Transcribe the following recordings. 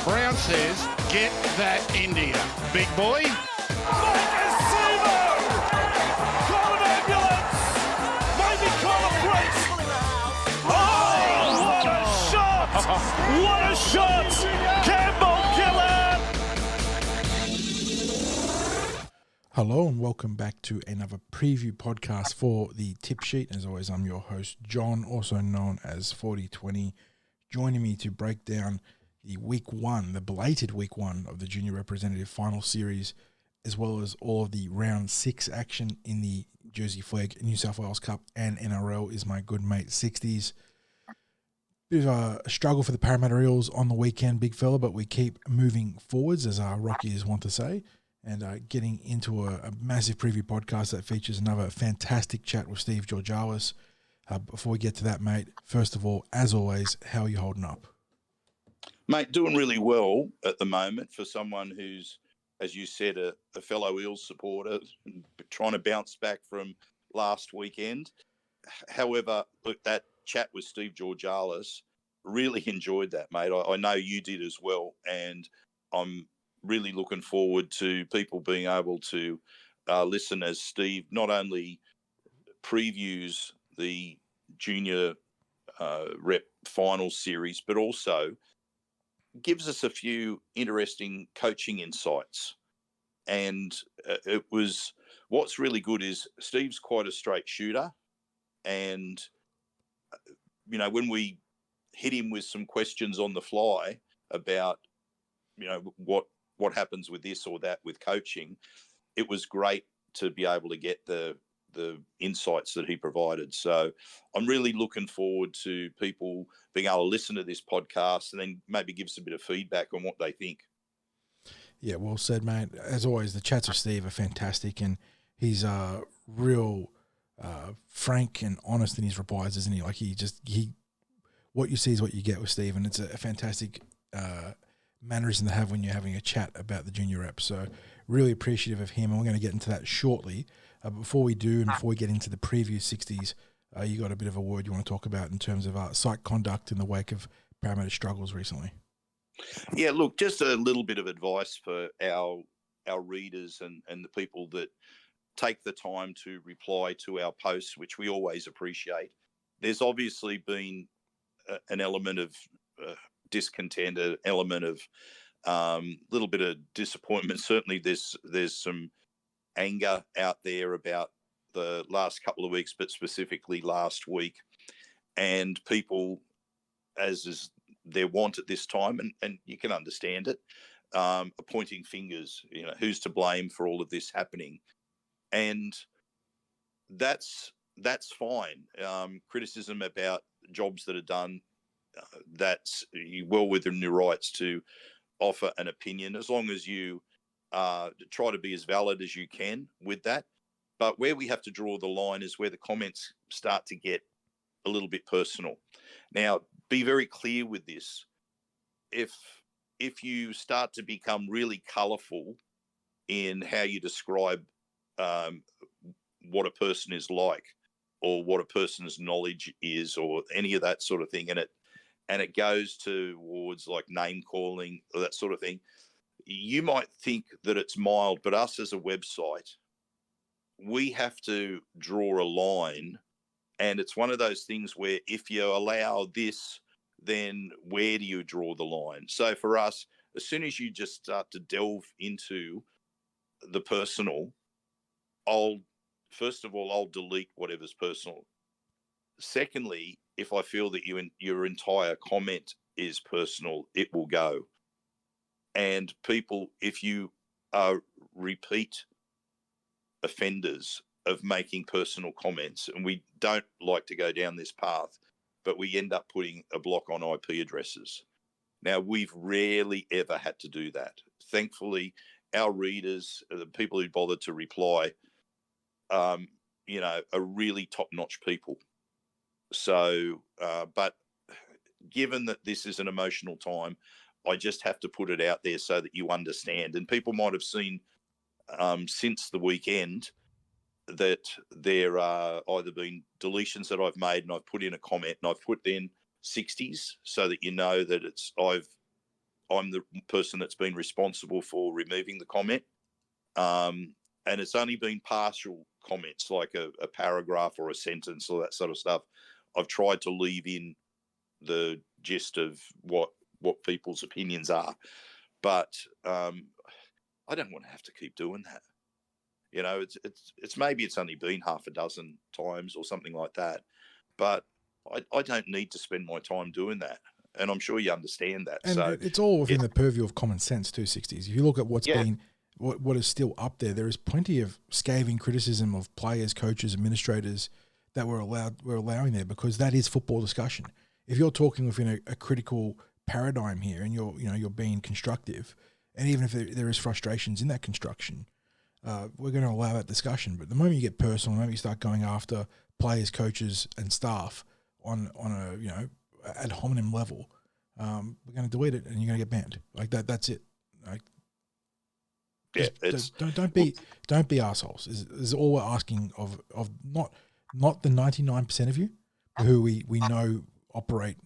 Brown says, get that India. Big boy. Call an ambulance! Maybe call a priest! Oh, what a shot! What a shot! Campbell Killer! Hello and welcome back to another preview podcast for the Tip Sheet. As always, I'm your host, John, also known as 4020. Joining me to break down the week one, the belated week one of the Junior Representative Final Series, as well as all of the round 6 action in the Jersey Flag, New South Wales Cup and NRL is my good mate Sixties. Bit of a struggle for the Parramatta Eels on the weekend, big fella, but we keep moving forwards, as our Rockies want to say, and getting into a massive preview podcast that features another fantastic chat with Steve Georgallis. Before we get to that, mate, first of all, as always, how are you holding up? Mate, doing really well at the moment for someone who's, as you said, a fellow Eels supporter, trying to bounce back from last weekend. However, look, that chat with Steve Georgallis, really enjoyed that, mate. I know you did as well, and I'm really looking forward to people being able to listen as Steve not only previews the Junior Rep Final Series, but also gives us a few interesting coaching insights. And what's really good is Steve's quite a straight shooter. And, you know, when we hit him with some questions on the fly about, you know, what happens with this or that with coaching, it was great to be able to get the insights that he provided. So I'm really looking forward to people being able to listen to this podcast and then maybe give us a bit of feedback on what they think. Yeah, well said, mate. As always, the chats with Steve are fantastic, and he's real frank and honest in his replies, isn't he? Like what you see is what you get with Steve, and it's a fantastic mannerism to have when you're having a chat about the Junior Rep. So really appreciative of him, and we're going to get into that shortly. Before we do, and before we get into the preview 60s, you got a bit of a word you want to talk about in terms of site conduct in the wake of Parramatta struggles recently. Yeah, look, just a little bit of advice for our readers and the people that take the time to reply to our posts, which we always appreciate. There's obviously been an element of discontent, an element of little bit of disappointment. Certainly there's some anger out there about the last couple of weeks, but specifically last week, and people, as is their want at this time, and you can understand it, are pointing fingers, you know, who's to blame for all of this happening. And that's fine. Criticism about jobs that are done, that's well within your rights to offer an opinion, as long as you try to be as valid as you can with that. But where we have to draw the line is where the comments start to get a little bit personal. Now, be very clear with this. If you start to become really colourful in how you describe what a person is like, or what a person's knowledge is, or any of that sort of thing, and it goes towards like name calling or that sort of thing, you might think that it's mild, but us as a website, we have to draw a line. And it's one of those things where if you allow this, then where do you draw the line? So for us, as soon as you just start to delve into the personal, I'll delete whatever's personal. Secondly, if I feel that your entire comment is personal, it will go. And people, if you are repeat offenders of making personal comments, and we don't like to go down this path, but we end up putting a block on IP addresses. Now, we've rarely ever had to do that. Thankfully, our readers, the people who bothered to reply, are really top-notch people. So, but given that this is an emotional time, I just have to put it out there so that you understand. And people might have seen since the weekend that there are either been deletions that I've made and I've put in a comment, and I've put in Sixties, so that you know that I'm the person that's been responsible for removing the comment. And it's only been partial comments, like a paragraph or a sentence or that sort of stuff. I've tried to leave in the gist of what people's opinions are, but I don't want to have to keep doing that. You know, it's maybe it's only been half a dozen times or something like that, but I don't need to spend my time doing that, and I'm sure you understand that. And so it's all within the purview of common sense too, 60s. If you look at what's Yeah. been, what is still up there, there is plenty of scathing criticism of players, coaches, administrators that we're allowing there, because that is football discussion. If you're talking within a critical paradigm here, and you're being constructive, and even if there is frustrations in that construction, we're going to allow that discussion. But the moment you get personal, the moment you start going after players, coaches, and staff on a ad hominem level, we're going to delete it, and you're going to get banned. Like that. That's it. Like, Yeah, don't be assholes. Is all we're asking of not the 99% of you who we know operate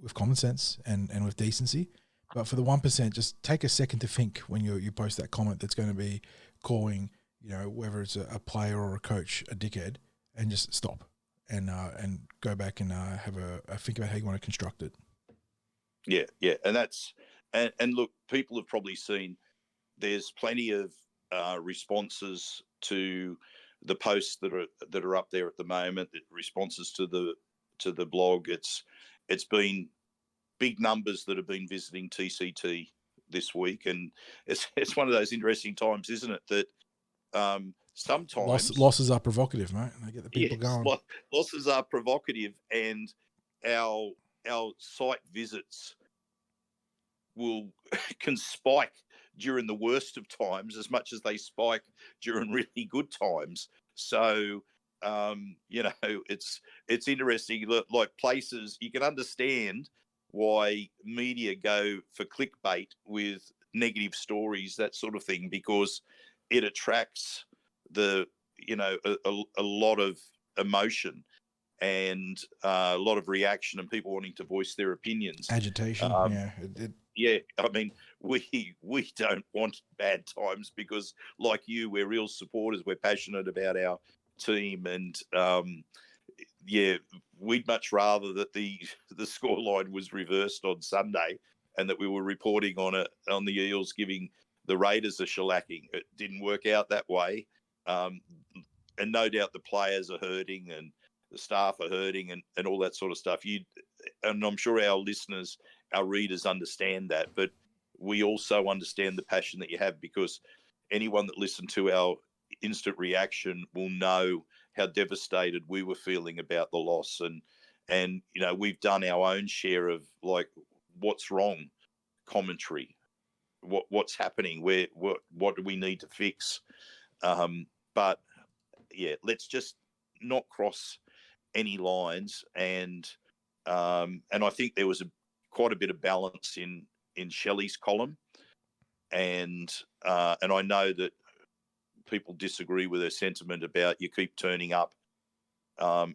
with common sense and with decency, but for the 1%, just take a second to think when you post that comment that's going to be calling, whether it's a player or a coach a dickhead, and just stop and go back and have a think about how you want to construct it. Yeah, and that's and look, people have probably seen there's plenty of responses to the posts that are up there at the moment. Responses to the blog. It's been big numbers that have been visiting TCT this week, and it's one of those interesting times, isn't it? That sometimes losses are provocative, mate. They get the people going. Losses are provocative, and our site visits can spike during the worst of times as much as they spike during really good times. So it's interesting. Like places, you can understand why media go for clickbait with negative stories, that sort of thing, because it attracts a lot of emotion and a lot of reaction and people wanting to voice their opinions. Agitation, yeah. Yeah, I mean, we don't want bad times because, like you, we're real supporters. We're passionate about our team, and we'd much rather that the scoreline was reversed on Sunday and that we were reporting on the Eels giving the Raiders a shellacking. It didn't work out that way, and no doubt the players are hurting and the staff are hurting and all that sort of stuff. And I'm sure our listeners, our readers understand that, but we also understand the passion that you have, because anyone that listened to our instant reaction will know how devastated we were feeling about the loss. And we've done our own share of, like, what's wrong commentary, what's happening, what do we need to fix. But yeah, let's just not cross any lines. And I think there was quite a bit of balance in Shelley's column, and I know that people disagree with her sentiment about you keep turning up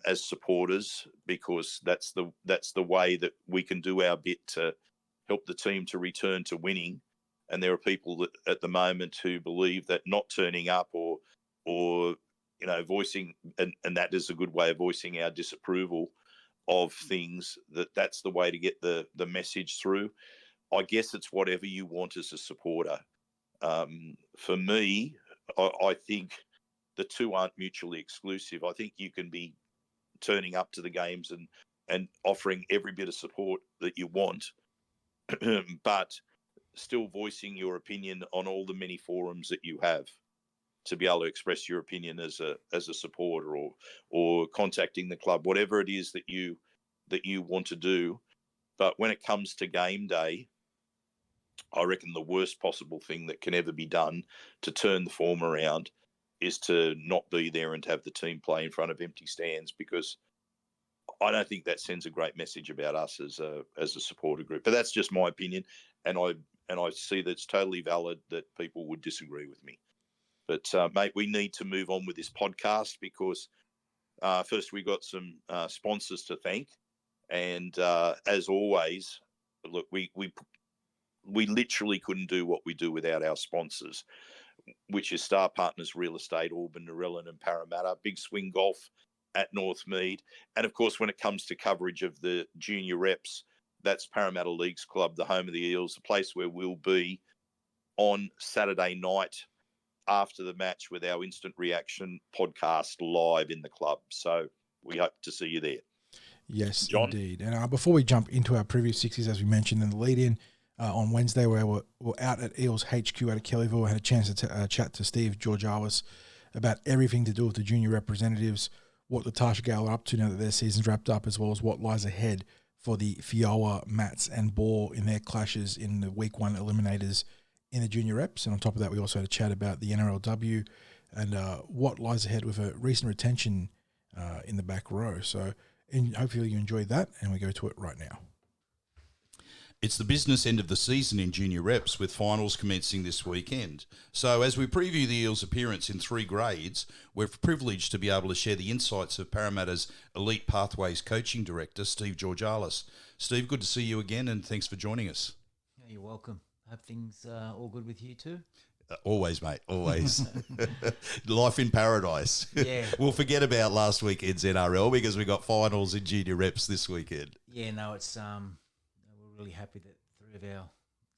as supporters, because that's the way that we can do our bit to help the team to return to winning. And there are people that at the moment who believe that not turning up or voicing, and that is a good way of voicing our disapproval of things, that's the way to get the message through. I guess it's whatever you want as a supporter. For me, I think the two aren't mutually exclusive. I think you can be turning up to the games and offering every bit of support that you want, but still voicing your opinion on all the many forums that you have to be able to express your opinion as a supporter, or contacting the club, whatever it is that you want to do. But when it comes to game day, I reckon the worst possible thing that can ever be done to turn the form around is to not be there and to have the team play in front of empty stands, because I don't think that sends a great message about us as a supporter group. But that's just my opinion, and I see that it's totally valid that people would disagree with me. But mate, we need to move on with this podcast, because first we got some sponsors to thank, And as always, look, we literally couldn't do what we do without our sponsors, which is Star Partners Real Estate, Auburn, Narellan and Parramatta, Big Swing Golf at Northmead. And of course, when it comes to coverage of the junior reps, that's Parramatta Leagues Club, the home of the Eels, the place where we'll be on Saturday night after the match with our instant reaction podcast live in the club. So we hope to see you there. Yes, John? indeed. And before we jump into our previous 60s, as we mentioned in the lead-in, on Wednesday, where we're out at Eels HQ out of Kellyville, I had a chance to chat to Steve Georgallis about everything to do with the junior representatives, what the Tasha Gale are up to now that their season's wrapped up, as well as what lies ahead for the Fiaola, Mats and Ball in their clashes in the Week 1 eliminators in the junior reps. And on top of that, we also had a chat about the NRLW and what lies ahead with a recent retention in the back row. So hopefully you enjoyed that, and we go to it right now. It's the business end of the season in junior reps, with finals commencing this weekend. So as we preview the Eels' appearance in 3 grades, we're privileged to be able to share the insights of Parramatta's Elite Pathways Coaching Director, Steve Georgallis. Steve, good to see you again, and thanks for joining us. You're welcome. Hope things are all good with you too. Always, mate, always. Life in paradise. Yeah. We'll forget about last weekend's NRL because we got finals in junior reps this weekend. Yeah, no, it's we're really happy that 3 of our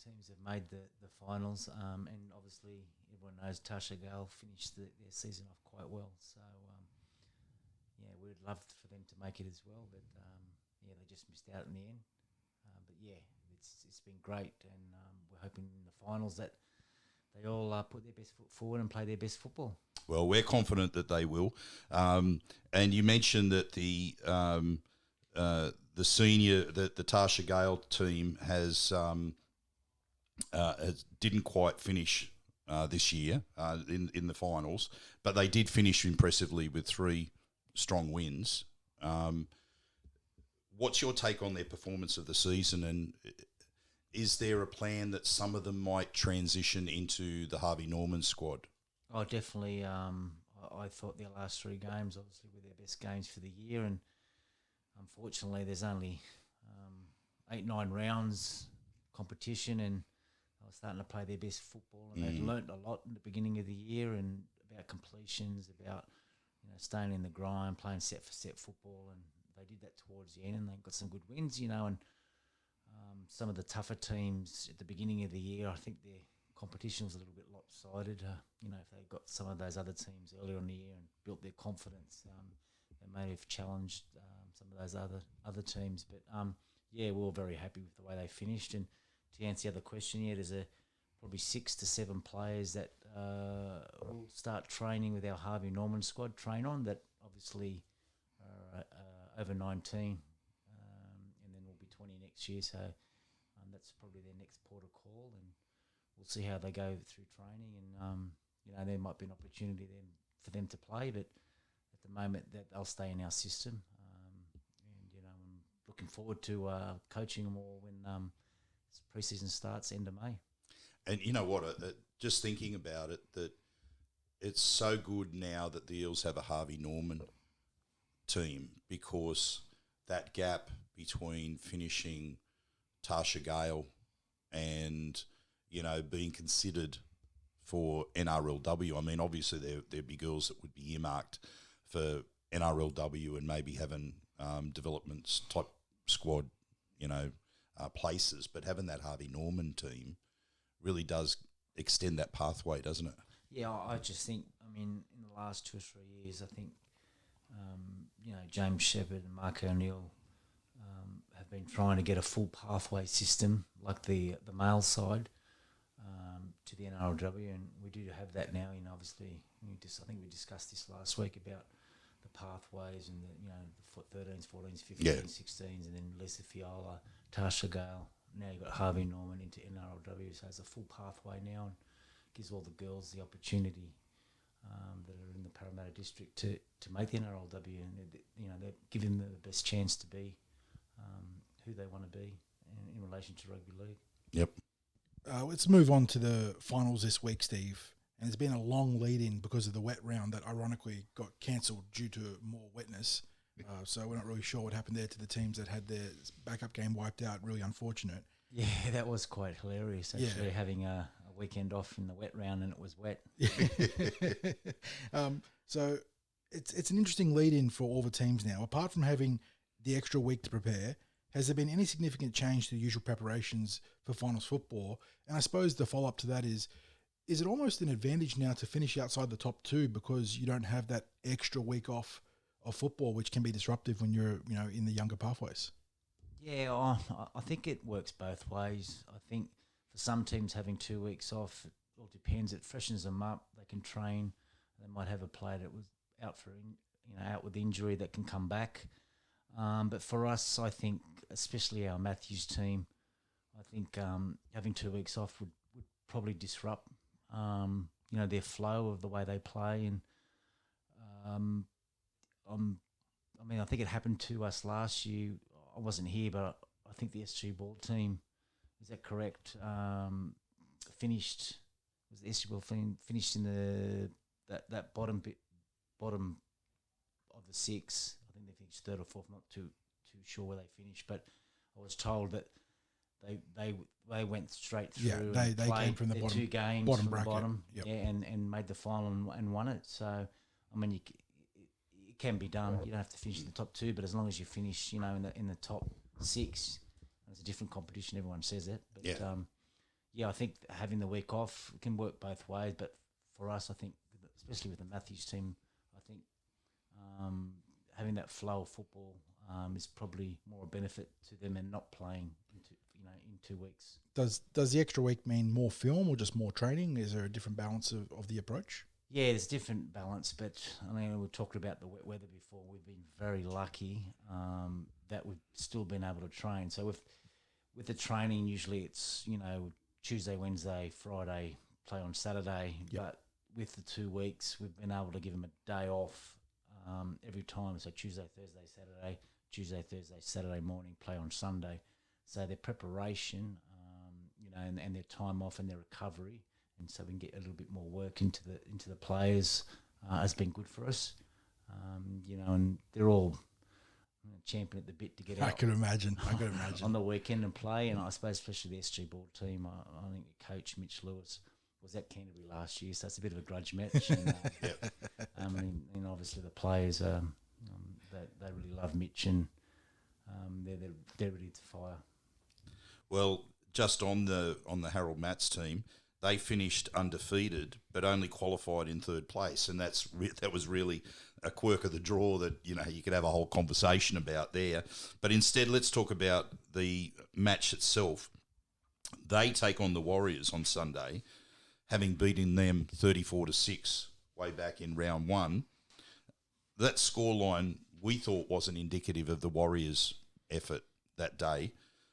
teams have made the finals, and obviously everyone knows Tasha Gale finished their season off quite well. So yeah, we'd love for them to make it as well, but yeah, they just missed out in the end. But yeah, it's been great, and we're hoping in the finals that they all put their best foot forward and play their best football. Well, we're confident that they will. And you mentioned that the senior, the Tasha Gale team has didn't quite finish this year in the finals, but they did finish impressively with 3 strong wins. What's your take on their performance of the season, and is there a plan that some of them might transition into the Harvey Norman squad? Oh, definitely. I thought their last 3 games, obviously, were their best games for the year, and unfortunately, there's only 8-9 rounds competition, and they were starting to play their best football, and they'd learnt a lot in the beginning of the year, and about completions, about staying in the grind, playing set for set football, and they did that towards the end, and they got some good wins, and some of the tougher teams at the beginning of the year, I think their competition was a little bit lopsided. If they got some of those other teams earlier in the year and built their confidence, they may have challenged some of those other teams. But yeah, we were very happy with the way they finished. And to answer the other question, yeah, there's probably 6 to 7 players that will start training with our Harvey Norman squad train on, that obviously are over 19, and then we'll be 20 next year. So that's probably their next port of call, and we'll see how they go through training. And there might be an opportunity then for them to play, but at the moment that they'll stay in our system. And I'm looking forward to coaching them all when pre-season starts end of May. And you know what? Just thinking about it, that it's so good now that the Eels have a Harvey Norman team, because that gap between finishing Tasha Gale and being considered for NRLW. I mean, obviously there'd be girls that would be earmarked for NRLW and maybe having developments type squad, places. But having that Harvey Norman team really does extend that pathway, doesn't it? Yeah, I just think, in the last 2 or 3 years, I think, James Shepherd and Mark O'Neill have been trying to get a full pathway system like the male side to the NRLW, and we do have that now. Obviously, I think we discussed this last week about the pathways and the 13s, 14s, 15s, 16s, and then Lisa Fiaola, Tasha Gale. Now you've got Harvey Norman into NRLW, so it's a full pathway now, and gives all the girls the opportunity that are in the Parramatta district to make the NRLW, and they give them the best chance to be who they want to be in relation to rugby league. Yep. Let's move on to the finals this week, Steve. And it's been a long lead-in because of the wet round that ironically got cancelled due to more wetness So we're not really sure what happened there to the teams that had their backup game wiped out. Really unfortunate. Yeah, that was quite hilarious, actually, having a weekend off in the wet round and it was wet. So it's an interesting lead-in for all the teams now. Apart from having the extra week to prepare, has there been any significant change to the usual preparations for finals football? And I suppose the follow-up to that is it almost an advantage now to finish outside the top two because you don't have that extra week off of football, which can be disruptive when you're in the younger pathways? Yeah, I think it works both ways. I think for some teams having 2 weeks off, it all depends. It freshens them up. They can train. They might have a player that was out out with injury that can come back. But for us, I think, especially our Matthews team, I think having 2 weeks off would probably disrupt, their flow of the way they play. And I think it happened to us last year. I wasn't here, but I think the SG Ball team, is that correct? Finished in that bottom of the six. I think they finished third or fourth. I'm not too sure where they finished, but I was told that they went straight through. Yeah, they came from the bottom, 2 games bottom from bracket. the bottom, Yep. and made the final and won it. So I mean, it can be done. You don't have to finish in the top 2, but as long as you finish, in the top 6, it's a different competition. Everyone says it, but I think having the week off can work both ways. But for us, I think, especially with the Matthews team, I think having that flow of football is probably more a benefit to them than not playing in 2 weeks. Does the extra week mean more film or just more training? Is there a different balance of the approach? Yeah, there's different balance, but I mean, we talked about the wet weather before. We've been very lucky that we've still been able to train. So with the training, usually it's Tuesday, Wednesday, Friday, play on Saturday. Yep. But with the 2 weeks, we've been able to give them a day off every time. So Tuesday, Thursday, Saturday, Tuesday, Thursday, Saturday morning, play on Sunday. So their preparation, and their time off and their recovery, and so we can get a little bit more work into the players has been good for us. And they're all champing at the bit to get out. I could imagine. On the weekend and play, and I suppose especially the SG Ball team. I think Coach Mitch Lewis was at Canterbury last year, so it's a bit of a grudge match. And, and obviously the players, they really love Mitch, and they're ready to fire. Well, just on the Harold Matts team, they finished undefeated, but only qualified in third place, and that was really a quirk of the draw that you could have a whole conversation about there. But instead, let's talk about the match itself. They take on the Warriors on Sunday, having beaten them 34-6 way back in round 1. That scoreline we thought wasn't indicative of the Warriors' effort that day.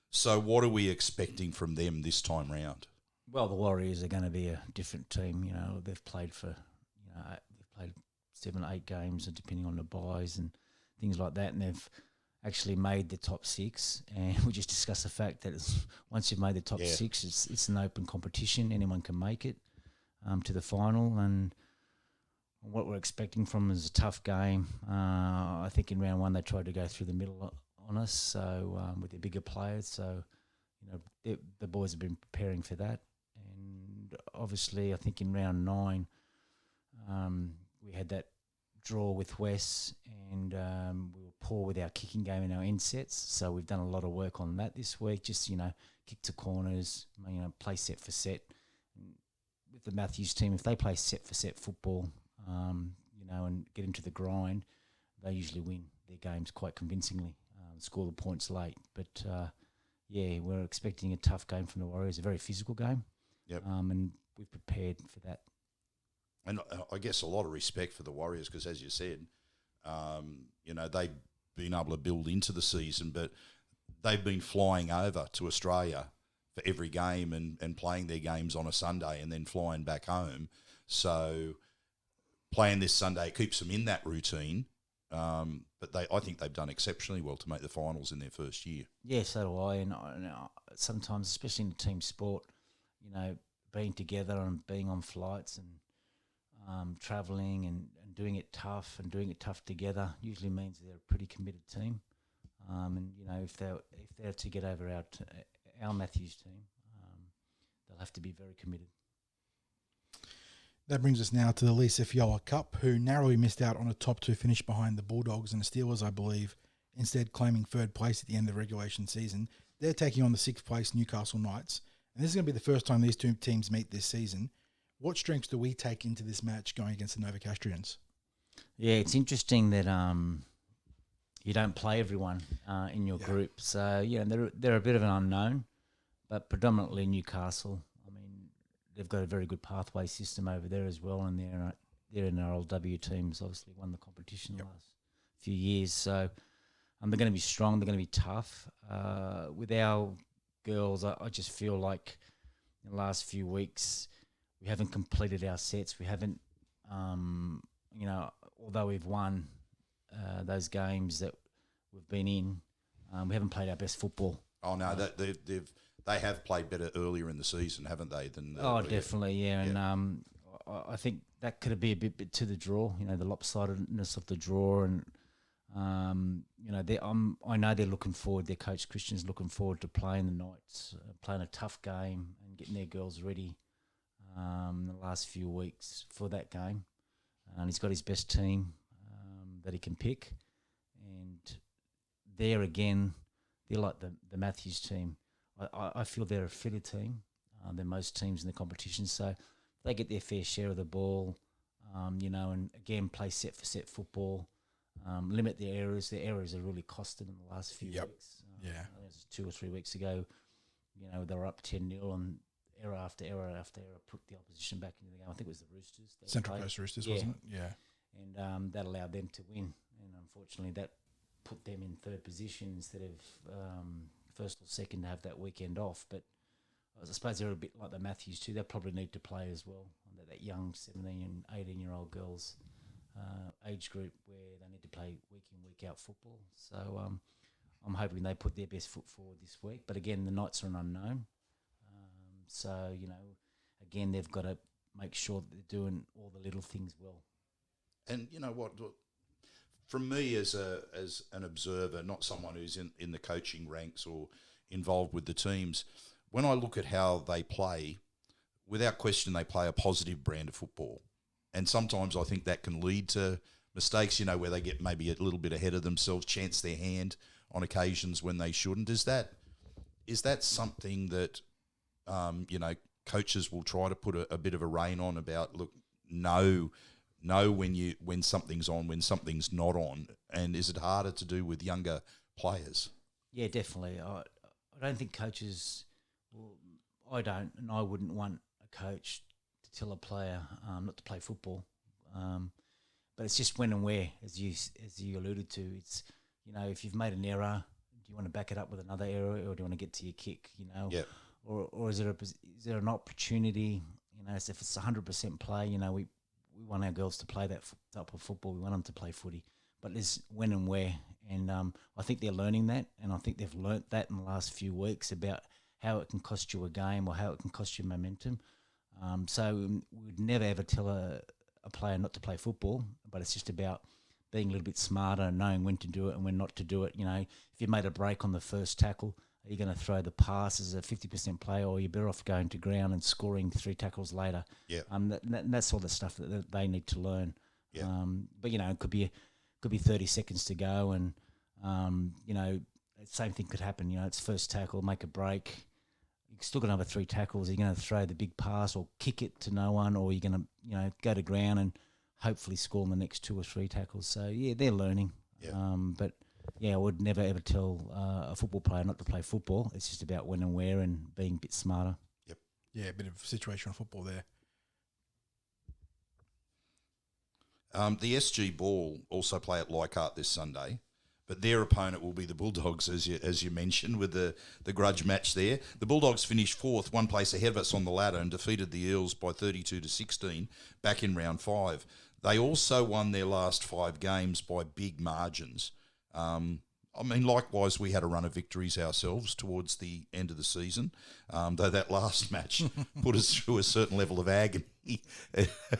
So what are we expecting from them this time round? Well, the Warriors are going to be a different team. They've played for, they've played 7 or 8 games, depending on the buys and things like that, and they've actually made the top 6. And we just discussed the fact that once you've made the top 6, it's an open competition. Anyone can make it to the final, and what we're expecting from them is a tough game. I think in round 1 they tried to go through the middle on us, so with their bigger players. So, the boys have been preparing for that. And obviously, I think in round 9, we had that draw with West, and we were poor with our kicking game and our end sets. So we've done a lot of work on that this week. Just kick to corners, play set for set. And with the Matthews team, if they play set for set football, and get into the grind, they usually win their games quite convincingly. Score the points late, but we're expecting a tough game from the Warriors. A very physical game. Yep. And we've prepared for that. And I guess a lot of respect for the Warriors because, as you said, they've been able to build into the season, but they've been flying over to Australia for every game and playing their games on a Sunday and then flying back home. So playing this Sunday keeps them in that routine. But I think they've done exceptionally well to make the finals in their first year. Yeah, so do I. And sometimes, especially in team sport, being together and being on flights and travelling and and doing it tough together usually means they're a pretty committed team. And if they're to get over our Matthews team, they'll have to be very committed. That brings us now to the Lisa Fiaola Cup, who narrowly missed out on a top 2 finish behind the Bulldogs and the Steelers, I believe, instead claiming third place at the end of the regulation season. They're taking on the 6th place Newcastle Knights, and this is going to be the first time these two teams meet this season. What strengths do we take into this match going against the Novocastrians? Yeah, it's interesting that you don't play everyone in your group, so they're a bit of an unknown, but predominantly Newcastle. They've got a very good pathway system over there as well, and they're in our old W teams. Obviously, won the competition the last few years, so they're going to be strong. They're going to be tough. With our girls, I just feel like in the last few weeks we haven't completed our sets. We haven't, although we've won those games that we've been in, we haven't played our best football. Oh no, they have played better earlier in the season, haven't they? Definitely, yeah. And I think that could be a bit to the draw. The lopsidedness of the draw, and I know they're looking forward. Their coach Christian's looking forward to playing the Knights, playing a tough game, and getting their girls ready the last few weeks for that game. And he's got his best team that he can pick, and there again, they're like the Matthews team. I feel they're a fitter team than most teams in the competition, so they get their fair share of the ball, and again play set for set football, limit their errors. Their errors are really costed in the last few weeks. It was 2 or 3 weeks ago, they were up 10-0 and error after error after error put the opposition back into the game. I think it was the Roosters. Central Coast Roosters, wasn't it? Yeah. And that allowed them to win, and unfortunately that put them in third position instead of first or second to have that weekend off. But I suppose they're a bit like the Matthews too. They probably need to play as well. That young 17 and 18-year-old girls age group where they need to play week in, week out football. So I'm hoping they put their best foot forward this week. But again, the Knights are an unknown. So, again, they've got to make sure that they're doing all the little things well. And you know what? From me as an observer, not someone who's in the coaching ranks or involved with the teams, when I look at how they play, without question, they play a positive brand of football. And sometimes I think that can lead to mistakes, where they get maybe a little bit ahead of themselves, chance their hand on occasions when they shouldn't. Is that something that, coaches will try to put a bit of a rein on about, look, know when something's on, when something's not on, and is it harder to do with younger players? Yeah, definitely. I don't think coaches, I don't, and I wouldn't want a coach to tell a player not to play football. But it's just when and where, as you alluded to. It's if you've made an error, do you want to back it up with another error, or do you want to get to your kick? Yeah. Or is there an opportunity? If it's 100% play, we want our girls to play that type of football. We want them to play footy, but there's when and where, and I think they're learning that, and I think they've learnt that in the last few weeks about how it can cost you a game or how it can cost you momentum. So we would never ever tell a player not to play football, but it's just about being a little bit smarter and knowing when to do it and when not to do it. If you made a break on the first tackle, are you going to throw the pass as a 50% play, or are you better off going to ground and scoring 3 tackles later? Yeah. That's all the stuff that they need to learn. Yeah. But it could be 30 seconds to go, and same thing could happen. It's first tackle, make a break. You're still got another 3 tackles. Are you going to throw the big pass or kick it to no one, or are you going to go to ground and hopefully score in the next 2 or 3 tackles? So yeah, they're learning. Yeah. But yeah, I would never ever tell a football player not to play football. It's just about when and where and being a bit smarter. Yep. Yeah, a bit of situational football there. The SG Ball also play at Leichardt this Sunday, but their opponent will be the Bulldogs, as you mentioned, with the grudge match there. The Bulldogs finished 4th, 1 place ahead of us on the ladder, and defeated the Eels by 32-16 back in round 5. They also won their last 5 games by big margins. I mean, likewise, we had a run of victories ourselves towards the end of the season, though that last match put us through a certain level of agony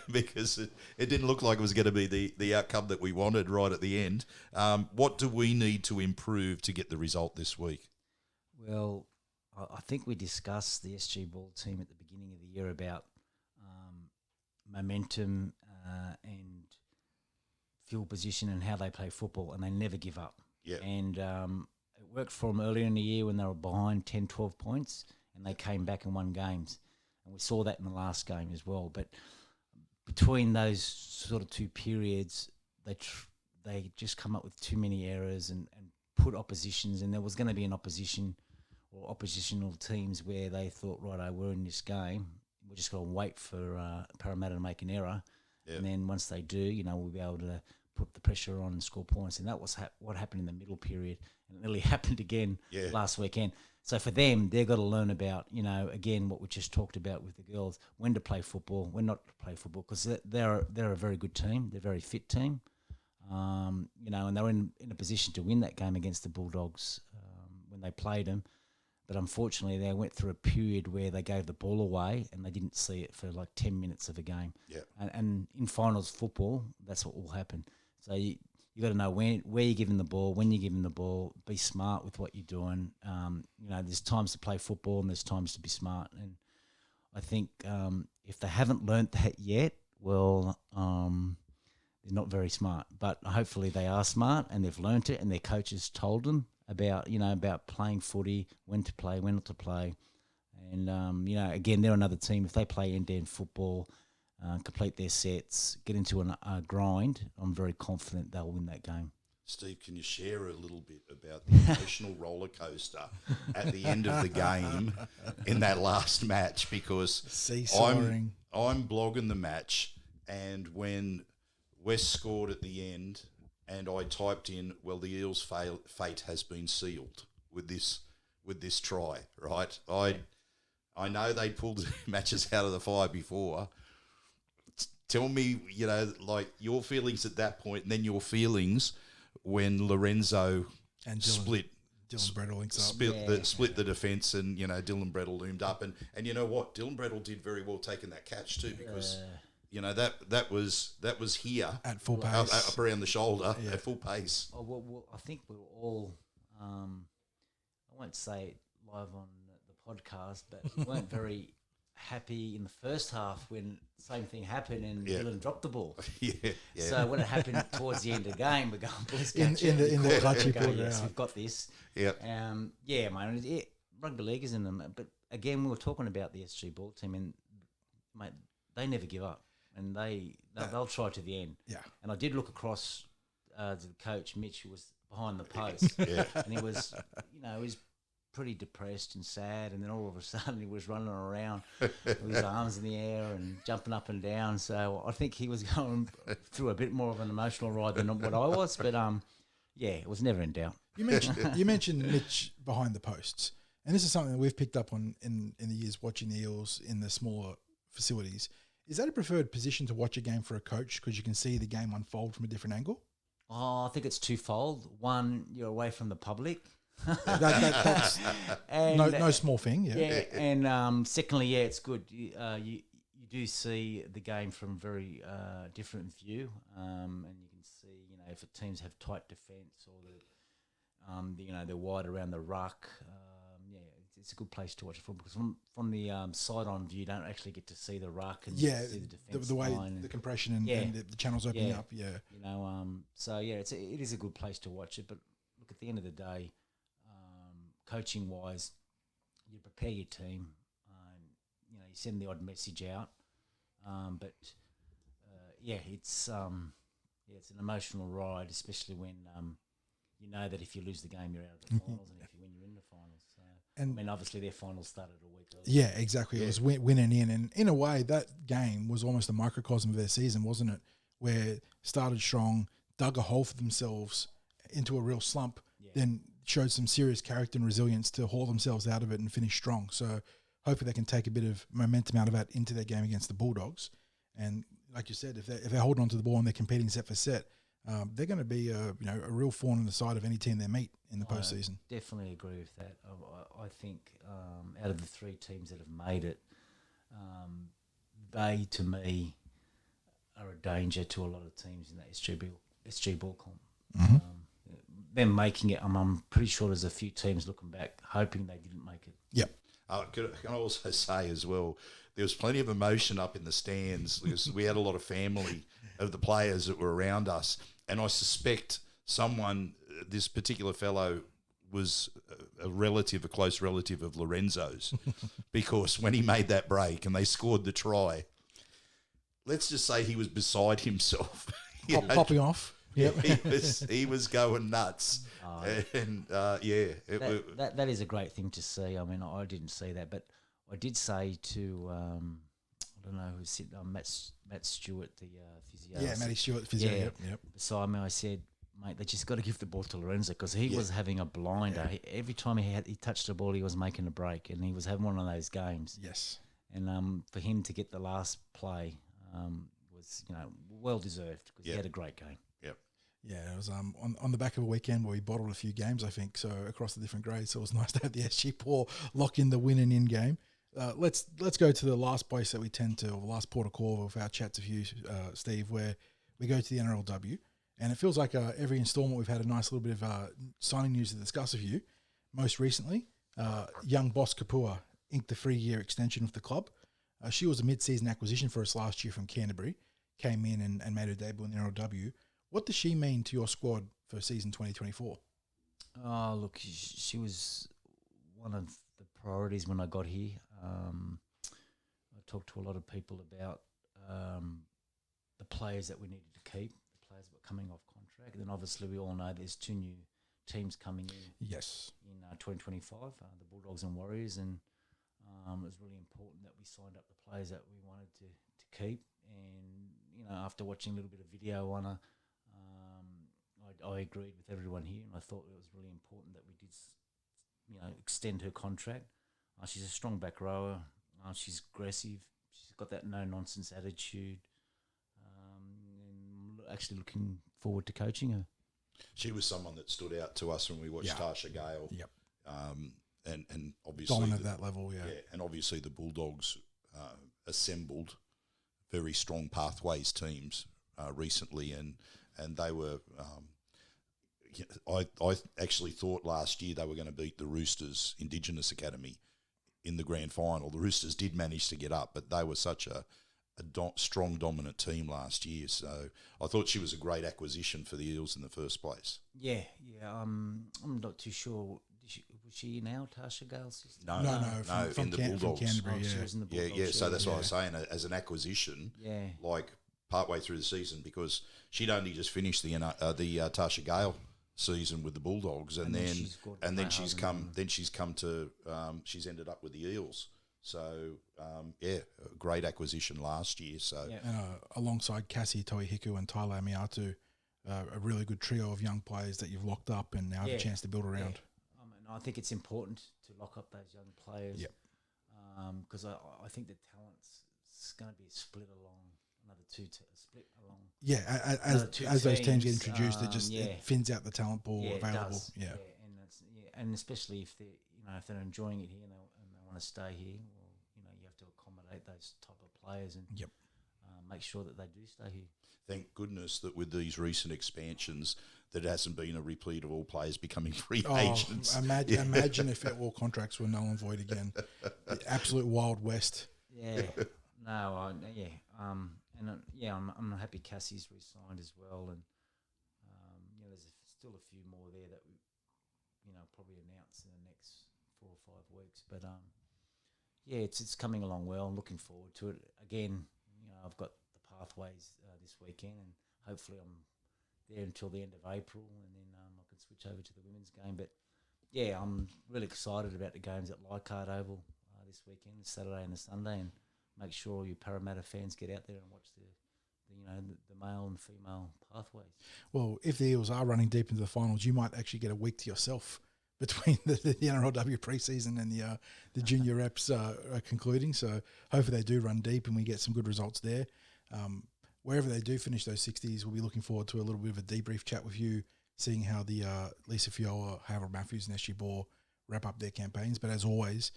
because it didn't look like it was going to be the outcome that we wanted right at the end. What do we need to improve to get the result this week? Well, I think we discussed the SG Ball team at the beginning of the year about momentum and field position and how they play football, and they never give up. Yeah. And it worked for them earlier in the year when they were behind 10, 12 points, and they came back and won games. And we saw that in the last game as well. But between those sort of two periods, they just come up with too many errors and put oppositions, and there was going to be an opposition or oppositional teams where they thought, right, we're in this game, we're just going to wait for Parramatta to make an error. Yeah. And then once they do, we'll be able to put the pressure on and score points. And that was what happened in the middle period. And it nearly happened again last weekend. So for them, they've got to learn about, again, what we just talked about with the girls, when to play football, when not to play football, because they're a very good team. They're a very fit team. And they were in a position to win that game against the Bulldogs when they played them. But unfortunately, they went through a period where they gave the ball away and they didn't see it for like 10 minutes of a game. Yeah. And in finals football, that's what will happen. So you got to know where you're giving the ball, when you're giving the ball, be smart with what you're doing. There's times to play football and there's times to be smart. And I think if they haven't learnt that yet, well, they're not very smart. But hopefully they are smart and they've learnt it and their coaches told them about playing footy, when to play, when not to play. And, again, they're another team. If they play end-to-end football, complete their sets, get into a grind, I'm very confident they'll win that game. Steve, can you share a little bit about the emotional roller coaster at the end of the game in that last match? Because I'm blogging the match, and when West scored at the end, and I typed in, well, the Eels' fate has been sealed with this try, right? I know they pulled matches out of the fire before. Tell me, your feelings at that point, and then your feelings when Lorenzo and split Brettel the defence, and Dylan Brettel loomed up, and you know what, Dylan Brettel did very well taking that catch too, because that was here at full pace, up around the shoulder at full pace. Oh, well, I think we were all, I won't say it live on the podcast, but we weren't very happy in the first half when the same thing happened and Dylan dropped the ball. So when it happened towards the end of the game, we're going, let's catch it. In the clutch, we've got this. Yeah. Man. Rugby league is in them. But again, we were talking about the SG Ball team, and mate, they never give up, and they'll try to the end. Yeah. And I did look across to the coach, Mitch, who was behind the post, and he was, he was pretty depressed and sad, and then all of a sudden he was running around with his arms in the air and jumping up and down. So I think he was going through a bit more of an emotional ride than what I was, but it was never in doubt. You mentioned Mitch behind the posts, and this is something that we've picked up on in the years watching the Eels in the smaller facilities. Is that a preferred position to watch a game for a coach, because you can see the game unfold from a different angle? Oh, I think it's twofold. One, you're away from the public. That's no small thing. And secondly, it's good. You do see the game from very different view, and you can see if teams have tight defence or they're wide around the ruck. It's a good place to watch football, because from the side-on view, you don't actually get to see the ruck and see the defence the way the compression and the channels opening up. Yeah, it is a good place to watch it. But look, at the end of the day, coaching wise, you prepare your team, you send the odd message out, but it's an emotional ride, especially when you know that if you lose the game, you're out of the finals, and if you win, you're in the finals. So, and obviously their finals started a week earlier. Yeah, exactly. Yeah. It was winning in, and in a way, that game was almost a microcosm of their season, wasn't it? Where started strong, dug a hole for themselves into a real slump, then showed some serious character and resilience to haul themselves out of it and finish strong. So hopefully they can take a bit of momentum out of that into their game against the Bulldogs. And like you said, if they're holding on to the ball and they're competing set for set, they're going to be a real thorn in the side of any team they meet in the postseason. Definitely agree with that. I think out of the three teams that have made it, they to me are a danger to a lot of teams in that SG ball comp. Mm-hmm. Them making it, I'm pretty sure there's a few teams looking back hoping they didn't make it. Yep. Can I also say as well, there was plenty of emotion up in the stands because we had a lot of family of the players that were around us, and I suspect this particular fellow was a close relative of Lorenzo's, because when he made that break and they scored the try, let's just say he was beside himself. Popping off. Yep. he was going nuts. And that is a great thing to see. I mean, I didn't see that, but I did say to I don't know who's sitting on Matt Stewart, the physio. Yeah, Matty Stewart, physio. Yep. Beside me, I said, mate, they just got to give the ball to Lorenzo, because he was having a blinder. Every time he touched the ball, he was making a break, and he was having one of those games. Yes. And for him to get the last play was well deserved, because he had a great game. Yeah, it was on the back of a weekend where we bottled a few games, I think, so across the different grades. So it was nice to have the SG Paw lock in the win and in game. Let's go to the last place that we tend to, or the last port of call of our chats with you, Steve, where we go to the NRLW. And it feels like every instalment we've had a nice little bit of signing news to discuss with you. Most recently, young Boss Kapua inked a 3-year extension with the club. She was a mid-season acquisition for us last year from Canterbury, came in and made her debut in the NRLW. What does she mean to your squad for season 2024? Oh, look, she was one of the priorities when I got here. I talked to a lot of people about the players that we needed to keep, the players that were coming off contract. And then obviously we all know there's 2 new teams coming in. Yes. In 2025, the Bulldogs and Warriors, and it was really important that we signed up the players that we wanted to keep. And after watching a little bit of video on her, I agreed with everyone here, and I thought it was really important that we did, extend her contract. She's a strong back rower. She's aggressive. She's got that no-nonsense attitude. And actually looking forward to coaching her. She was someone that stood out to us when we watched Tasha Gale. Yep. And obviously dominant at that level, yeah. And obviously the Bulldogs assembled very strong pathways teams recently, and they were. I actually thought last year they were going to beat the Roosters Indigenous Academy in the grand final. The Roosters did manage to get up, but they were such a strong, dominant team last year. So I thought she was a great acquisition for the Eels in the first place. Yeah. I'm not too sure. Was she now Tasha Gale's sister? No, in the Bulldogs. Canterbury, she was in the Bulldogs. Yeah. So that's what I was saying, as an acquisition. Yeah. Like partway through the season, because she'd only just finished the Tasha Gale season with the Bulldogs, and then she's ended up with the Eels. So a great acquisition last year. So and alongside Cassie Toihiku and Tyler Amiatu, a really good trio of young players that you've locked up and now have a chance to build around. I think it's important to lock up those young players. Yep. Because I think the talent's going to be split along another split along. Yeah, as those teams get introduced, it thins out the talent pool available. It does. Yeah, and especially if they if they're enjoying it here and they want to stay here, well, you have to accommodate those type of players and make sure that they do stay here. Thank goodness that with these recent expansions, that hasn't been a repeat of all players becoming free agents. Imagine if all contracts were null and void again. The absolute Wild West. Yeah. No, I'm happy Cassie's re-signed as well, and there's still a few more there that we, probably announce in the next 4 or 5 weeks. But it's coming along well. I'm looking forward to it. Again, I've got the pathways this weekend, and hopefully I'm there until the end of April, and then I can switch over to the women's game. But I'm really excited about the games at Leichardt Oval this weekend, the Saturday and the Sunday, and make sure all you Parramatta fans get out there and watch the male and female pathways. Well, if the Eels are running deep into the finals, you might actually get a week to yourself between the NRLW preseason and the junior reps concluding. So hopefully they do run deep and we get some good results there. wherever they do finish those 60s, we'll be looking forward to a little bit of a debrief chat with you, seeing how the Lisa Fiaola, Harold Matthews, and SG Ball wrap up their campaigns. But as always,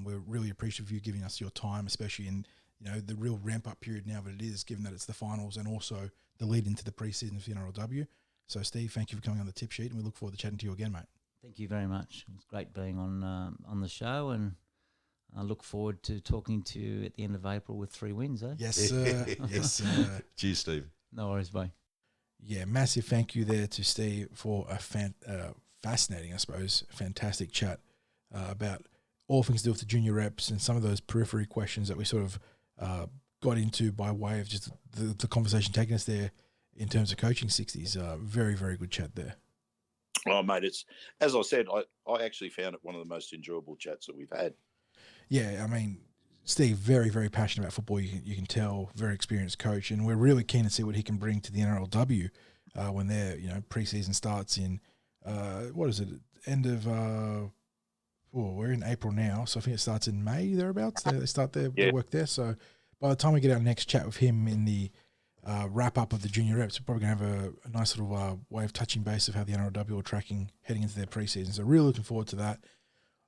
we're really appreciative of you giving us your time, especially in the real ramp-up period now that it is, given that it's the finals and also the lead into the preseason for the NRLW. So, Steve, thank you for coming on the tip sheet, and we look forward to chatting to you again, mate. Thank you very much. It's great being on the show, and I look forward to talking to you at the end of April with 3 wins, eh? Yes, sir. Yes, sir. Cheers, Steve. No worries, bye. Yeah, massive thank you there to Steve for a fascinating, I suppose, fantastic chat about all things to do with the junior reps and some of those periphery questions that we sort of got into by way of just the conversation taking us there in terms of coaching 60s. Very, very good chat there. Oh, mate, it's, as I said, I actually found it one of the most enjoyable chats that we've had. Yeah, I mean, Steve, very, very passionate about football. You can tell, very experienced coach, and we're really keen to see what he can bring to the NRLW when their preseason starts in what is it? End of we're in April now, so I think it starts in May thereabouts. They start their work there. So by the time we get our next chat with him in the wrap up of the junior reps, we're probably going to have a nice little way of touching base of how the NRLW are tracking heading into their preseason. So really looking forward to that.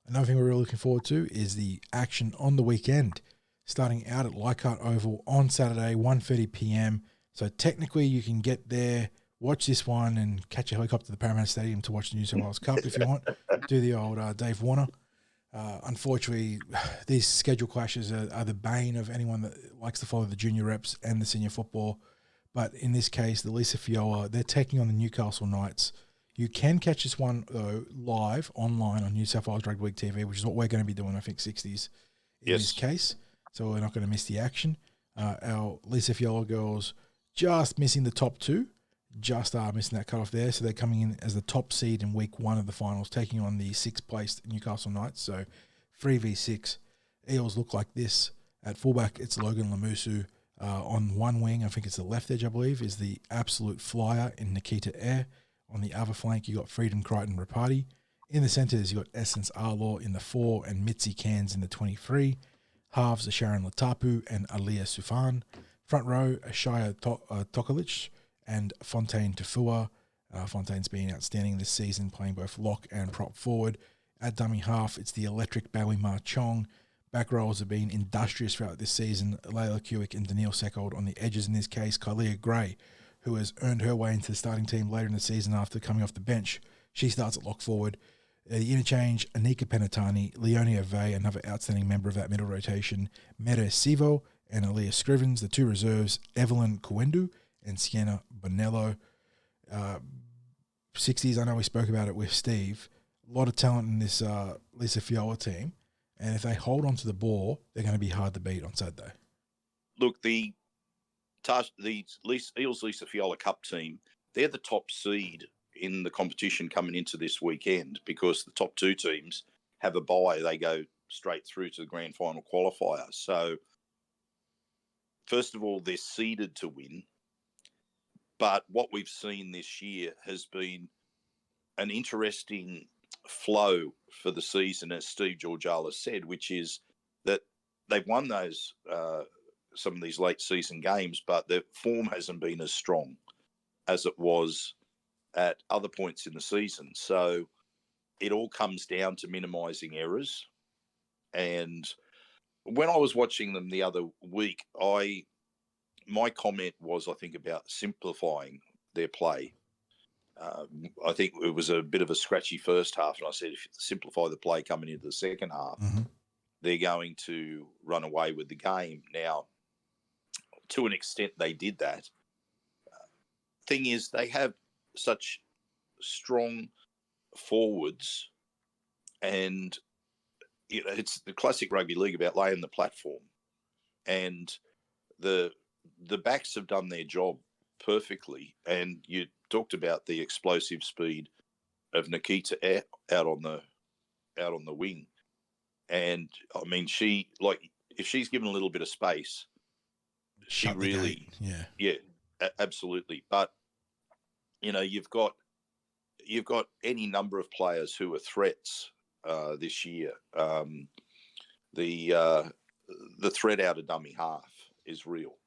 Another thing we're really looking forward to is the action on the weekend, starting out at Leichardt Oval on Saturday, 1:30 p.m. So technically you can get there, watch this one, and catch a helicopter to the Parramatta Stadium to watch the New South Wales Cup if you want. Do the old Dave Warner. Unfortunately, these schedule clashes are the bane of anyone that likes to follow the junior reps and the senior football. But in this case, the Lisa Fiaola, they're taking on the Newcastle Knights. You can catch this one, though, live online on New South Wales Rugby League TV, which is what we're going to be doing, I think, 60s in this case. So we're not going to miss the action. Our Lisa Fiaola girls just missing the top 2, just are missing that cutoff there. So they're coming in as the top seed in week 1 of the finals, taking on the 6th-placed Newcastle Knights. So 3v6. Eels look like this. At fullback, it's Logan Lamusu. On one wing, I think it's the left edge, I believe, is the absolute flyer in Nikita Air. On the other flank, you got Freedom Crichton Rapati. In the centres, you got Essence Arlaw in the 4 and Mitzi Cairns in the 23. Halves are Sharon Latapu and Aliyah Sufan. Front row, Ashaya Tokalich and Fontaine Tafua. Fontaine's been outstanding this season, playing both lock and prop forward. At dummy half, it's the electric Bowie Ma Chong. Back rows have been industrious throughout this season. Layla Kewick and Danielle Seckold on the edges in this case. Kylia Gray, who has earned her way into the starting team later in the season after coming off the bench. She starts at lock forward. The interchange, Anika Penatani, Leonia Vey, another outstanding member of that middle rotation, Mere Sivo and Aaliyah Scrivens. The 2 reserves, Evelyn Kuendu and Sienna Bonello. 60s, I know we spoke about it with Steve. A lot of talent in this Lisa Fiaola team. And if they hold on to the ball, they're going to be hard to beat on Saturday. Look, the Eels Lisa Fiaola Cup team, they're the top seed in the competition coming into this weekend because the top 2 teams have a bye. They go straight through to the grand final qualifier. So, first of all, they're seeded to win. But what we've seen this year has been an interesting flow for the season, as Steve Georgallis said, which is that they've won those some of these late season games, but their form hasn't been as strong as it was at other points in the season. So it all comes down to minimising errors. And when I was watching them the other week, my comment was, I think, about simplifying their play. I think it was a bit of a scratchy first half, and I said if you simplify the play coming into the second half, they're going to run away with the game. Now, to an extent, they did that. Thing is, they have such strong forwards, and it's the classic rugby league about laying the platform, and the backs have done their job perfectly. And you talked about the explosive speed of Nikita out on the wing, and I mean, if she's given a little bit of space, she really, absolutely. But you've got any number of players who are threats this year. The threat out of dummy half is real,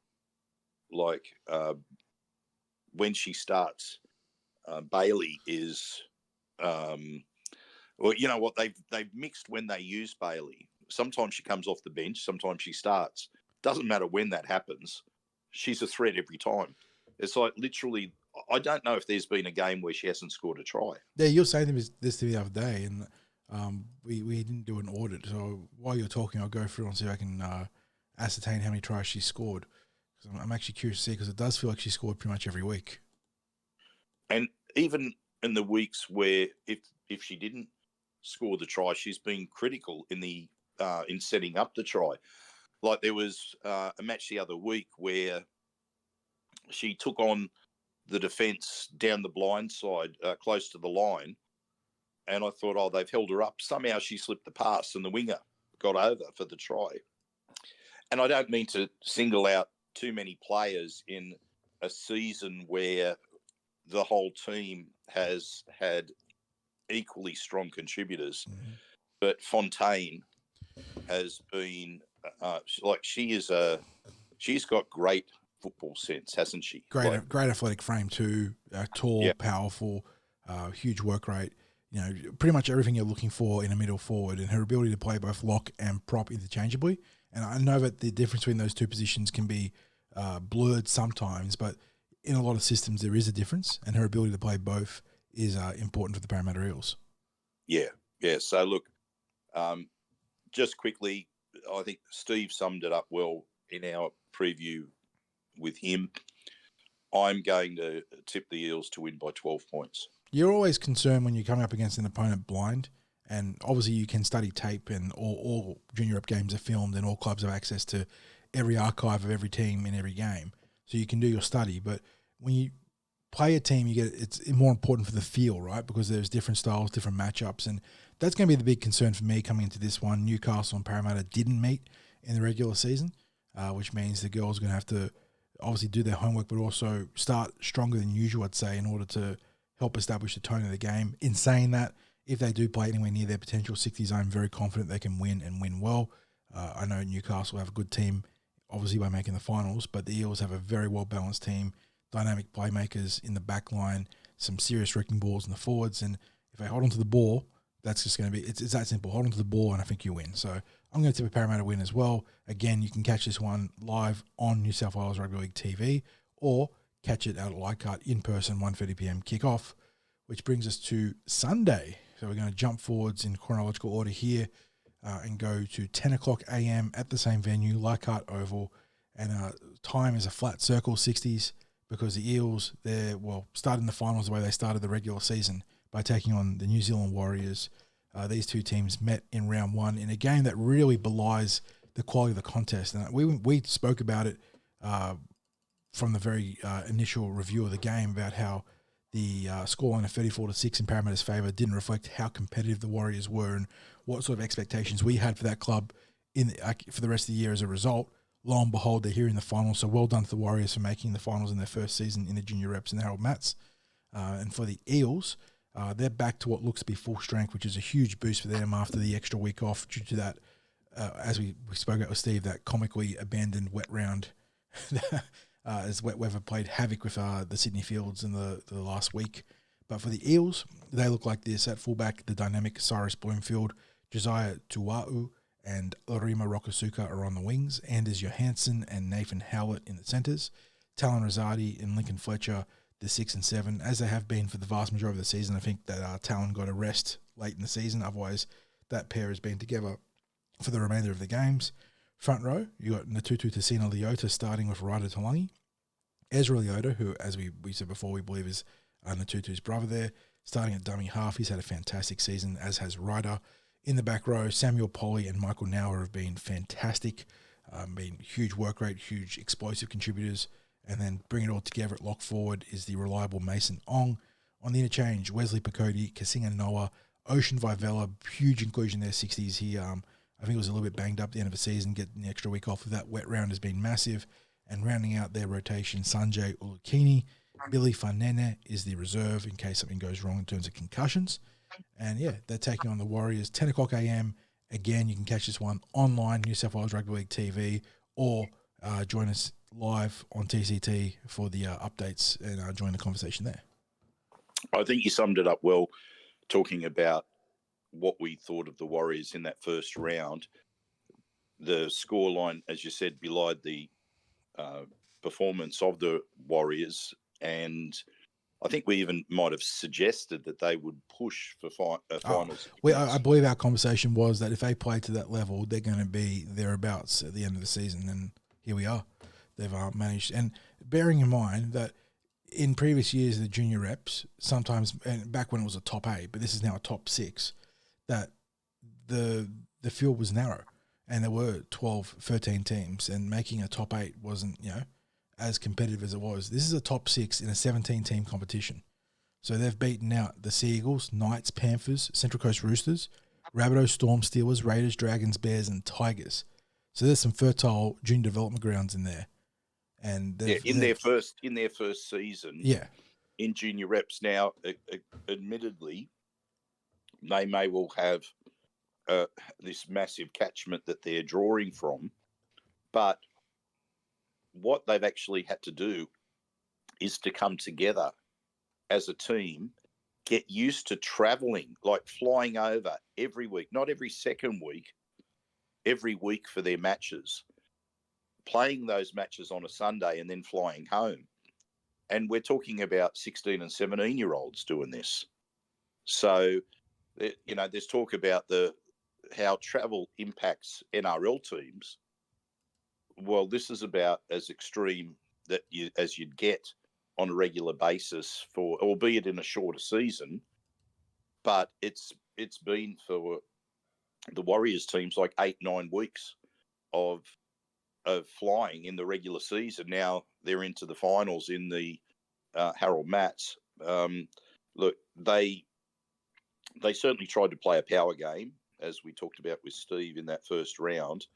like when she starts, Bailey is, well, you know what, they've mixed when they use Bailey. Sometimes she comes off the bench, sometimes she starts. Doesn't matter when that happens. She's a threat every time. It's like literally, I don't know if there's been a game where she hasn't scored a try. Yeah, you were saying this to me the other day, and we didn't do an audit. So while you're talking, I'll go through and see if I can ascertain how many tries she scored. Because I'm actually curious to see, because it does feel like she scored pretty much every week. And even in the weeks where if she didn't score the try, she's been critical in setting up the try. Like there was a match the other week where she took on the defence down the blind side, close to the line, and I thought, oh, they've held her up. Somehow she slipped the pass, and the winger got over for the try. And I don't mean to single out too many players in a season where the whole team has had equally strong contributors, but Fontaine has been she's got great football sense, hasn't she? Great athletic frame too. Tall, Yeah. powerful, huge work rate. You know, pretty much everything you're looking for in a middle forward, and her ability to play both lock and prop interchangeably. And I know that the difference between those two positions can be blurred sometimes, but in a lot of systems there is a difference, and her ability to play both is important for the Parramatta Eels. Yeah. So look, just quickly, I think Steve summed it up well in our preview with him. I'm going to tip the Eels to win by 12 points. You're always concerned when you're coming up against an opponent blind, and obviously you can study tape, and all junior rep games are filmed, and all clubs have access to every archive of every team in every game, so you can do your study. But when you play a team, it's more important for the feel, right? Because there's different styles, different matchups, and that's going to be the big concern for me coming into this one. Newcastle and Parramatta didn't meet in the regular season, which means the girls are going to have to obviously do their homework, but also start stronger than usual, I'd say, in order to help establish the tone of the game. In saying that, if they do play anywhere near their potential 60s, I'm very confident they can win and win well. I know Newcastle have a good team, obviously, by making the finals, but the Eels have a very well-balanced team, dynamic playmakers in the back line, some serious wrecking balls in the forwards, and if they hold on to the ball, that's just going to be, it's that simple. Hold on to the ball, and I think you win. So I'm going to tip a Parramatta win as well. Again, you can catch this one live on New South Wales Rugby League TV, or catch it out at Leichardt in person, 1:30 p.m. kickoff, which brings us to Sunday. So we're going to jump forwards in chronological order here and go to 10 o'clock a.m. at the same venue, Leichardt Oval, and time is a flat circle, 60s, because the Eels, starting the finals the way they started the regular season by taking on the New Zealand Warriors. These two teams met in round one in a game that really belies the quality of the contest. And we spoke about it from the very initial review of the game about how the scoreline of 34-6 in Parramatta's favour didn't reflect how competitive the Warriors were and what sort of expectations we had for that club for the rest of the year as a result. Lo and behold, they're here in the finals. So well done to the Warriors for making the finals in their first season in the junior reps in the Harold Mats. And for the Eels, they're back to what looks to be full strength, which is a huge boost for them after the extra week off due to that, as we spoke about with Steve, that comically abandoned wet round as wet weather played havoc with the Sydney Fields in the last week. But for the Eels, they look like this. At fullback, the dynamic Cyrus Bloomfield, Josiah Tua'u, and Orima Rokasuka are on the wings. Anders Johansson and Nathan Howlett in the centres. Talon Rosati and Lincoln Fletcher, the 6 and 7, as they have been for the vast majority of the season. I think that Talon got a rest late in the season. Otherwise, that pair has been together for the remainder of the games. Front row, you got Natutu Tessina Leota starting with Ryder Talangi. Ezra Leota, who, as we said before, we believe is Natutu's brother there, starting at dummy half. He's had a fantastic season, as has Ryder. In the back row, Samuel Polly and Michael Nauer have been fantastic, been huge work rate, huge explosive contributors. And then bring it all together at lock forward is the reliable Mason Ong. On the interchange, Wesley Picodi, Kasinga Noah, Ocean Vivella, huge inclusion there, 60s. He, I think it was a little bit banged up at the end of the season. Getting the extra week off of that wet round has been massive. And rounding out their rotation, Sanjay Ulukini. Billy Fanene is the reserve in case something goes wrong in terms of concussions. And yeah, they're taking on the Warriors, 10 o'clock a.m. Again, you can catch this one online, New South Wales Rugby League TV, or join us live on TCT for the updates and join the conversation there. I think you summed it up well, talking about what we thought of the Warriors in that first round. The scoreline, as you said, belied the performance of the Warriors, and I think we even might have suggested that they would push for finals. I believe our conversation was that if they play to that level, they're going to be thereabouts at the end of the season, and here we are. They've managed, and bearing in mind that in previous years, the junior reps, sometimes, and back when it was a top 8, but this is now a top 6, that the field was narrow, and there were 12, 13 teams, and making a top 8 wasn't, as competitive as it was. This is a top 6 in a 17-team competition. So they've beaten out the Sea Eagles, Knights, Panthers, Central Coast Roosters, Rabbitohs, Storm, Steelers, Raiders, Dragons, Bears, and Tigers. So there's some fertile junior development grounds in there. And in their first season, in junior reps. Now, admittedly, they may well have this massive catchment that they're drawing from, but what they've actually had to do is to come together as a team, get used to travelling, like flying over every week, not every second week, every week for their matches, playing those matches on a Sunday and then flying home. And we're talking about 16 and 17-year-olds doing this. So, there's talk about how travel impacts NRL teams. Well, this is about as extreme as you'd get on a regular basis for, albeit in a shorter season, but it's been for the Warriors teams like 8-9 weeks of flying in the regular season. Now they're into the finals in the Harold Matts. Look, they certainly tried to play a power game, as we talked about with Steve in that first round.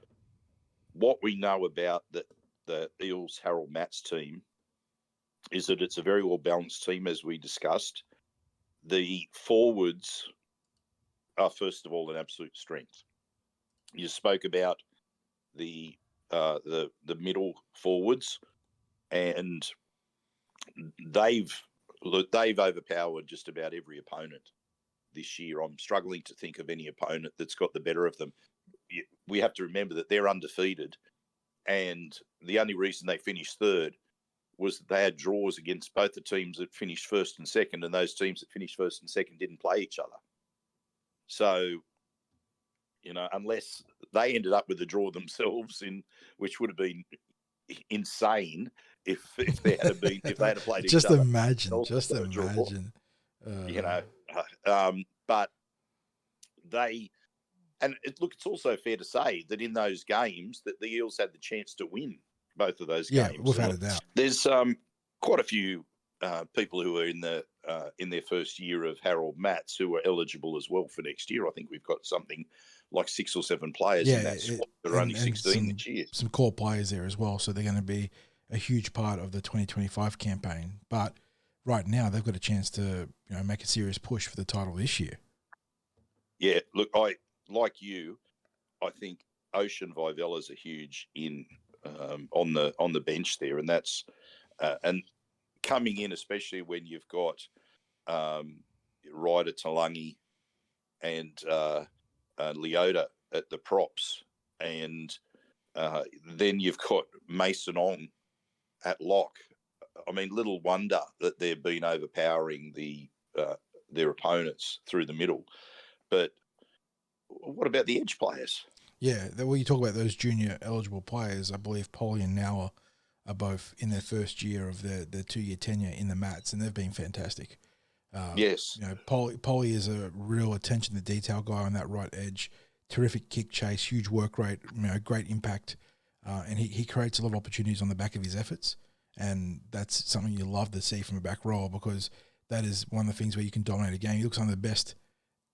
What we know about the Eels Harold Matts team is that it's a very well-balanced team, as we discussed. The forwards are, first of all, an absolute strength. You spoke about the middle forwards, and they've overpowered just about every opponent this year. I'm struggling to think of any opponent that's got the better of them. We have to remember that they're undefeated, and the only reason they finished third was that they had draws against both the teams that finished first and second, and those teams that finished first and second didn't play each other. So, unless they ended up with a draw themselves, which would have been insane if they had played each other. Just imagine. But they. And it's also fair to say that in those games that the Eels had the chance to win both of those games. Yeah, without a doubt. There's quite a few people who are in their first year of Harold Matts who are eligible as well for next year. I think we've got something like 6 or 7 players in that squad that are only 16 this year. Some core players there as well, so they're going to be a huge part of the 2025 campaign. But right now, they've got a chance to make a serious push for the title this year. Yeah, look, like you, I think Ocean Vivelas are huge on the bench there, and that's and coming in, especially when you've got Ryder Talangi and Leota at the props, and then you've got Mason Ong at lock. I mean, little wonder that they've been overpowering their opponents through the middle, but what about the edge players? Yeah, when you talk about those junior eligible players, I believe Polly and Noah are both in their first year of their 2-year tenure in the Mats, and they've been fantastic. Yes. Polly is a real attention to detail guy on that right edge. Terrific kick chase, huge work rate, great impact, and he creates a lot of opportunities on the back of his efforts, and that's something you love to see from a back row, because that is one of the things where you can dominate a game. He looks one of the best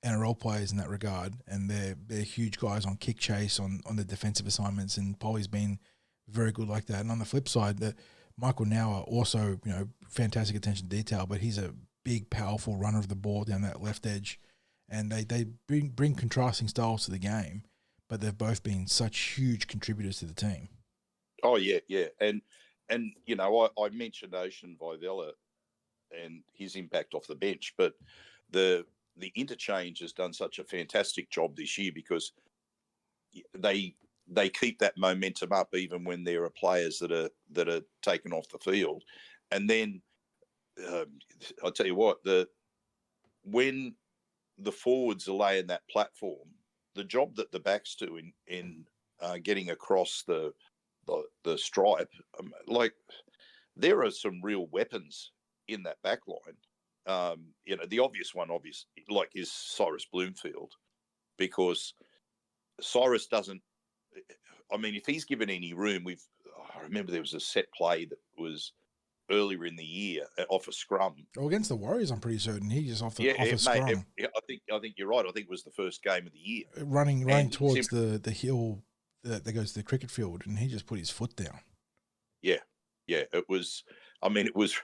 NRL players in that regard, and they're huge guys on kick chase, on the defensive assignments, and Polly's been very good like that. And on the flip side, that Michael Nower also, fantastic attention to detail, but he's a big, powerful runner of the ball down that left edge, and they bring contrasting styles to the game, but they've both been such huge contributors to the team. Oh yeah, and you know, I mentioned Ocean Vivella and his impact off the bench, but the interchange has done such a fantastic job this year because they keep that momentum up even when there are players that are taken off the field, and then I'll tell you what, when the forwards are laying that platform, the job that the backs do in getting across the stripe, like there are some real weapons in that back line. You know, the obvious one, like is Cyrus Bloomfield, because Cyrus doesn't. I mean, if he's given any room, I remember there was a set play that was earlier in the year off a scrum. Well, against the Warriors, I'm pretty certain he just off a Mate, scrum. I think you're right. I think it was the first game of the year. Running towards the hill that goes to the cricket field, and he just put his foot down. Yeah. It was. I mean, it was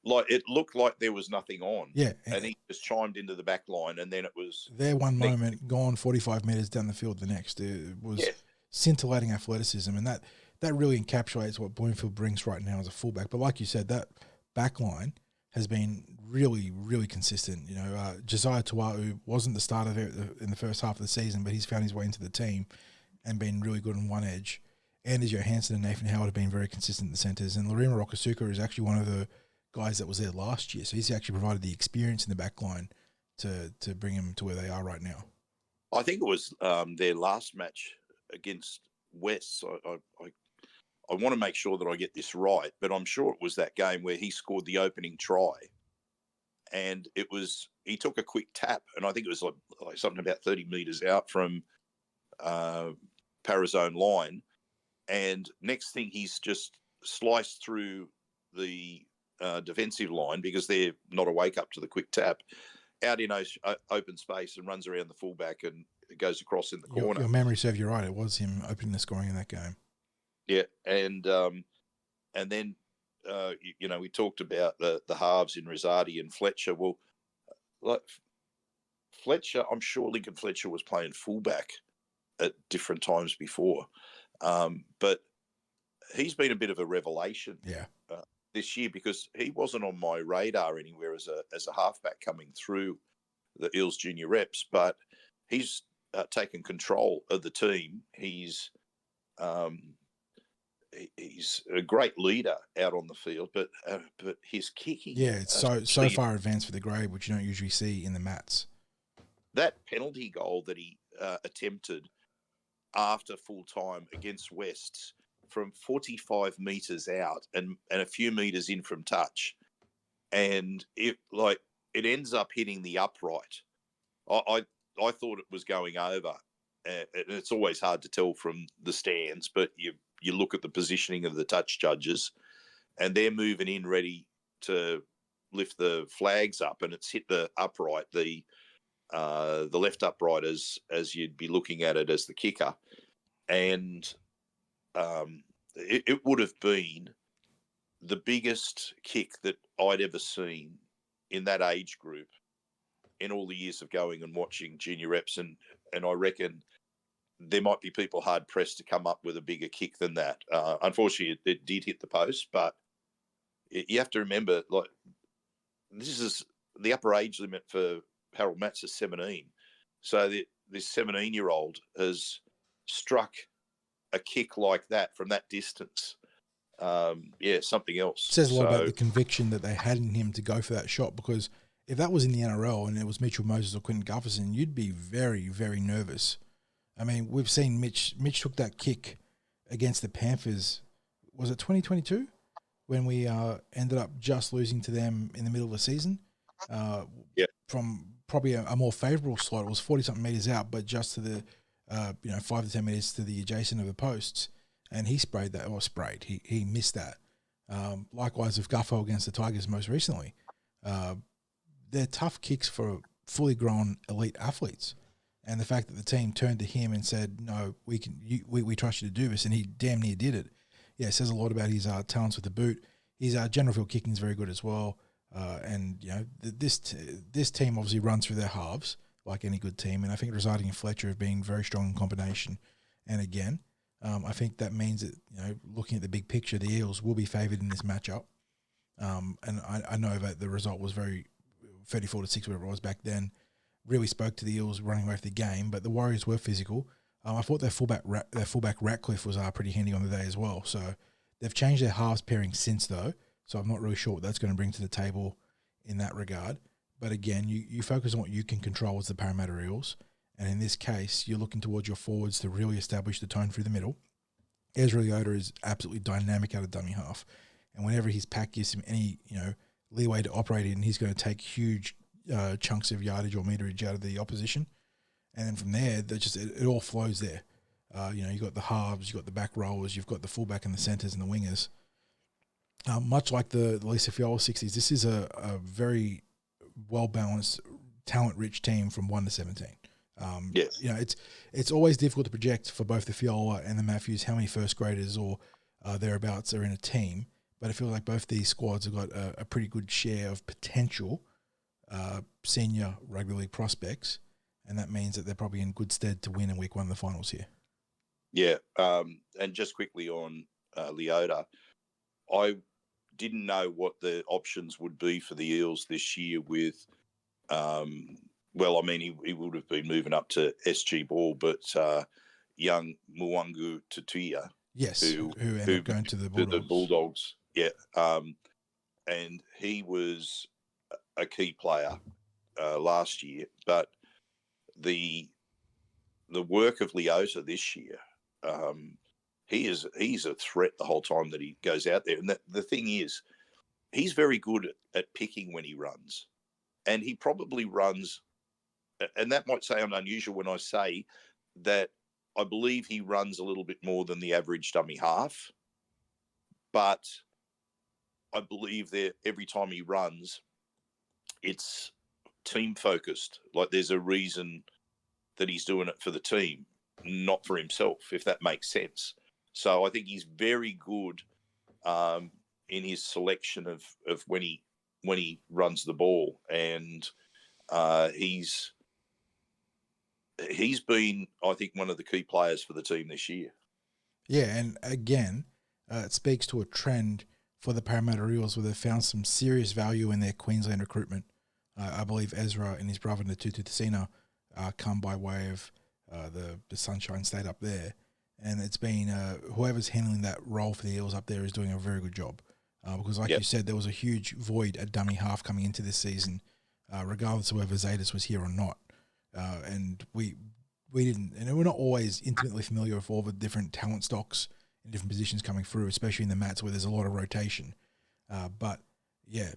like it looked like there was nothing on. Yeah, and he just chimed into the back line, and then it was there one moment, gone 45 metres down the field the next. It was scintillating athleticism, and that really encapsulates what Bloomfield brings right now as a fullback. But like you said, that back line has been really, really consistent. You know, Josiah Tuau wasn't the starter in the first half of the season, but he's found his way into the team and been really good on one edge. Anders Johansson and Nathan Howard have been very consistent in the centres, and Lorima Rokasuka is actually one of the guys that was there last year, so he's actually provided the experience in the back line to bring him to where they are right now. I think it was their last match against West. I want to make sure that I get this right, but I'm sure it was that game where he scored the opening try, and he took a quick tap, and I think it was like something about 30 metres out from Parazone line, and next thing he's just sliced through the defensive line because they're not awake up to the quick tap, out in open space, and runs around the fullback and goes across in the corner. Your memory serves you right. It was him opening the scoring in that game. Yeah, and then you know, we talked about the halves in Rosati and Fletcher. Well, like Fletcher, I'm sure Lincoln Fletcher was playing fullback at different times before, but he's been a bit of a revelation. This year, because he wasn't on my radar anywhere as a halfback coming through the Eels junior reps, but he's taken control of the team. He's a great leader out on the field, but his kicking, it's so far advanced for the grade, which you don't usually see in the mats. That penalty goal that he attempted after full time against Wests, from 45 metres out and a few metres in from touch, and it ends up hitting the upright. I thought it was going over. It's always hard to tell from the stands, but you look at the positioning of the touch judges, and they're moving in ready to lift the flags up, and it's hit the upright, the left upright as you'd be looking at it as the kicker, and it would have been the biggest kick that I'd ever seen in that age group in all the years of going and watching junior reps, and I reckon there might be people hard pressed to come up with a bigger kick than that. Unfortunately, it did hit the post, but you have to remember, like, this is the upper age limit for Harold Matz is 17, so this 17-year-old has struck a kick like that from that distance. Something else. It says a lot about the conviction that they had in him to go for that shot, because if that was in the NRL and it was Mitchell Moses or Quinton Gufferson, you'd be very, very nervous. I mean, we've seen Mitch took that kick against the Panthers. Was it 2022 when we ended up just losing to them in the middle of the season? From probably a more favourable slot. It was 40-something metres out, but just to the 5 to 10 metres to the adjacent of the posts, and he sprayed that, or he missed that. Likewise with Guffo against the Tigers most recently. They're tough kicks for fully grown elite athletes, and the fact that the team turned to him and said, "No, we trust you to do this," and he damn near did it. Yeah, it says a lot about his talents with the boot. His general field kicking is very good as well, and this team obviously runs through their halves like any good team, and I think Rosati and Fletcher have been very strong in combination. And again, I think that means that, looking at the big picture, the Eels will be favoured in this matchup. And I know that the result was very 34-6, whatever it was back then, really spoke to the Eels running away with the game, but the Warriors were physical. I thought their fullback Ratcliffe was pretty handy on the day as well. So they've changed their halves pairing since, though, so I'm not really sure what that's going to bring to the table in that regard. But again, you focus on what you can control as the Parramatta Eels, and in this case, you're looking towards your forwards to really establish the tone through the middle. Ezra Leota is absolutely dynamic out of dummy half, and whenever his pack gives him any leeway to operate in, he's going to take huge chunks of yardage or meterage out of the opposition. And then from there, it all flows there. You've got the halves, you've got the back rowers, you've got the fullback and the centres and the wingers. Much like the Lisa Fiaola 60s, this is a very well-balanced, talent-rich team from 1 to 17. Yes. It's always difficult to project for both the Fiaola and the Matthews how many first graders or thereabouts are in a team, but I feel like both these squads have got a pretty good share of potential senior rugby league prospects, and that means that they're probably in good stead to win in week 1 of the finals here. Yeah, and just quickly on Leota, I didn't know what the options would be for the Eels this year with, he would have been moving up to SG ball, but young Mwangu Tutuia, yes, who ended up going to the Bulldogs. Yeah, and he was a key player last year, but the work of Leota this year, he's a threat the whole time that he goes out there. And the thing is, he's very good at picking when he runs, and he probably runs. And that might sound unusual when I say that I believe he runs a little bit more than the average dummy half, but I believe that every time he runs, it's team focused. Like there's a reason that he's doing it for the team, not for himself, if that makes sense. So I think he's very good in his selection of when he runs the ball, and he's been, I think, one of the key players for the team this year. Yeah, and again, it speaks to a trend for the Parramatta Eels where they've found some serious value in their Queensland recruitment. I believe Ezra and his brother Natutu Tessina come by way of the Sunshine State up there. And it's been whoever's handling that role for the Eels up there is doing a very good job. Because like you said, there was a huge void at dummy half coming into this season, regardless of whether Zadis was here or not. And we didn't, and we're not always intimately familiar with all the different talent stocks in different positions coming through, especially in the mats where there's a lot of rotation. But yeah,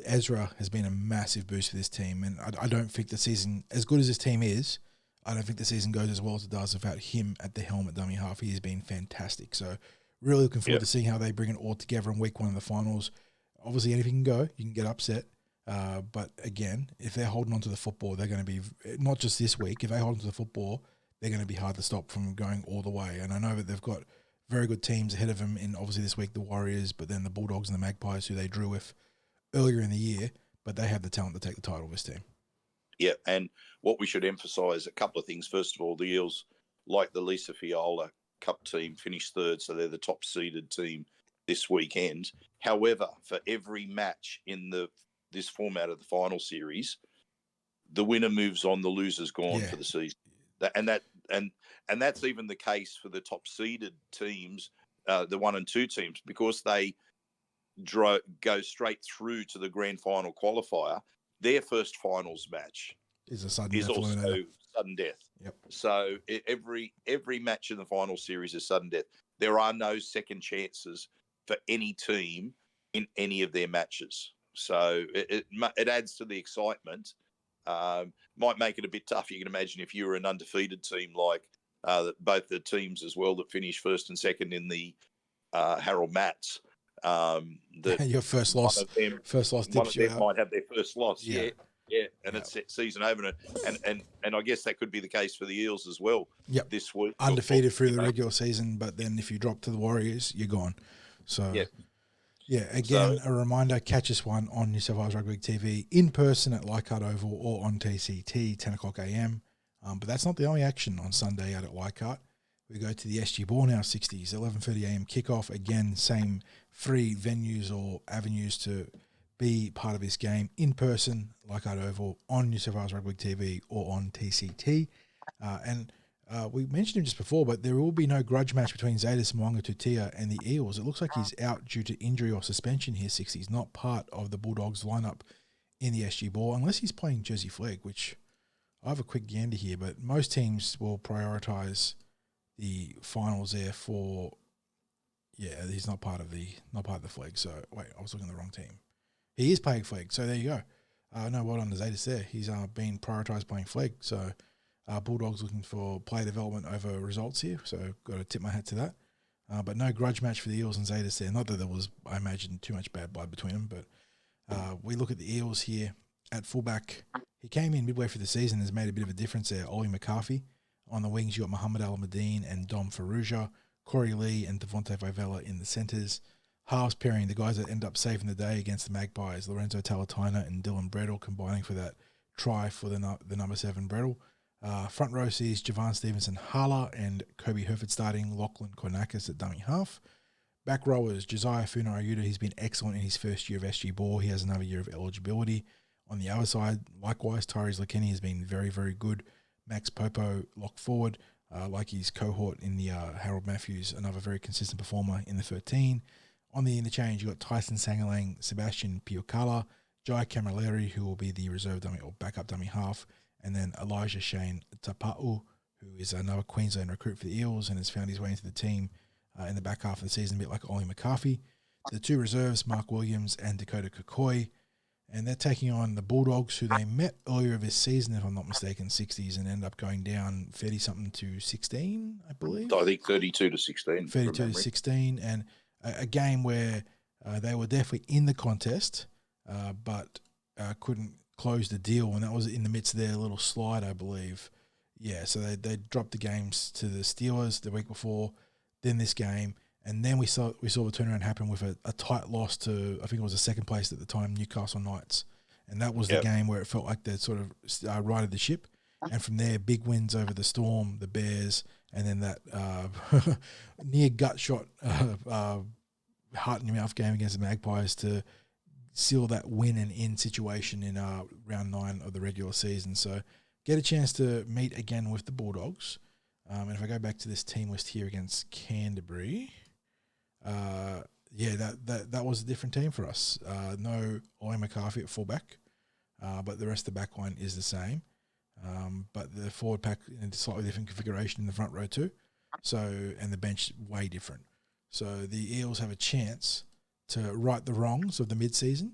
Ezra has been a massive boost for this team, and I don't think the season, as good as this team is, I don't think the season goes as well as it does without him at the helm at dummy half. He has been fantastic. So really looking forward to seeing how they bring it all together in week 1 of the finals. Obviously anything can go. You can get upset. But again, if they're holding on to the football, they're going to be, not just this week, if they hold on to the football, they're going to be hard to stop from going all the way. And I know that they've got very good teams ahead of them in obviously this week, the Warriors, but then the Bulldogs and the Magpies, who they drew with earlier in the year, but they have the talent to take the title, this team. Yeah, and what we should emphasise, a couple of things. First of all, the Eels, like the Lisa Fiaola Cup team, finished third, so they're the top-seeded team this weekend. However, for every match in this format of the final series, the winner moves on, the loser's gone for the season. And that's even the case for the top-seeded teams, the 1 and 2 teams, because they go straight through to the grand final qualifier. Their first finals match is also sudden death. Yep. So every match in the final series is sudden death. There are no second chances for any team in any of their matches. So it adds to the excitement. Might make it a bit tough. You can imagine if you were an undefeated team like both the teams as well that finished first and second in the Harold Mats. Your first loss. One of them might have their first loss. Yeah. And it's season over, and I guess that could be the case for the Eels as well. Yep. This week, undefeated through the regular season, but then if you drop to the Warriors, you're gone. So again, a reminder: catch us one on New South Wales Rugby League TV in person at Leichardt Oval or on TCT 10 o'clock AM. But that's not the only action on Sunday out at Leichardt. We go to the SG Ball now, 60s, 11:30am kickoff. Again, same 3 venues or avenues to be part of this game in person, Leichardt Oval, on New South Wales Rugby League TV or on TCT. We mentioned him just before, but there will be no grudge match between Zadis Mwanga-Tutia and the Eels. It looks like he's out due to injury or suspension here, 60s, not part of the Bulldogs lineup in the SG Ball, unless he's playing Jersey Flegg, which I have a quick gander here, but most teams will prioritise the finals there for, he's not part of the Flegg. So, wait, I was looking at the wrong team. He is playing Flegg, so there you go. No, well done to Zadis there. He's been prioritised playing Flegg, so Bulldogs looking for player development over results here, so got to tip my hat to that. But no grudge match for the Eels and Zadis there. Not that there was, I imagine, too much bad blood between them, but we look at the Eels here at fullback. He came in midway through the season and has made a bit of a difference there. Ollie McCarthy. On the wings, you got Muhammad Al-Madine and Dom Faruja, Corey Lee and Devontae Vivella in the centres. Halves pairing, the guys that end up saving the day against the Magpies, Lorenzo Talatina and Dylan Bredel combining for that try for the number 7 Bredel. Front row sees Javan Stevenson Hala and Kobe Herford starting, Lachlan Kornakis at dummy half. Back rowers, Josiah Funa-Ayuda, he's been excellent in his first year of SG Ball. He has another year of eligibility. On the other side, likewise, Tyrese Lakeni has been very, very good. Max Popo lock forward, like his cohort in the Harold Matthews, another very consistent performer in the 13. On the interchange, you've got Tyson Sangalang, Sebastian Piokala, Jai Camilleri, who will be the reserve dummy or backup dummy half, and then Elijah Shane Tapa'u, who is another Queensland recruit for the Eels and has found his way into the team in the back half of the season, a bit like Ollie McCarthy. The 2 reserves, Mark Williams and Dakota Kokoi, and they're taking on the Bulldogs, who they met earlier this season, if I'm not mistaken, 60s, and end up going down 30-something to 16, I believe. I think 32 to 16. 32 to 16, and a game where they were definitely in the contest, but couldn't close the deal, and that was in the midst of their little slide, I believe. Yeah, so they dropped the games to the Steelers the week before, then this game, and then we saw the turnaround happen with a tight loss to, I think it was the second place at the time, Newcastle Knights. And that was the game where it felt like they'd sort of righted the ship. And from there, big wins over the Storm, the Bears, and then that near gut shot, heart in your mouth game against the Magpies to seal that win and in situation in round 9 of the regular season. So get a chance to meet again with the Bulldogs. And if I go back to this team list here against Canterbury, that was a different team for us. No Ollie McCarthy at fullback, but the rest of the back line is the same. But the forward pack in a slightly different configuration in the front row too. So, and the bench way different. So the Eels have a chance to right the wrongs of the mid-season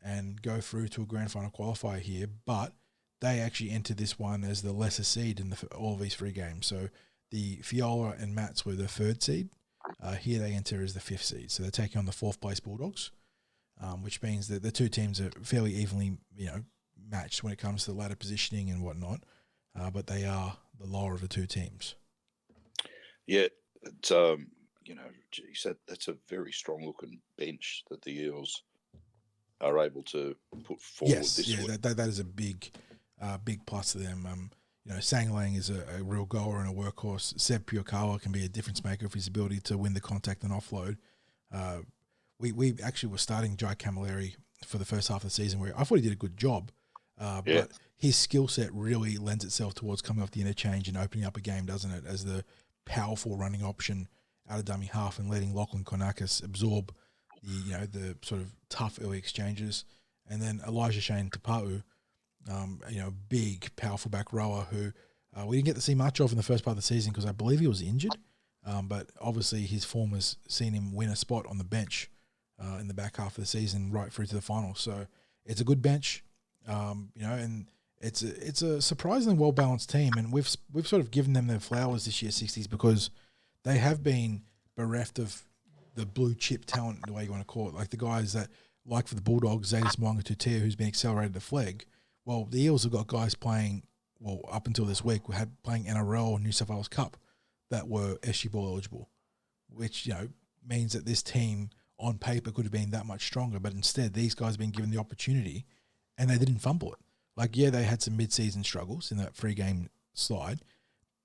and go through to a grand final qualifier here, but they actually entered this one as the lesser seed in all of these 3 games. So the Fiaola and Mats were the 3rd seed. Here they enter as the 5th seed. So they're taking on the 4th place Bulldogs, which means that the 2 teams are fairly evenly, matched when it comes to the ladder positioning and whatnot. But they are the lower of the 2 teams. Yeah, it's, that's a very strong looking bench that the Eels are able to put forward this week. That is a big plus to them. Sangalang is a real goer and a workhorse. Seb Piokala can be a difference maker with his ability to win the contact and offload. We actually were starting Jai Camilleri for the first half of the season where I thought he did a good job, but his skill set really lends itself towards coming off the interchange and opening up a game, doesn't it, as the powerful running option out of dummy half and letting Lachlan Kornakis absorb the sort of tough early exchanges. And then Elijah Shane Tapa'u, big, powerful back rower who we didn't get to see much of in the first part of the season because I believe he was injured. But obviously his form has seen him win a spot on the bench in the back half of the season right through to the final. So it's a good bench, and it's a surprisingly well-balanced team. And we've sort of given them their flowers this year, 60s, because they have been bereft of the blue-chip talent, the way you want to call it. Like the guys that, like for the Bulldogs, Zadis Mwanga-Tutia, who's been accelerated to Flegg. Well, the Eels have got guys playing, up until this week, we had playing NRL and New South Wales Cup that were SG Ball eligible, which, means that this team on paper could have been that much stronger, but instead these guys have been given the opportunity and they didn't fumble it. They had some mid-season struggles in that 3-game slide,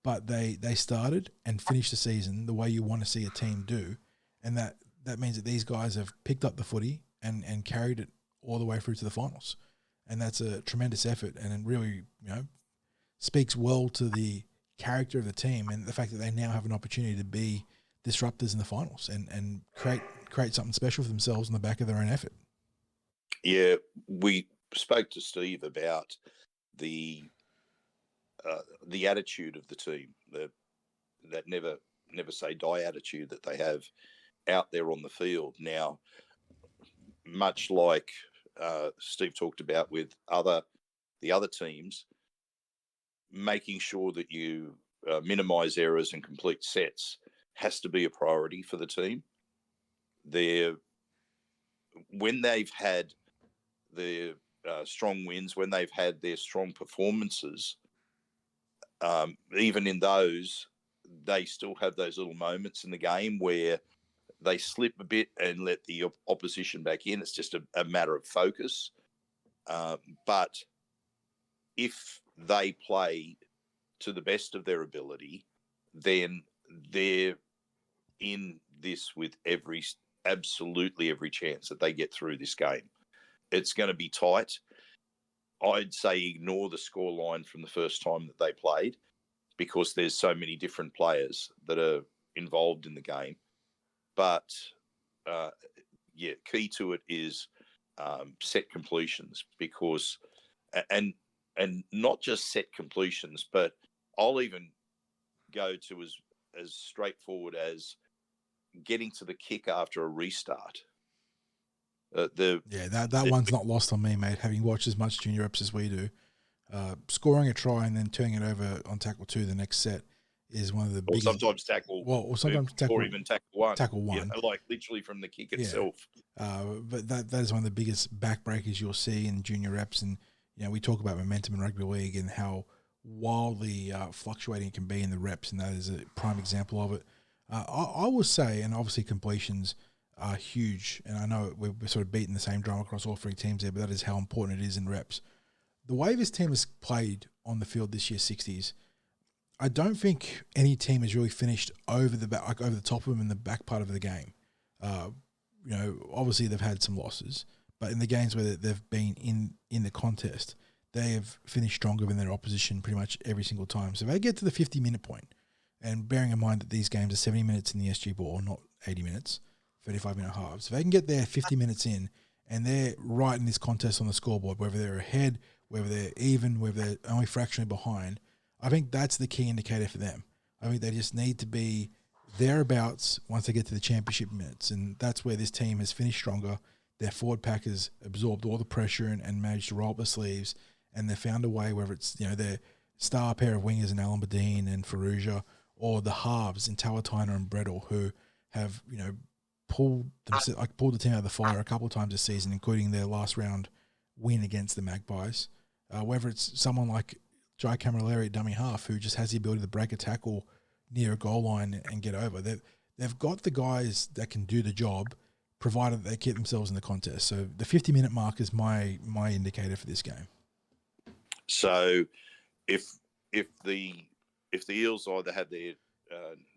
but they started and finished the season the way you want to see a team do, and that means that these guys have picked up the footy and carried it all the way through to the finals, and that's a tremendous effort, and it really speaks well to the character of the team and the fact that they now have an opportunity to be disruptors in the finals and create something special for themselves on the back of their own effort. Yeah, we spoke to Steve about the attitude of the team, that never say die attitude that they have out there on the field. Now, much like Steve talked about with the other teams, making sure that you minimise errors and complete sets has to be a priority for the team. When they've had their strong wins, when they've had their strong performances, even in those, they still have those little moments in the game where they slip a bit and let the opposition back in. It's just a matter of focus. But if they play to the best of their ability, then they're in this with absolutely every chance that they get through this game. It's going to be tight. I'd say ignore the scoreline from the first time that they played, because there's so many different players that are involved in the game. But key to it is set completions, because and not just set completions, but I'll even go to as straightforward as getting to the kick after a restart. That one's not lost on me, mate. Having watched as much junior reps as we do, scoring a try and then turning it over on tackle 2 the next set is one of the biggest. Sometimes tackle. Or sometimes tackle, or even tackle 1. Tackle 1, like literally from the kick itself. But that is one of the biggest backbreakers you'll see in junior reps, and we talk about momentum in rugby league and how wildly fluctuating it can be in the reps, and that is a prime example of it. I will say, and obviously completions are huge, and I know we're sort of beating the same drum across all 3 teams there, but that is how important it is in reps. The way this team has played on the field this year, 60s, I don't think any team has really finished over the back, over the top of them in the back part of the game. Obviously they've had some losses, but in the games where they've been in the contest, they have finished stronger than their opposition pretty much every single time. So if they get to the 50-minute point, and bearing in mind that these games are 70 minutes in the SG ball, not 80 minutes, 35-minute halves, if they can get there 50 minutes in and they're right in this contest on the scoreboard, whether they're ahead, whether they're even, whether they're only fractionally behind, I think that's the key indicator for them. I think they just need to be thereabouts once they get to the championship minutes, and that's where this team has finished stronger. Their forward pack has absorbed all the pressure and managed to roll up their sleeves, and they've found a way, whether it's their star pair of wingers in Alan Badine and Faruja, or the halves in Tawatina and Brettle, who have pulled the team out of the fire a couple of times this season, including their last round win against the Magpies. Whether it's someone like Jai Camilleri at dummy half, who just has the ability to break a tackle near a goal line and get over. They've got the guys that can do the job, provided that they keep themselves in the contest. So the 50-minute mark is my indicator for this game. So if the Eels either have their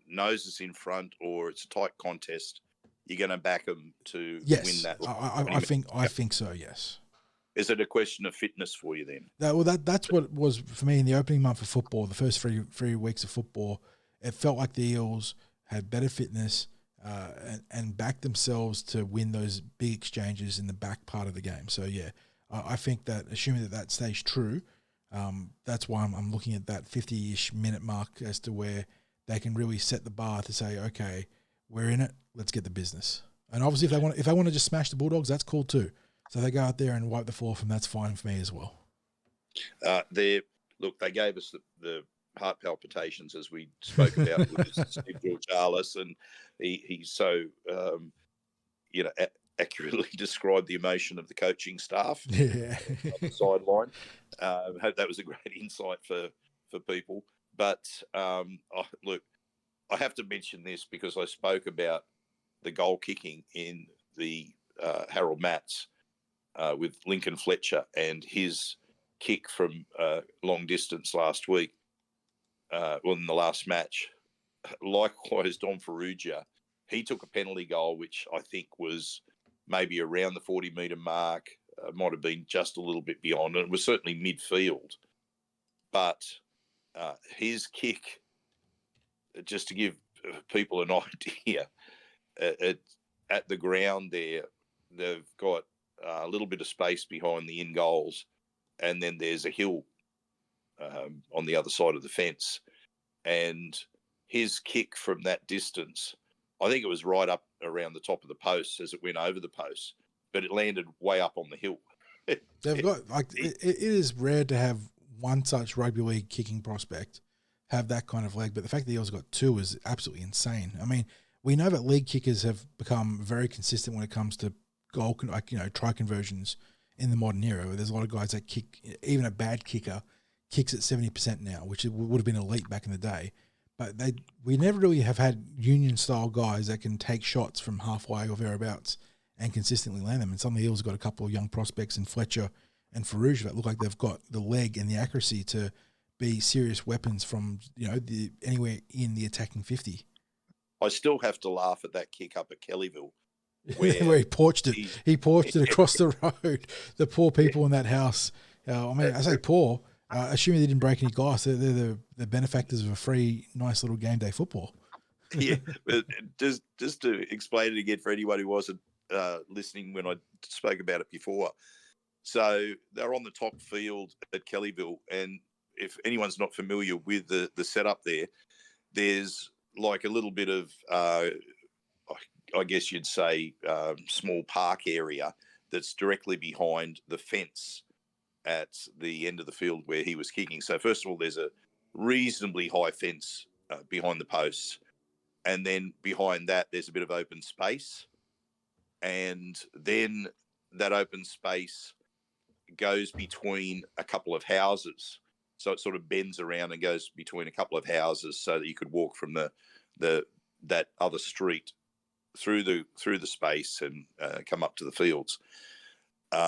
noses in front or it's a tight contest, you're going to back them to win that. I think so. Yes. Is it a question of fitness for you then? That's what it was for me in the opening month of football. The first three weeks of football, it felt like the Eels had better fitness and backed themselves to win those big exchanges in the back part of the game. So yeah, I think that assuming that stays true, that's why I'm looking at that 50-ish minute mark as to where they can really set the bar to say, okay, we're in it, let's get the business. And obviously, if they want to just smash the Bulldogs, that's cool too. So they go out there and wipe the floor from that's fine for me as well. They gave us the heart palpitations as we spoke about with Steve Georgallis, and he so accurately described the emotion of the coaching staff on the sideline. Hope that was a great insight for people. But look, I have to mention this because I spoke about the goal kicking in the Harold Matts with Lincoln Fletcher and his kick from long distance last week. in the last match. Likewise, Dom Farrugia, he took a penalty goal, which I think was maybe around the 40-metre mark, might have been just a little bit beyond, and it was certainly midfield. But his kick, just to give people an idea, at the ground there, they've got a little bit of space behind the in goals, and then there's a hill on the other side of the fence. And his kick from that distance, I think it was right up around the top of the post as it went over the post, but it landed way up on the hill. They've got it is rare to have one such rugby league kicking prospect have that kind of leg, but the fact that the Eels got two is absolutely insane. I mean, we know that league kickers have become very consistent when it comes to goal, try conversions in the modern era. Where there's a lot of guys that kick, even a bad kicker kicks at 70% now, which would have been elite back in the day. But we never really have had union-style guys that can take shots from halfway or thereabouts and consistently land them. And some of the Eels have got a couple of young prospects in Fletcher and Farrugia that look like they've got the leg and the accuracy to be serious weapons from anywhere in the attacking 50. I still have to laugh at that kick up at Kellyville. Where he porched it. He porched it across the road. The poor people in that house. I say poor. Assuming they didn't break any glass, they're the benefactors of a free, nice little game day football. Yeah, but just to explain it again for anyone who wasn't listening when I spoke about it before. So they're on the top field at Kellyville, and if anyone's not familiar with the setup there, there's like a little bit of, I guess you'd say, small park area that's directly behind the fence at the end of the field where he was kicking. So first of all, there's a reasonably high fence behind the posts. And then behind that, there's a bit of open space. And then that open space goes between a couple of houses. So it sort of bends around and goes between a couple of houses so that you could walk from that other street through the space and come up to the fields.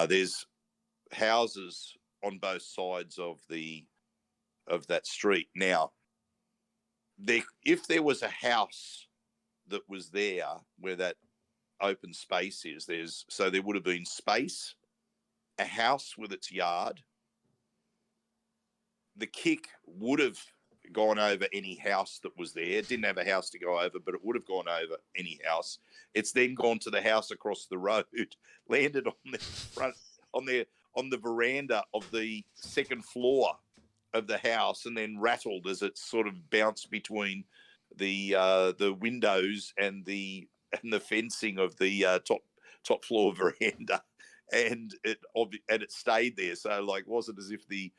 There's houses on both sides of that street. Now, if there was a house that was there where that open space is, there would have been space, a house with its yard. The kick would have gone over any house that was there. It didn't have a house to go over, but it would have gone over any house. It's then gone to the house across the road, landed on the front, on the veranda of the second floor of the house, and then rattled as it sort of bounced between the windows and the fencing of the top floor veranda, and it stayed there. So like, wasn't as if the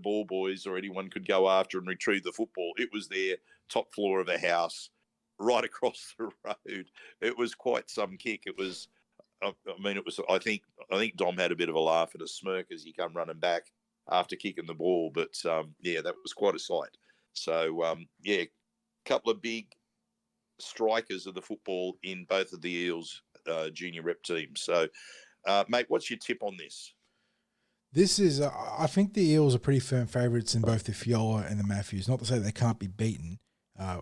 ball boys or anyone could go after and retrieve the football. It was their top floor of a house, right across the road. It was quite some kick. It was. I mean, it was. I think Dom had a bit of a laugh and a smirk as he come running back after kicking the ball. But that was quite a sight. So couple of big strikers of the football in both of the Eels junior rep teams. So, mate, what's your tip on this? This is, I think the Eels are pretty firm favourites in both the Fiaola and the Matthews. Not to say they can't be beaten.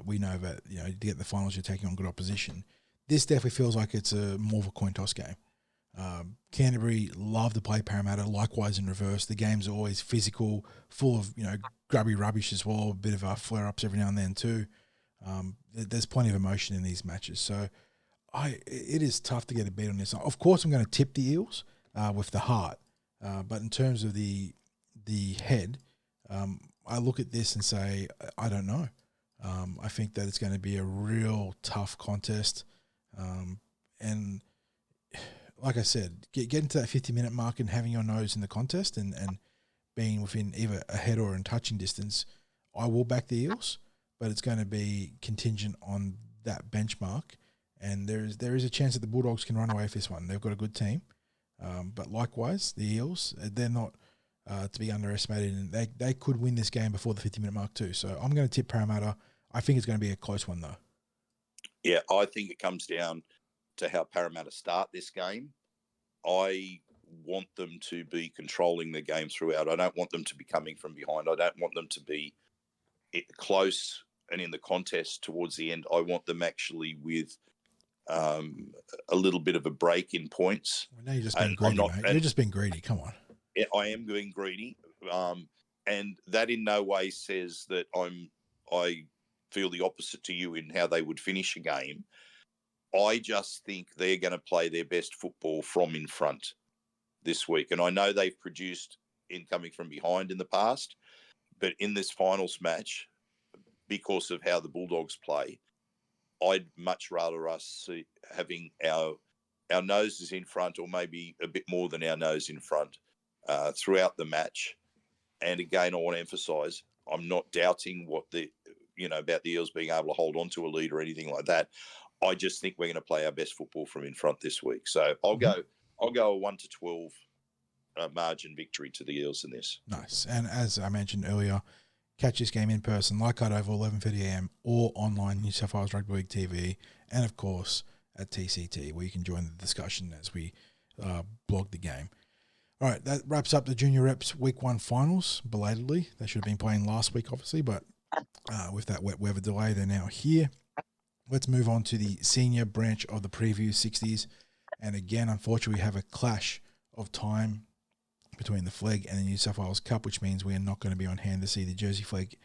We know that to get the finals, you're taking on good opposition. This definitely feels like it's more of a coin toss game. Canterbury love to play Parramatta, likewise in reverse. The games are always physical, full of grubby rubbish as well, a bit of flare-ups every now and then too. There's plenty of emotion in these matches. So it is tough to get a beat on this. Of course, I'm going to tip the Eels with the heart. But in terms of the head, I look at this and say, I don't know. I think that it's going to be a real tough contest. And like I said, getting to that 50-minute mark and having your nose in the contest and being within either a head or in touching distance, I will back the Eels, but it's going to be contingent on that benchmark. And there is a chance that the Bulldogs can run away with this one. They've got a good team. But likewise, the Eels, they're not to be underestimated, and they could win this game before the 50-minute mark too. So I'm going to tip Parramatta. I think it's going to be a close one, though. Yeah, I think it comes down to how Parramatta start this game. I want them to be controlling the game throughout. I don't want them to be coming from behind. I don't want them to be close and in the contest towards the end, I want them actually with a little bit of a break in points. Well, now you're just being greedy, mate. You're just being greedy. Come on. I am being greedy, and that in no way says that I feel the opposite to you in how they would finish a game. I just think they're going to play their best football from in front this week. And I know they've produced in coming from behind in the past, but in this finals match, because of how the Bulldogs play, I'd much rather us see having our noses in front, or maybe a bit more than our nose in front throughout the match. And again, I want to emphasise, I'm not doubting what about the Eels being able to hold on to a lead or anything like that. I just think we're going to play our best football from in front this week. So I'll go a 1-12 margin victory to the Eels in this. Nice. And as I mentioned earlier, catch this game in person, Leichardt Oval, 11:30 a.m, or online, New South Wales Rugby League TV, and of course at TCT, where you can join the discussion as we blog the game. All right, that wraps up the Junior Reps Week 1 finals, belatedly. They should have been playing last week, obviously, but with that wet weather delay, they're now here. Let's move on to the senior branch of the preview 60s. And again, unfortunately, we have a clash of time between the flag and the New South Wales Cup, which means we are not going to be on hand to see the Jersey flag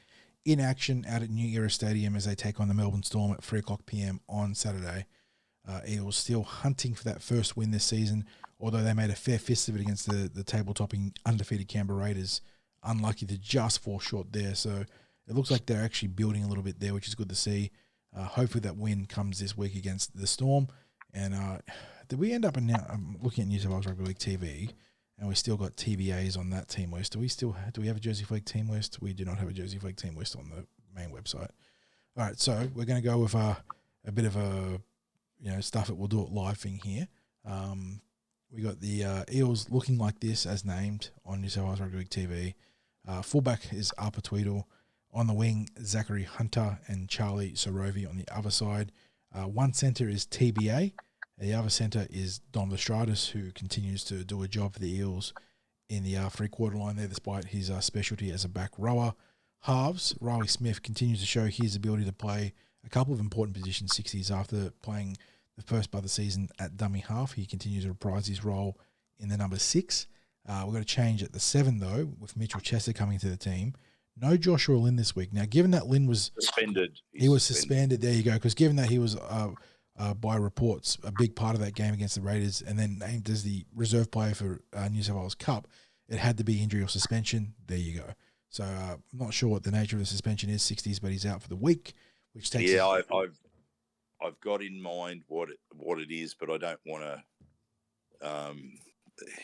in action out at New Era Stadium as they take on the Melbourne Storm at 3:00 p.m. on Saturday. Eels still hunting for that first win this season, although they made a fair fist of it against the table-topping undefeated Canberra Raiders. Unlucky to just fall short there. So it looks like they're actually building a little bit there, which is good to see. Hopefully that win comes this week against the Storm. And did we end up I'm looking at New South Wales Rugby League TV, and we still got TBAs on that team list. Do we have a Jersey Flag team list? We do not have a Jersey Flag team list on the main website. All right, so we're going to go with a bit of a stuff that we'll do it live thing here. We got the Eels looking like this as named on New South Wales Rugby League TV. Fullback is Arpa Tweedle. On the wing, Zachary Hunter and Charlie Sorovi on the other side. One centre is TBA. The other centre is Dom Lestradis, who continues to do a job for the Eels in the three-quarter line there, despite his specialty as a back rower. Halves, Riley Smith continues to show his ability to play a couple of important positions 60s after playing the first part of the season at dummy half. He continues to reprise his role in the number 6. We've got to change at the 7, though, with Mitchell Chester coming to the team. No Joshua Lynn this week. Now, given that Lynn was suspended, he was suspended. There you go. Because given that he was, by reports, a big part of that game against the Raiders, and then named as the reserve player for New South Wales Cup, it had to be injury or suspension. There you go. So I'm not sure what the nature of the suspension is, 60s, but he's out for the week, which takes. Yeah, I've got in mind what it is, but I don't want to.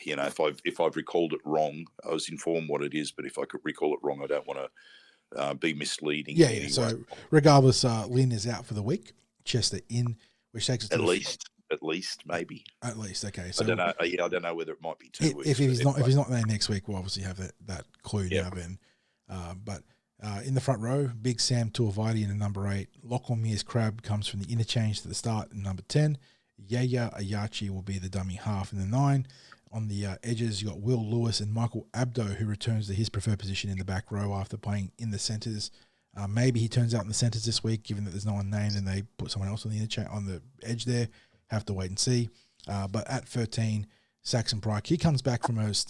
If I've recalled it wrong, I was informed what it is, but if I could recall it wrong, I don't want to be misleading. Yeah. So regardless, Lynn is out for the week. Chester in, which takes us at least maybe. At least, okay. So I don't know. Yeah, I don't know whether it might be 2 weeks. If he's not there next week, we'll obviously have that clue now. Then, but in the front row, Big Sam Tuivasa in the number 8. Lachlan Mears Crab comes from the interchange to the start in number 10. Yaya Ayachi will be the dummy half in the 9. On the edges, you got Will Lewis and Michael Abdo, who returns to his preferred position in the back row after playing in the centres. Maybe he turns out in the centres this week, given that there's no one named and they put someone else on the edge there. Have to wait and see. But at 13, Saxon Pryke, he comes back from his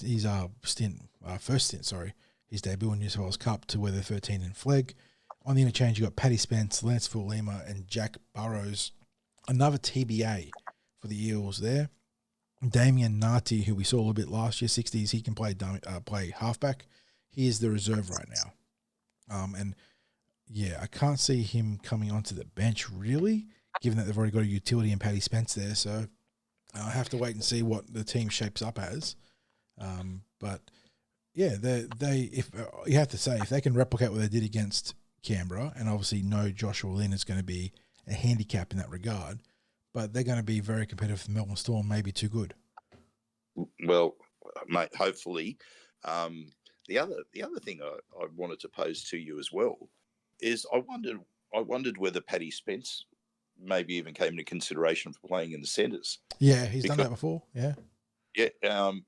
first stint, his debut in New South Wales Cup to weather 13 in flag. On the interchange, you got Paddy Spence, Lance Fulima, and Jack Burrows. Another TBA for the Eels there. Damien Nati, who we saw a little bit last year, 60s, he can play halfback. He is the reserve right now. I can't see him coming onto the bench, really, given that they've already got a utility in Paddy Spence there. So I'll have to wait and see what the team shapes up as. But yeah, if you have to say, if they can replicate what they did against Canberra, and obviously no Joshua Lynn is going to be a handicap in that regard, but they're going to be very competitive for the Melbourne Storm, maybe too good. Well, mate, hopefully. The other thing I wanted to pose to you as well is I wondered whether Paddy Spence maybe even came into consideration for playing in the centres. Yeah, he's done that before. Yeah. Yeah,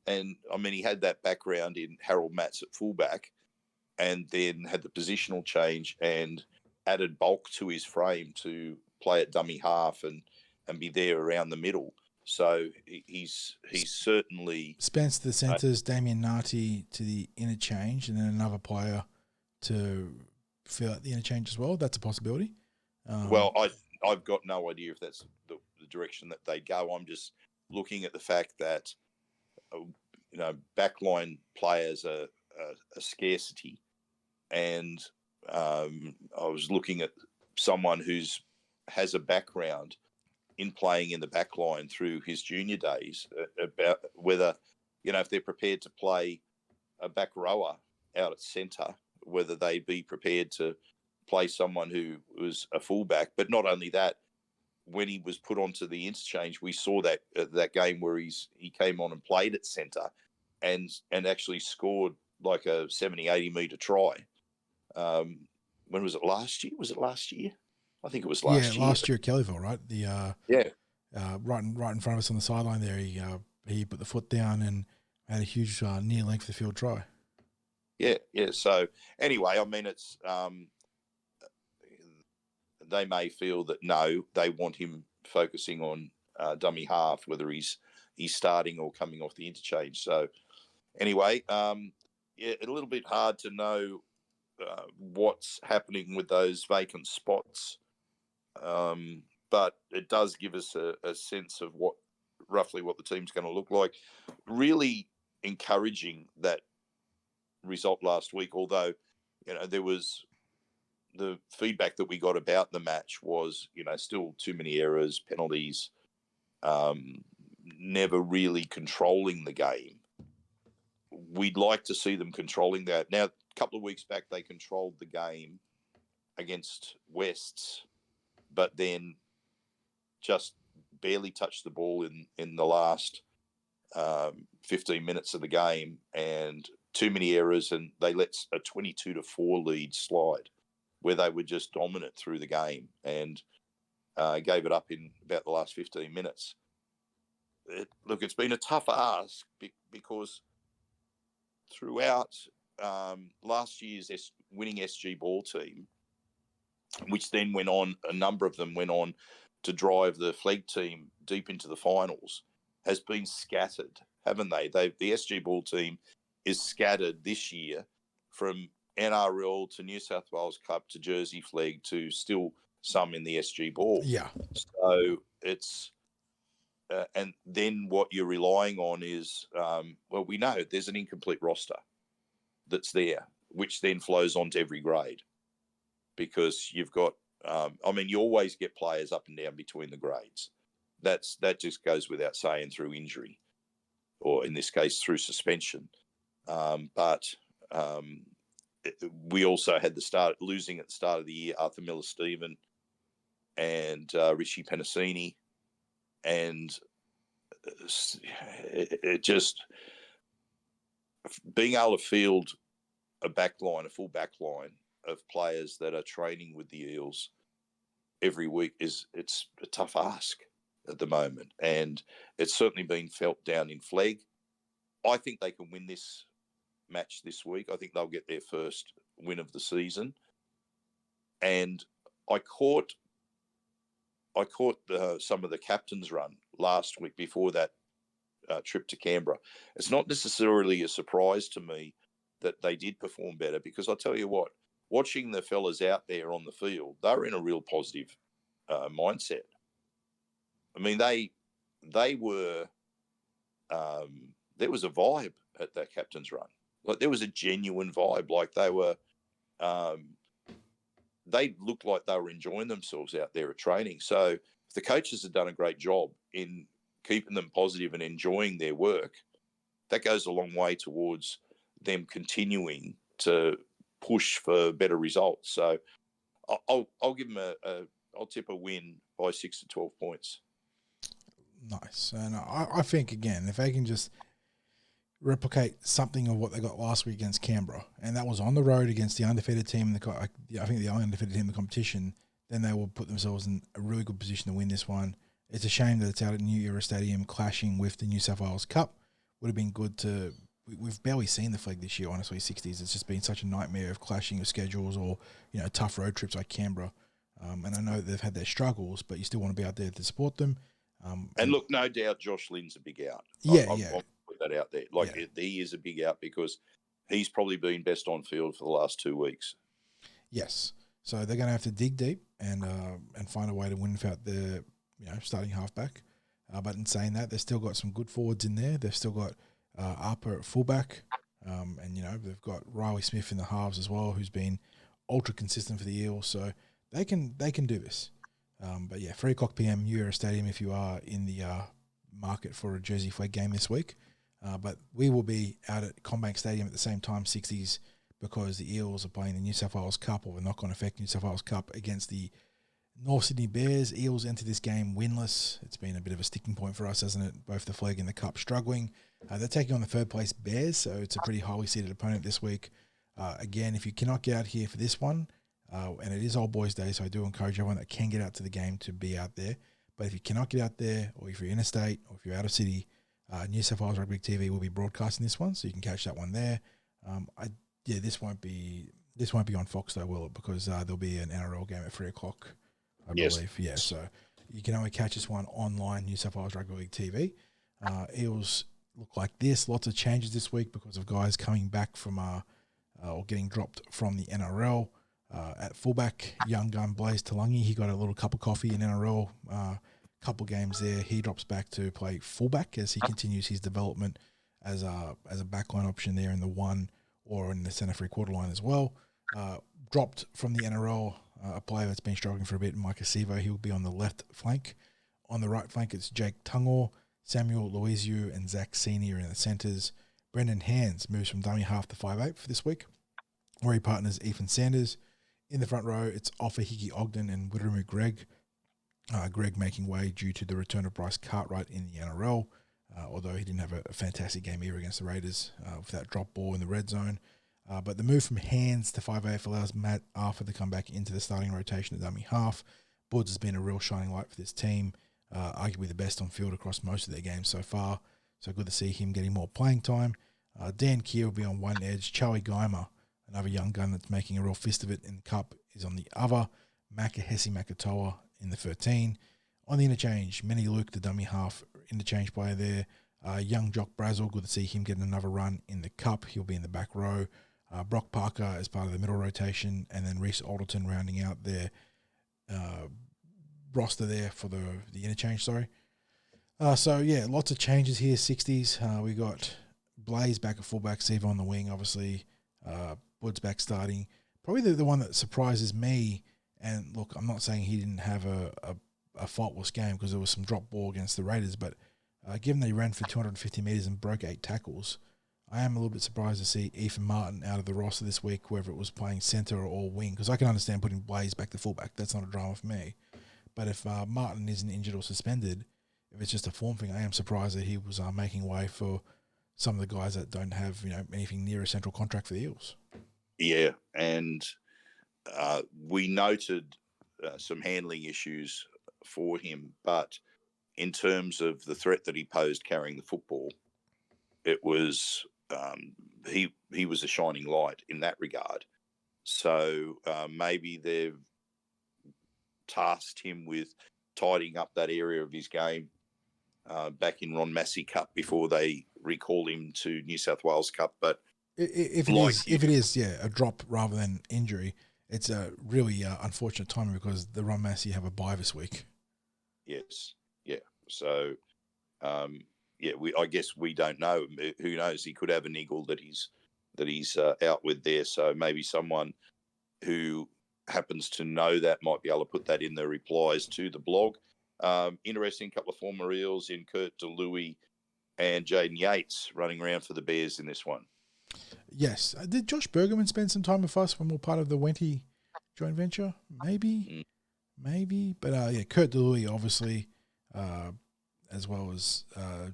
and I mean he had that background in Harold Matts at fullback, and then had the positional change and added bulk to his frame to play at dummy half and be there around the middle. So he's certainly Spence to the centres, Damien Narty to the interchange, and then another player to fill out the interchange as well. That's a possibility. Well, I've got no idea if that's the direction that they go. I'm just looking at the fact that backline players are a scarcity, and I was looking at someone who's has a background in playing in the backline through his junior days about whether if they're prepared to play a back rower out at centre, whether they be prepared to play someone who was a fullback. But not only that, when he was put onto the interchange, we saw that game where he came on and played at centre and actually scored like a 70-80 metre try. When was it? Last year? Was it last year? I think it was last year. Yeah, last year at Kellyville, right? Right in front of us on the sideline there, he put the foot down and had a huge near length of field try. Yeah. So anyway, I mean, it's they may feel that no, they want him focusing on dummy half, whether he's starting or coming off the interchange. So anyway, a little bit hard to know what's happening with those vacant spots, but it does give us a sense of roughly what the team's going to look like. Really encouraging that result last week, although there was the feedback that we got about the match was still too many errors, penalties, never really controlling the game. We'd like to see them controlling that. Now, a couple of weeks back, they controlled the game against Wests, but then just barely touched the ball in the last 15 minutes of the game, and too many errors, and they let a 22-4 lead slide where they were just dominant through the game and gave it up in about the last 15 minutes. It's been a tough ask because throughout last year's winning SG ball team, which then went on, a number of them went on to drive the flag team deep into the finals, has been scattered, haven't they? The SG ball team is scattered this year from NRL to New South Wales Cup to Jersey flag to still some in the SG ball. Yeah. So it's and then what you're relying on is we know there's an incomplete roster that's there, which then flows onto every grade because you've got. You always get players up and down between the grades. That just goes without saying through injury, or in this case through suspension. But we also had losing at the start of the year Arthur Miller-Stephen and Richie Penasini, and it just being able to field a full back line of players that are training with the Eels every week it's a tough ask at the moment, and it's certainly been felt down in flag. I think they can win this match this week. I think they'll get their first win of the season. And I caught some of the captain's run last week before that trip to Canberra. It's not necessarily a surprise to me that they did perform better, because I'll tell you what, watching the fellas out there on the field, they're in a real positive mindset. I mean, they were there was a vibe at that captain's run. Like there was a genuine vibe. Like they were, they looked like they were enjoying themselves out there at training. So if the coaches have done a great job in keeping them positive and enjoying their work, that goes a long way towards them continuing to push for better results. So I'll give them I'll tip a win by 6 to 12 points. Nice. And I think, again, if they can just replicate something of what they got last week against Canberra, and that was on the road against the undefeated team, I think the only undefeated team in the competition, then they will put themselves in a really good position to win this one. It's a shame that it's out at New Era Stadium clashing with the New South Wales Cup. Would have been good to we've barely seen the flag this year, honestly, 60s. It's just been such a nightmare of clashing of schedules or, tough road trips like Canberra. And I know they've had their struggles, but you still want to be out there to support them. And look, no doubt Josh Lynn's a big out. Yeah, I'll put that out there. He is a big out because he's probably been best on field for the last 2 weeks. Yes. So they're going to have to dig deep and find a way to win without their, starting halfback. But in saying that, they've still got some good forwards in there. They've still got Arper at fullback. And, they've got Riley Smith in the halves as well, who's been ultra consistent for the Eels. So they can do this. But 3:00 p.m. Euro Stadium if you are in the market for a Jersey flag game this week. But we will be out at Combank Stadium at the same time, 60s, because the Eels are playing the New South Wales Cup, or the knock-on effect New South Wales Cup, against the North Sydney Bears. Eels enter this game winless. It's been a bit of a sticking point for us, hasn't it? Both the flag and the cup struggling. They're taking on the third place Bears, so it's a pretty highly seeded opponent this week. Again, if you cannot get out here for this one, and it is Old Boys Day, so I do encourage everyone that can get out to the game to be out there. But if you cannot get out there, or if you're interstate, or if you're out of city, New South Wales Rugby TV will be broadcasting this one, so you can catch that one there. This won't be on Fox though, will it? Because there'll be an NRL game at 3:00, I believe. Yeah, so you can only catch this one online, New South Wales Rugby League TV. Eels look like this. Lots of changes this week because of guys coming back from or getting dropped from the NRL. At fullback, young gun Blaze Talangi, he got a little cup of coffee in NRL. Couple games there, he drops back to play fullback as he continues his development as a backline option there in the 1 or in the centre 3/4 line as well. Dropped from the NRL, a player that's been struggling for a bit, Mike Acevo. He'll be on the left flank. On the right flank, it's Jake Tungor, Samuel Louisiu, and Zach Senior in the centres. Brendan Hands moves from dummy half to 5'8" for this week, where he partners Ethan Sanders. In the front row, it's Offa Hiki Ogden and Witteramu Greg. Greg making way due to the return of Bryce Cartwright in the NRL, although he didn't have a fantastic game either against the Raiders with that drop ball in the red zone. But the move from Hands to 5'8" allows Matt Arthur to come back into the starting rotation at dummy half. Buds has been a real shining light for this team, arguably the best on field across most of their games so far. So good to see him getting more playing time. Dan Keir will be on one edge. Charlie Geimer, another young gun that's making a real fist of it in the cup, is on the other. Makahesi Makatoa in the 13. On the interchange, Manny Luke, the dummy half interchange player there. Young Jock Brazel, good to see him getting another run in the cup. He'll be in the back row. Brock Parker as part of the middle rotation, and then Reece Alderton rounding out their roster there for the interchange, lots of changes here, 60s. We got Blaze back at fullback, Steve on the wing, obviously. Woods back starting. Probably the one that surprises me, and look, I'm not saying he didn't have a faultless game because there was some drop ball against the Raiders, but given that he ran for 250 metres and broke 8 tackles, I am a little bit surprised to see Ethan Martin out of the roster this week, whether it was playing centre or wing, because I can understand putting Blaze back to fullback. That's not a drama for me. But if Martin isn't injured or suspended, if it's just a form thing, I am surprised that he was making way for some of the guys that don't have anything near a central contract for the Eels. Yeah, and we noted some handling issues for him, but in terms of the threat that he posed carrying the football, it was he was a shining light in that regard. So maybe they've tasked him with tidying up that area of his game back in Ron Massey Cup before they recall him to New South Wales Cup. But if it is a drop rather than injury, it's a really unfortunate timing because the Ron Massey have a bye this week. Yes, yeah. So I guess we don't know. Who knows? He could have a niggle that he's out with there. So maybe someone who happens to know that might be able to put that in the replies to the blog. Interesting couple of former Eels in Kurt DeLuey and Jaden Yates running around for the Bears in this one. Yes. Did Josh Bergerman spend some time with us when we were part of the Wenty joint venture? Maybe. But Kurt DeLuey obviously, as well as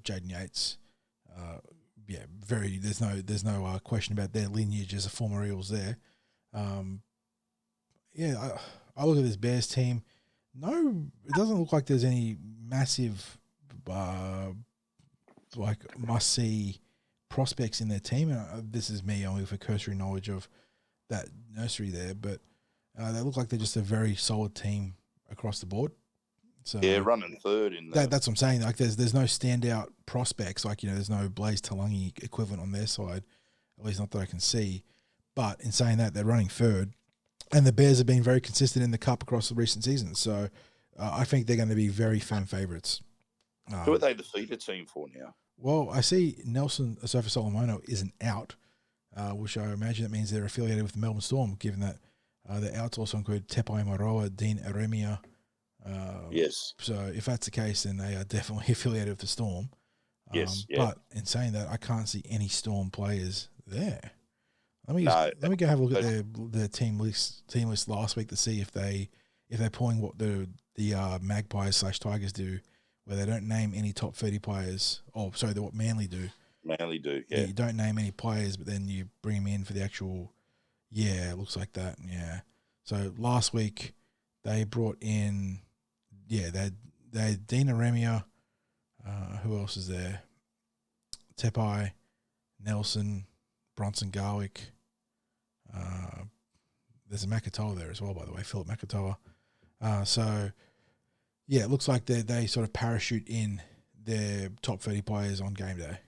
Jaden Yates. There's no question about their lineage as a former Eels there. I look at this Bears team. No, it doesn't look like there's any massive must-see prospects in their team, and this is me only with a cursory knowledge of that nursery there, but they look like they're just a very solid team across the board. So Yeah, running third in the... that's what I'm saying. Like, there's no standout prospects. Like, there's no Blaze Talangi equivalent on their side, at least not that I can see. But in saying that, they're running third, and the Bears have been very consistent in the Cup across the recent seasons. So I think they're going to be very firm favourites. Who are they the feeder team for now? Well, I see Nelson Asofa Solomono isn't out, which I imagine that means they're affiliated with the Melbourne Storm, given that the outs also include Tepai Maroa, Dean Eremia. Yes. So if that's the case, then they are definitely affiliated with the Storm. Yes. Yeah. But in saying that, I can't see any Storm players there. Let me go have a look at their team list last week to see if they're pulling what the Magpies / Tigers do, where they don't name any top 30 players. Oh, sorry, what Manly do. Manly do, yeah. You don't name any players, but then you bring them in for the actual. Yeah, it looks like that. Yeah. So last week they brought in. Yeah, they had Dina Remia. Who else is there? Tepai, Nelson, Bronson Garwick. There's a Makatoa there as well, by the way, Philip Makatoa. So, yeah, it looks like they sort of parachute in their top 30 players on game day,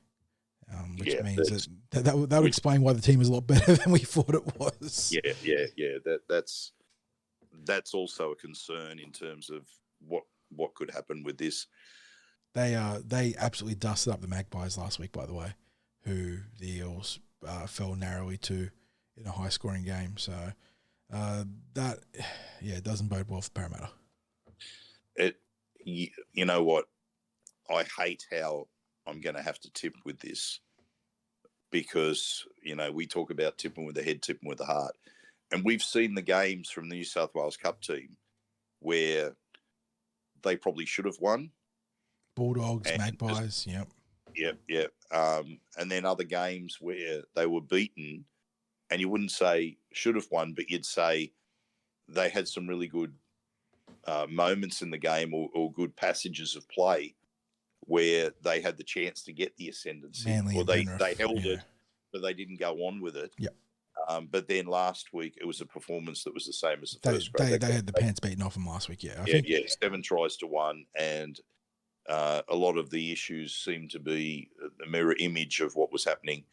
which means that would explain why the team is a lot better than we thought it was. Yeah. That's also a concern in terms of what could happen with this. They absolutely dusted up the Magpies last week, by the way, who the Eels fell narrowly to in a high-scoring game. So that doesn't bode well for Parramatta. You know what? I hate how I'm going to have to tip with this because, we talk about tipping with the head, tipping with the heart. And we've seen the games from the New South Wales Cup team where they probably should have won. Bulldogs, Magpies, yep. Yep. And then other games where they were beaten and you wouldn't say should have won, but you'd say they had some really good moments in the game or good passages of play where they had the chance to get the ascendancy. Manly or they Penrith, held it, but they didn't go on with it. Yep. But then last week, it was a performance that was the same as the first grade. They had the pants beaten off them last week, I think 7 tries to 1, and a lot of the issues seem to be the mirror image of what was happening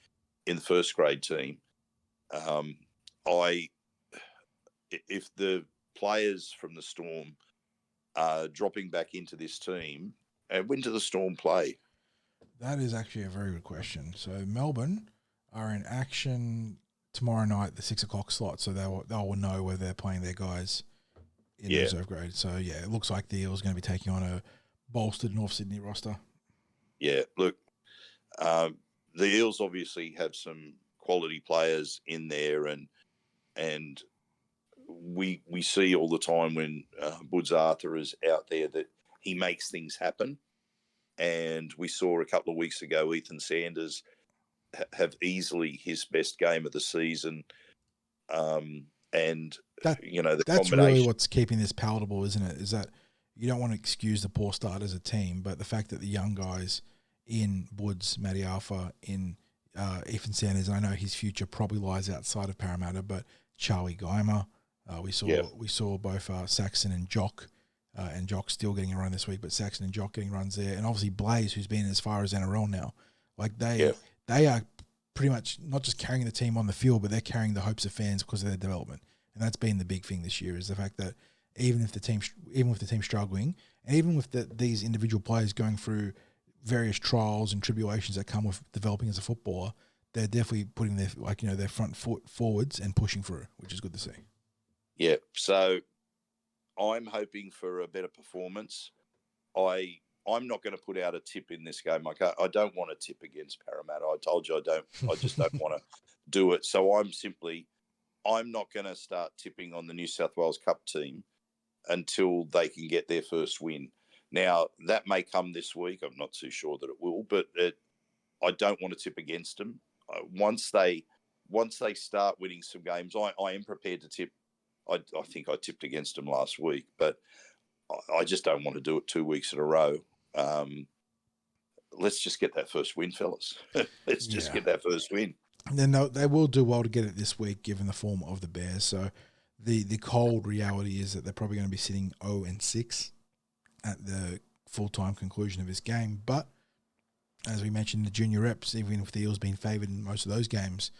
in the first grade team. If the players from the Storm are dropping back into this team, when do the Storm play? That is actually a very good question. So Melbourne are in action tomorrow night at the 6 o'clock slot, so they will know whether they're playing their guys in reserve grade. So, it looks like the Eels are going to be taking on a bolstered North Sydney roster. Yeah, look, the Eels obviously have some quality players in there, and we see all the time when Woods Arthur is out there that he makes things happen. And we saw a couple of weeks ago Ethan Sanders have easily his best game of the season. And that's combination. Really what's keeping this palatable, isn't it? Is that you don't want to excuse the poor start as a team, but the fact that the young guys in Woods, Matty Alpha, in Ethan Sanders, and I know his future probably lies outside of Parramatta, but Charlie Geimer, we saw both Saxon and Jock, and Jock still getting a run this week, but Saxon and Jock getting runs there, and obviously Blaze, who's been as far as NRL now. Like they are pretty much not just carrying the team on the field, but they're carrying the hopes of fans because of their development, and that's been the big thing this year is the fact that even with the team struggling, and even with these individual players going through various trials and tribulations that come with developing as a footballer, they're definitely putting their front foot forwards and pushing through, which is good to see. Yeah, so I'm hoping for a better performance. I'm not going to put out a tip in this game. I don't want to tip against Parramatta. I told you I don't. I just don't want to do it. So I'm not going to start tipping on the New South Wales Cup team until they can get their first win. Now, that may come this week. I'm not too sure that it will, but I don't want to tip against them. Once they start winning some games, I am prepared to tip. I think I tipped against them last week, but I just don't want to do it 2 weeks in a row. let's just get that first win, fellas. Let's just get that first win. And then they will do well to get it this week, given the form of the Bears. So the cold reality is that they're probably going to be sitting 0-6 at the full-time conclusion of this game. But as we mentioned, the junior reps, even if the Eels been favoured in most of those games,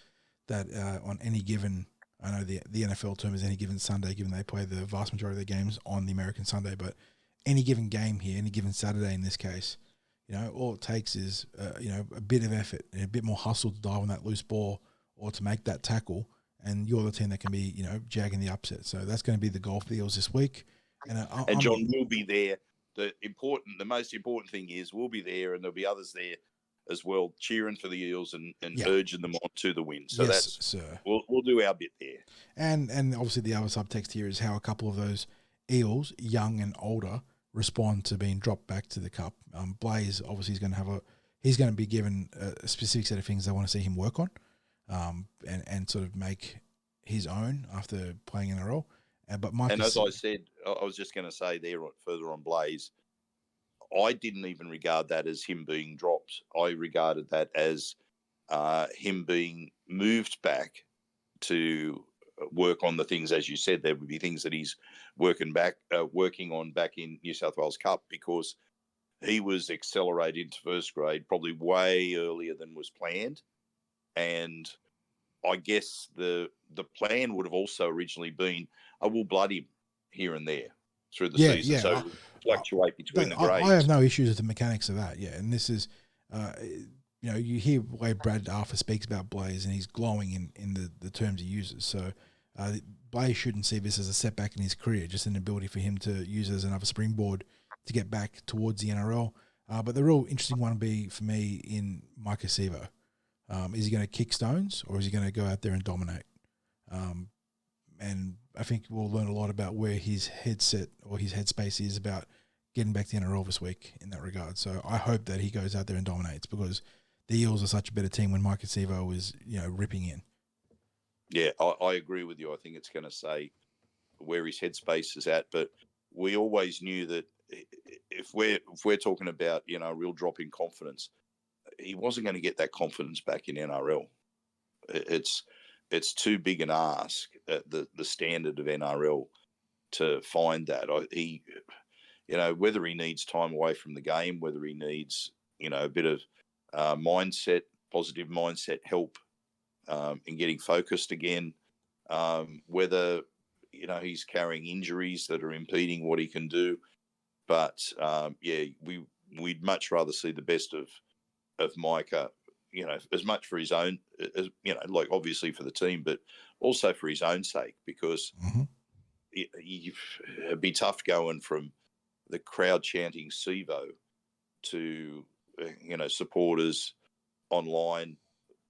that on any given, I know the NFL term is any given Sunday, given they play the vast majority of their games on the American Sunday, but any given game here, any given Saturday in this case, all it takes is, a bit of effort and a bit more hustle to dive on that loose ball or to make that tackle, and you're the team that can be, jagging the upset. So that's going to be the goal for the Eels this week. And John will be there. The most important thing is we'll be there, and there'll be others there as well, cheering for the Eels and urging them on to the win. So yes, sir. We'll do our bit there. And obviously the other subtext here is how a couple of those Eels, young and older, respond to being dropped back to the cup. Blaze obviously is going to he's going to be given a specific set of things they want to see him work on, and sort of make his own after playing in a role. But Mike, as I said, I was just going to say there further on Blaze, I didn't even regard that as him being dropped. I regarded that as him being moved back to work on the things, as you said, there would be things that he's working on back in New South Wales Cup, because he was accelerated to first grade probably way earlier than was planned. And I guess the plan would have also originally been, I will blood him here and there through the season. So fluctuate between the grades. I have no issues with the mechanics of that. Yeah. And this is, you hear the way Brad Arthur speaks about Blaze, and he's glowing in the terms he uses. So Blaze shouldn't see this as a setback in his career, just an ability for him to use as another springboard to get back towards the NRL. But the real interesting one will be for me in Micah Sivo. Is he going to kick stones, or is he going to go out there and dominate? And I think we'll learn a lot about where his headset or his headspace is about getting back to the NRL this week in that regard. So I hope that he goes out there and dominates, because the Eels are such a better team when Micah Sivo is, ripping in. Yeah, I agree with you. I think it's going to say where his headspace is at. But we always knew that if we're talking about, a real drop in confidence, he wasn't going to get that confidence back in NRL. It's too big an ask at the standard of NRL to find that. Whether he needs time away from the game, whether he needs, a bit of positive mindset help in getting focused again, whether, he's carrying injuries that are impeding what he can do. But, we'd much rather see the best of Micah, as much for his own, like obviously for the team, but also for his own sake, because it'd be tough going from the crowd chanting Sivo to, supporters online,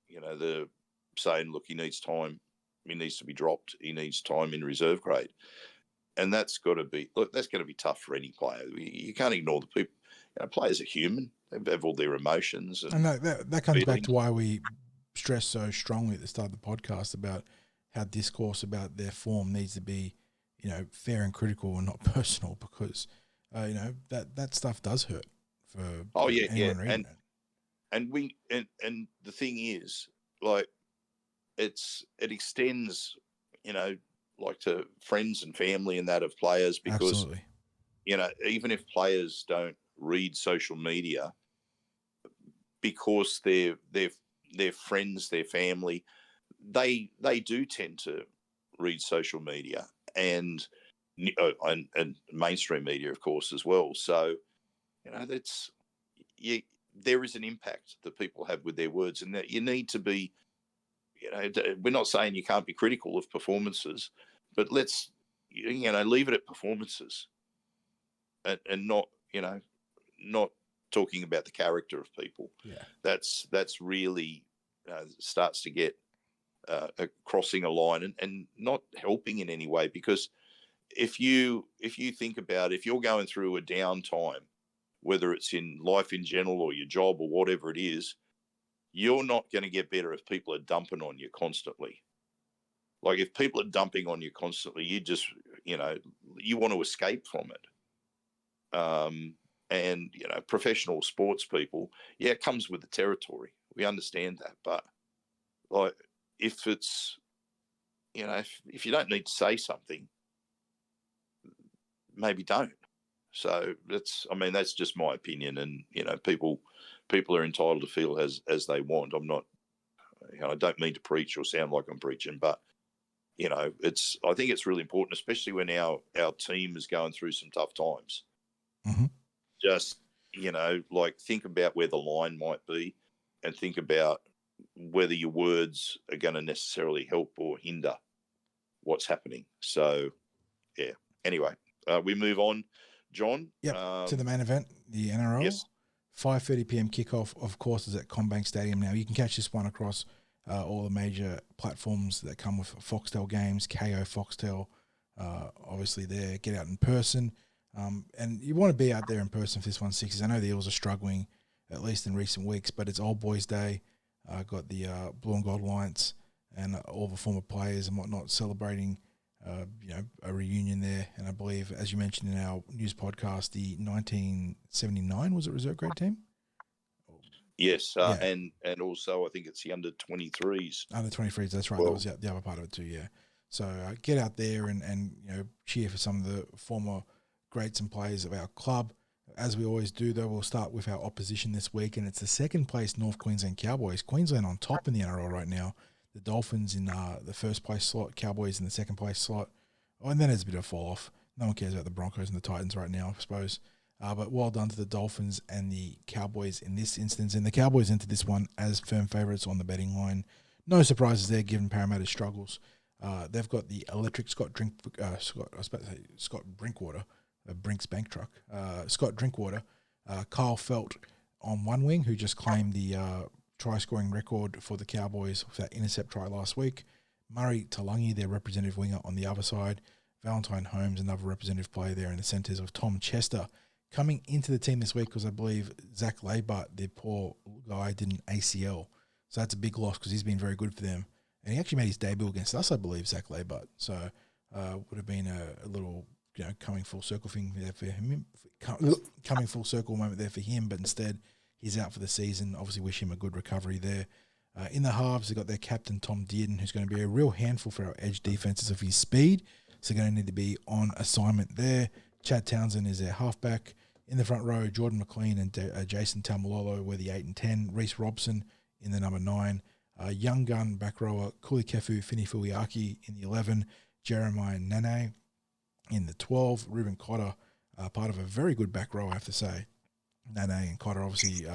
the saying, look, he needs time. He needs to be dropped. He needs time in reserve grade. And that's got to be, that's going to be tough for any player. You can't ignore the people. Players are human. They have all their emotions. And that comes back to why we stress so strongly at the start of the podcast about how discourse about their form needs to be, fair and critical and not personal, because, that stuff does hurt for anyone reading it. And the thing is, like, it extends, like to friends and family and that of players, because, absolutely, even if players don't read social media, because their friends, their family, they do tend to read social media and mainstream media, of course, as well. So, there is an impact that people have with their words, and that you need to be, we're not saying you can't be critical of performances, but let's, leave it at performances, and not, not talking about the character of people. Yeah, that's really starts to get crossing a line and not helping in any way, because if you think about, if you're going through a downtime, whether it's in life in general or your job or whatever it is, you're not going to get better if people are dumping on you constantly. Like, if people are dumping on you constantly, you just, you want to escape from it. and professional sports people, it comes with the territory. We understand that, but like if it's if you don't need to say something, maybe don't. So that's just my opinion, and people are entitled to feel as they want. I'm not, I don't mean to preach or sound like I'm preaching, but I think it's really important, especially when our team is going through some tough times. Mm-hmm. Just think about where the line might be, and think about whether your words are going to necessarily help or hinder what's happening. So, yeah. Anyway, we move on, John. Yep, to the main event, the NRL. Yes. 5:30 p.m. kickoff, of course, is at CommBank Stadium now. You can catch this one across all the major platforms that come with Foxtel games, KO Foxtel, obviously there. Get out in person. And you want to be out there in person for this one, Sixes. I know the Eels are struggling, at least in recent weeks, but it's Old Boys Day. Got the Blue and Gold Alliance and all the former players and whatnot celebrating, a reunion there. And I believe, as you mentioned in our news podcast, the 1979, was it reserve grade team? Yes, and also I think it's the under-23s. Under-23s, that's right. That was the other part of it too, yeah. So get out there and cheer for some of the former greats and players of our club. As we always do, though, we'll start with our opposition this week, and it's the second place North Queensland Cowboys. Queensland on top in the NRL right now. The Dolphins in the first place slot, Cowboys in the second place slot. Oh, and then there's a bit of a fall off. No one cares about the Broncos and the Titans right now, I suppose. But well done to the Dolphins and the Cowboys in this instance. And the Cowboys into this one as firm favourites on the betting line. No surprises there given Parramatta's struggles. They've got the electric Scott Drinkwater, Brink's bank truck. Scott Drinkwater, Kyle Felt on one wing, who just claimed the try-scoring record for the Cowboys with that intercept try last week. Murray Talangi, their representative winger, on the other side. Valentine Holmes, another representative player there in the centres, of Tom Chester. Coming into the team this week because I believe Zach Leibart, the poor guy, did an ACL. So that's a big loss because he's been very good for them. And he actually made his debut against us, I believe, Zach Leibart. So would have been a little, coming full circle thing there for him. Coming full circle moment there for him, but instead he's out for the season. Obviously wish him a good recovery there. In the halves, they've got their captain, Tom Dearden, who's going to be a real handful for our edge defences of his speed. So going to need to be on assignment there. Chad Townsend is their halfback. In the front row, Jordan McLean and Jason Taumalolo were the 8 and 10. Reece Robson in the number 9. Young gun back rower Kulikefu Finifuiaki in the 11. Jeremiah Nene in the 12. Ruben Cotter, part of a very good back row, I have to say. Nene and Cotter, obviously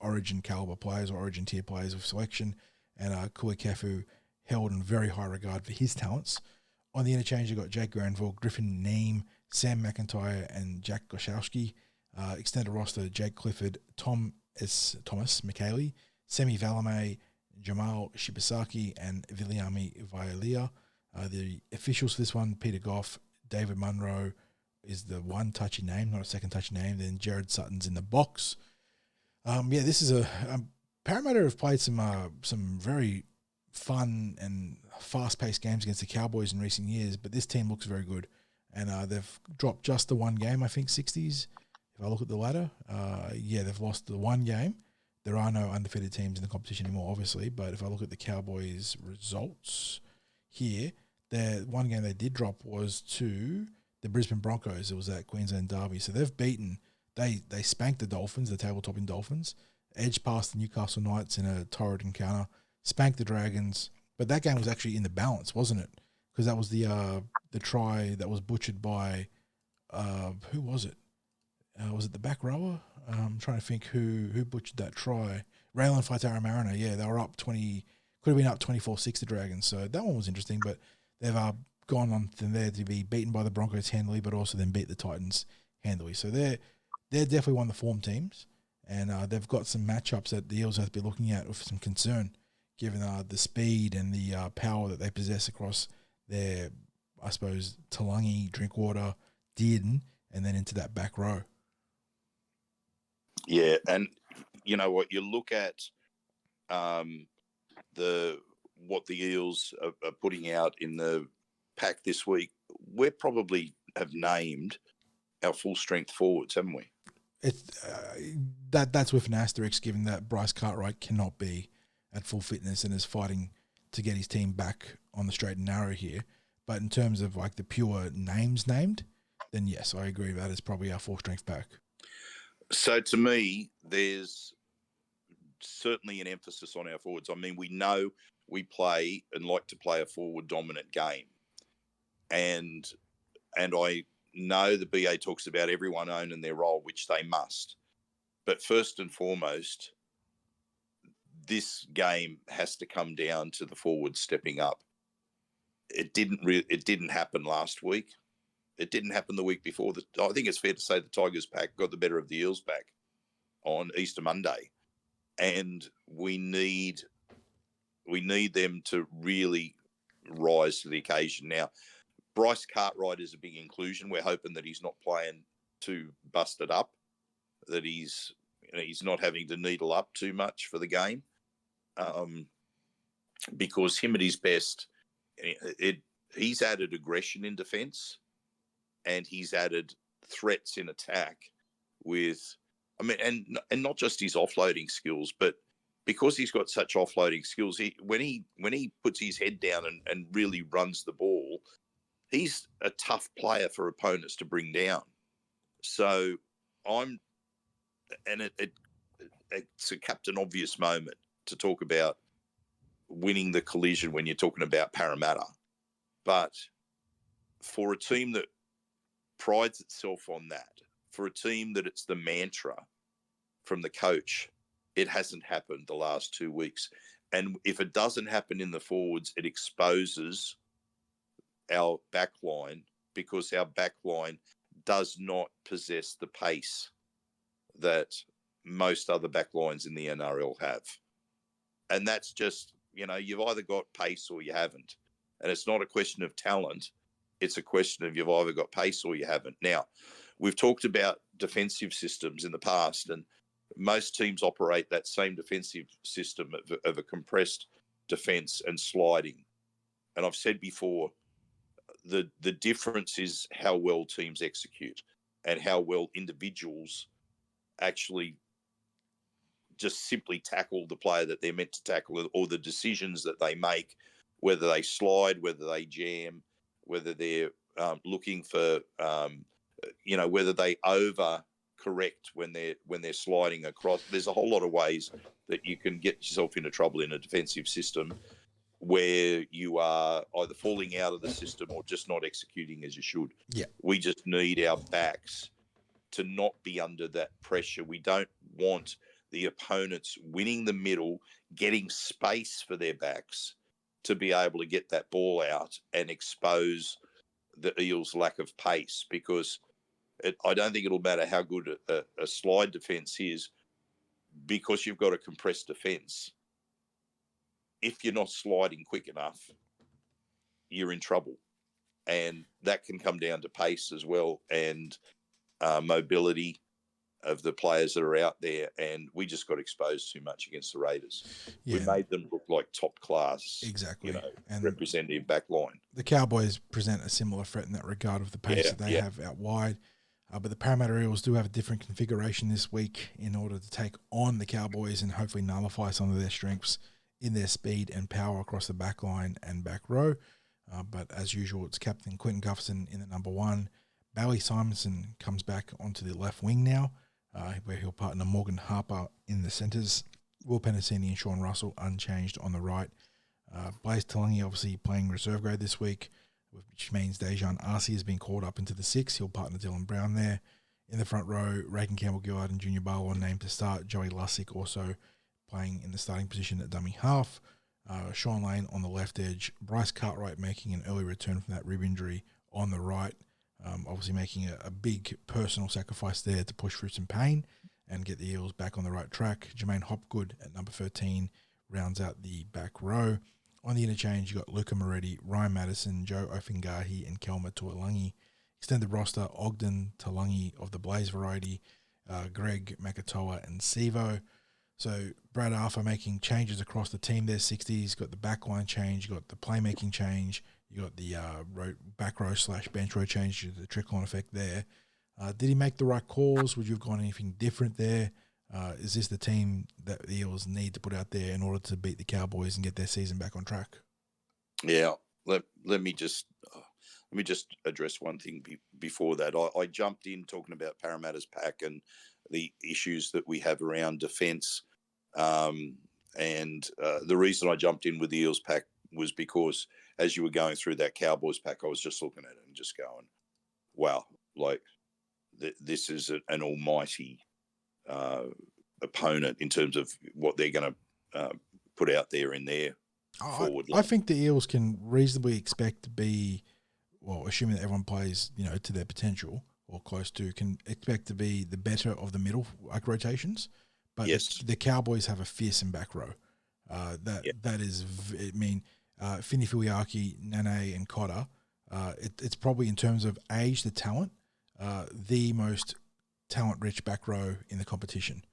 Origin caliber players or Origin tier players of selection. And Kulikefu held in very high regard for his talents. On the interchange, you've got Jake Granville, Griffin Neame, Sam McIntyre, and Jack Goshowski. Extended roster, Jake Clifford, Thomas McKaylee, Semi Valame, Jamal Shibasaki, and Viliami Vailia. The officials for this one, Peter Goff, David Munro is the one touchy name, not a second touchy name. Then Jared Sutton's in the box. This is Parramatta have played some very fun and fast-paced games against the Cowboys in recent years, but this team looks very good. And they've dropped just the one game, I think, 60s. If I look at the ladder, they've lost the one game. There are no undefeated teams in the competition anymore, obviously, but if I look at the Cowboys' results here, the one game they did drop was to the Brisbane Broncos. It was that Queensland derby. So they've beaten, they spanked the Dolphins, the table-topping Dolphins, edged past the Newcastle Knights in a torrid encounter, spanked the Dragons, but that game was actually in the balance, wasn't it? Because that was the try that was butchered by, who was it? Was it the back rower? I'm trying to think who butchered that try. Raylan Faitara Mariner, yeah, they were up 20, could have been up 24-6 the Dragons. So that one was interesting, but they've gone on from there to be beaten by the Broncos handily, but also then beat the Titans handily. So they're definitely one of the form teams, and they've got some matchups that the Eels have to be looking at with some concern, given the speed and the power that they possess across their, I suppose, Talangi, Drinkwater, Dearden, and then into that back row. Yeah, and you know what, you look at what the Eels are putting out in the pack this week, we probably have named our full strength forwards, haven't we? That's with an asterisk, given that Bryce Cartwright cannot be at full fitness and is fighting to get his team back on the straight and narrow here. But in terms of like the pure names named, then yes, I agree that is probably our full strength pack. So to me, there's certainly an emphasis on our forwards. I mean, we know we play and like to play a forward dominant game, and I know the BA talks about everyone owning their role, which they must. But first and foremost, this game has to come down to the forwards stepping up. It didn't happen last week. It didn't happen the week before. I think it's fair to say the Tigers pack got the better of the Eels pack on Easter Monday, and we need them to really rise to the occasion. Now, Bryce Cartwright is a big inclusion. We're hoping that he's not playing too busted up, that he's not having to needle up too much for the game, because him at his best, he's added aggression in defence, and he's added threats in attack with, and not just his offloading skills, but because he's got such offloading skills, when he puts his head down and really runs the ball, he's a tough player for opponents to bring down. So it's a Captain Obvious moment to talk about winning the collision when you're talking about Parramatta. But for a team that prides itself on that, for a team that it's the mantra from the coach, it hasn't happened the last 2 weeks. And if it doesn't happen in the forwards, it exposes our back line, because our back line does not possess the pace that most other back lines in the NRL have. And that's just, you've either got pace or you haven't. And it's not a question of talent. It's a question of you've either got pace or you haven't. Now, we've talked about defensive systems in the past, and most teams operate that same defensive system of a compressed defence and sliding. And I've said before, the difference is how well teams execute and how well individuals actually just simply tackle the player that they're meant to tackle, or the decisions that they make, whether they slide, whether they jam, whether they're looking for, whether they over-correct when they're sliding across. There's a whole lot of ways that you can get yourself into trouble in a defensive system where you are either falling out of the system or just not executing as you should. Yeah. We just need our backs to not be under that pressure. We don't want the opponents winning the middle, getting space for their backs to be able to get that ball out and expose the Eels' lack of pace, because I don't think it'll matter how good a slide defence is, because you've got a compressed defence. If you're not sliding quick enough, you're in trouble. And that can come down to pace as well, and mobility of the players that are out there. And we just got exposed too much against the Raiders. Yeah. We made them look like top class, exactly, and representative back line. The Cowboys present a similar threat in that regard with the pace that they have out wide. But the Parramatta Eels do have a different configuration this week in order to take on the Cowboys and hopefully nullify some of their strengths in their speed and power across the back line and back row. But as usual, it's Captain Quinton Gufferson in the number one. Bailey Simonson comes back onto the left wing now, where he'll partner Morgan Harper in the centres. Will Penasini and Sean Russell unchanged on the right. Blaze Talangi obviously playing reserve grade this week, which means Dejan Arce has been called up into the six. He'll partner Dylan Brown there. In the front row, Reagan Campbell-Gillard and Junior Barlow named to start. Joey Lussick also playing in the starting position at dummy half. Sean Lane on the left edge. Bryce Cartwright making an early return from that rib injury on the right. Obviously making a big personal sacrifice there to push through some pain and get the Eels back on the right track. Jermaine Hopgood at number 13 rounds out the back row. On the interchange, you got Luca Moretti, Ryan Madison, Joe Ofingahi, and Kelma Tuolangi. Extended roster, Ogden, Talangi of the Blaze variety, Greg Makatoa, and Sivo. So Brad Arthur making changes across the team there. 60s, got the backline change, you got the playmaking change, you got the back row / bench row change, the trickle-on effect there. Did he make the right calls? Would you have gone anything different there? Is this the team that the Eels need to put out there in order to beat the Cowboys and get their season back on track? Yeah, let me just address one thing before that. I jumped in talking about Parramatta's pack and the issues that we have around defence. And the reason I jumped in with the Eels pack was because as you were going through that Cowboys pack, I was just looking at it and just going, wow, like this is an almighty opponent in terms of what they're going to put out there in their forward line. I think the Eels can reasonably expect to be, well, assuming that everyone plays, to their potential or close to, can expect to be the better of the middle rotations. But yes, the Cowboys have a fearsome back row. That is, Fini Filiaki, Nane, and Cotter. It's probably in terms of age, the talent, the most talent-rich back row in the competition.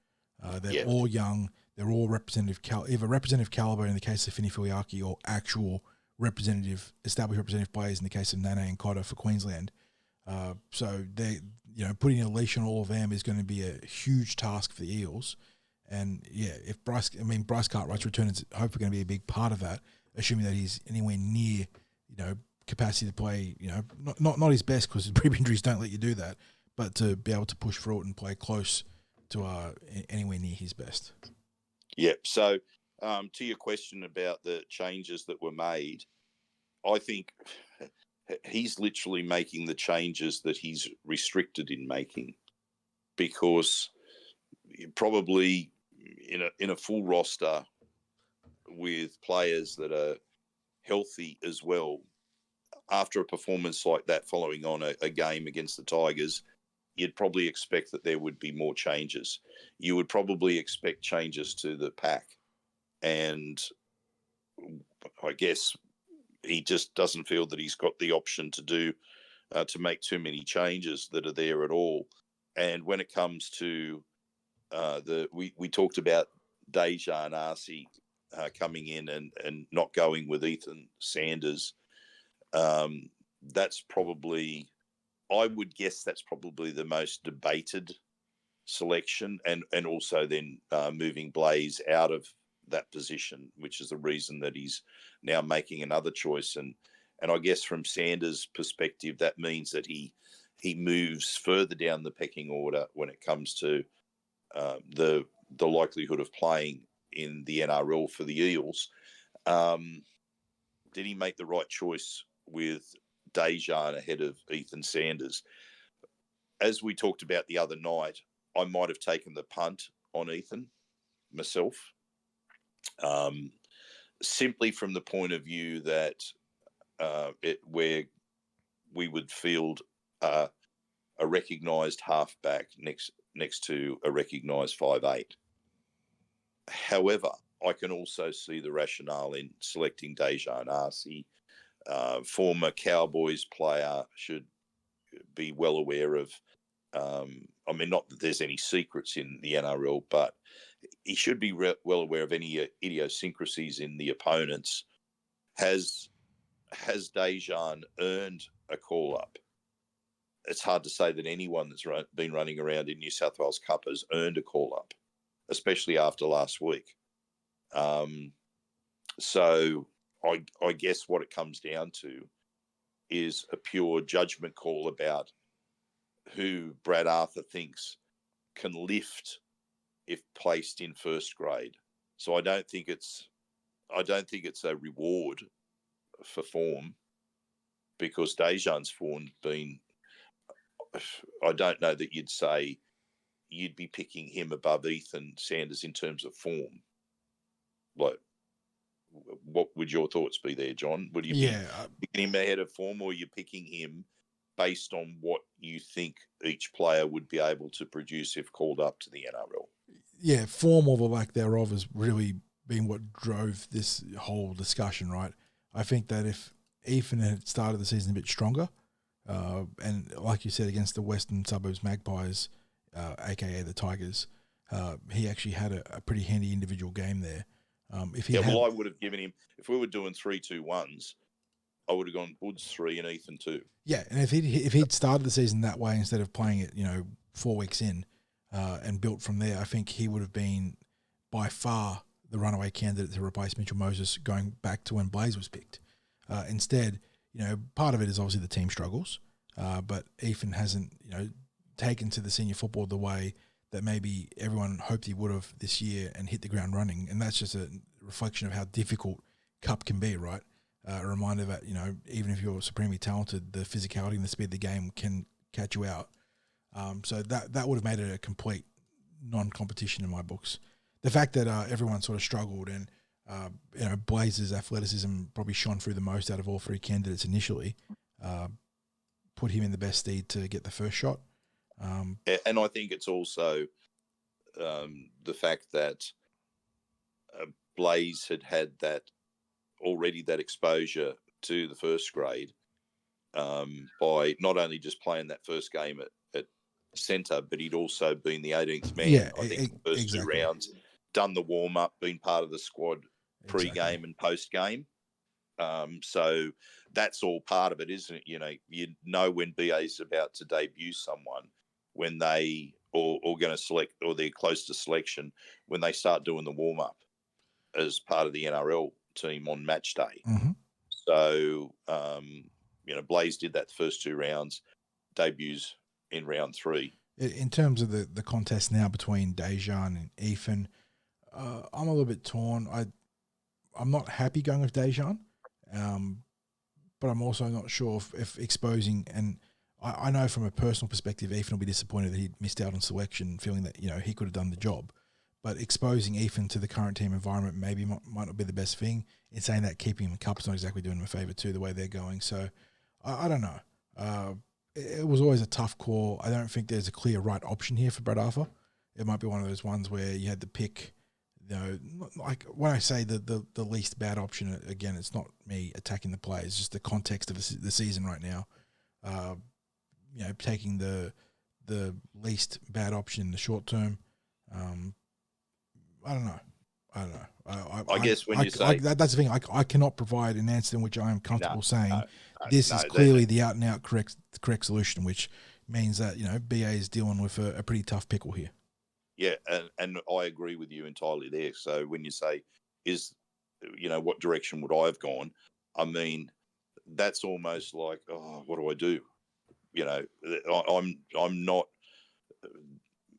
They're all young. They're all either representative caliber in the case of Fini Filiaki or actual established representative players in the case of Nane and Cotter for Queensland. So they, putting a leash on all of them is going to be a huge task for the Eels. And if Bryce Cartwright's return is hopefully going to be a big part of that, assuming that he's anywhere near, capacity to play, not his best because rib injuries don't let you do that, but to be able to push through it and play close to anywhere near his best. Yep. So to your question about the changes that were made, I think he's literally making the changes that he's restricted in making, because probably in a full roster with players that are healthy as well, after a performance like that following on a game against the Tigers, you'd probably expect that there would be more changes. You would probably expect changes to the pack. And I guess he just doesn't feel that he's got the option to make too many changes that are there at all. And when it comes to we talked about Deja and Arcee coming in and not going with Ethan Sanders. That's probably, I would guess that's probably the most debated selection, and also then moving Blaze out of that position, which is the reason that he's now making another choice. And I guess from Sanders' perspective, that means that he moves further down the pecking order when it comes to the likelihood of playing in the NRL for the Eels. Did he make the right choice with Dejan ahead of Ethan Sanders? As we talked about the other night, I might have taken the punt on Ethan myself, simply from the point of view that where we would field a recognised halfback next to a recognised 5'8". However, I can also see the rationale in selecting Dejan Arcee. Former Cowboys player, should be well aware of, not that there's any secrets in the NRL, but he should be well aware of any idiosyncrasies in the opponents. Has Dejan earned a call-up? It's hard to say that anyone that's been running around in New South Wales Cup has earned a call-up, especially after last week. So I guess what it comes down to is a pure judgment call about who Brad Arthur thinks can lift if placed in first grade. So I don't think it's a reward for form, because Dejan's form been, I don't know that you'd say you'd be picking him above Ethan Sanders in terms of form. Like, what would your thoughts be there, John? Would you be picking him ahead of form, or are you picking him based on what you think each player would be able to produce if called up to the NRL? Yeah, form or the lack thereof has really been what drove this whole discussion, right? I think that if Ethan had started the season a bit stronger, and like you said, against the Western Suburbs Magpies, aka the Tigers, he actually had a pretty handy individual game there. I would have given him, if we were doing 3-2-1s, I would have gone Woods 3 and Ethan 2. Yeah, and if he'd started the season that way instead of playing it, 4 weeks in, and built from there, I think he would have been by far the runaway candidate to replace Mitchell Moses going back to when Blaze was picked. Instead, part of it is obviously the team struggles, but Ethan hasn't, taken to the senior football the way that maybe everyone hoped he would have this year and hit the ground running. And that's just a reflection of how difficult Cup can be, right? A reminder that, even if you're supremely talented, the physicality and the speed of the game can catch you out. So that would have made it a complete non-competition in my books. The fact that everyone sort of struggled and, Blaze's athleticism probably shone through the most out of all 3 candidates initially, put him in the best stead to get the first shot. And I think it's also the fact that Blaze had that exposure to the first grade by not only just playing that first game at centre, but he'd also been the 18th man. Yeah, I think the first exactly. 2 rounds, done the warm up, been part of the squad pre-game Exactly. and post-game. So that's all part of it, isn't it? You know when BA's about to debut someone, when they or going to select, or they're close to selection, when they start doing the warm up as part of the NRL team on match day. Mm-hmm. So Blaze did that the first 2 rounds, debuts in round 3. In terms of the contest now between Dejan and Ethan, I'm a little bit torn. I'm not happy going with Dejan, but I'm also not sure if exposing, and I know from a personal perspective, Ethan will be disappointed that he missed out on selection, feeling that he could have done the job. But exposing Ethan to the current team environment maybe might not be the best thing. In saying that, keeping him in Cup's not exactly doing him a favour too, the way they're going. So I don't know. It was always a tough call. I don't think there's a clear right option here for Brad Arthur. It might be one of those ones where you had to pick, like when I say the least bad option, again, it's not me attacking the play. It's just the context of the season right now. Taking the least bad option in the short term. I don't know. I guess when you say... that's the thing. I cannot provide an answer in which I am comfortable saying this is no, clearly the out-and-out correct solution, which means that, BA is dealing with a pretty tough pickle here. Yeah, and I agree with you entirely there. So when you say, what direction would I have gone? I mean, that's almost like, what do I do? I'm not,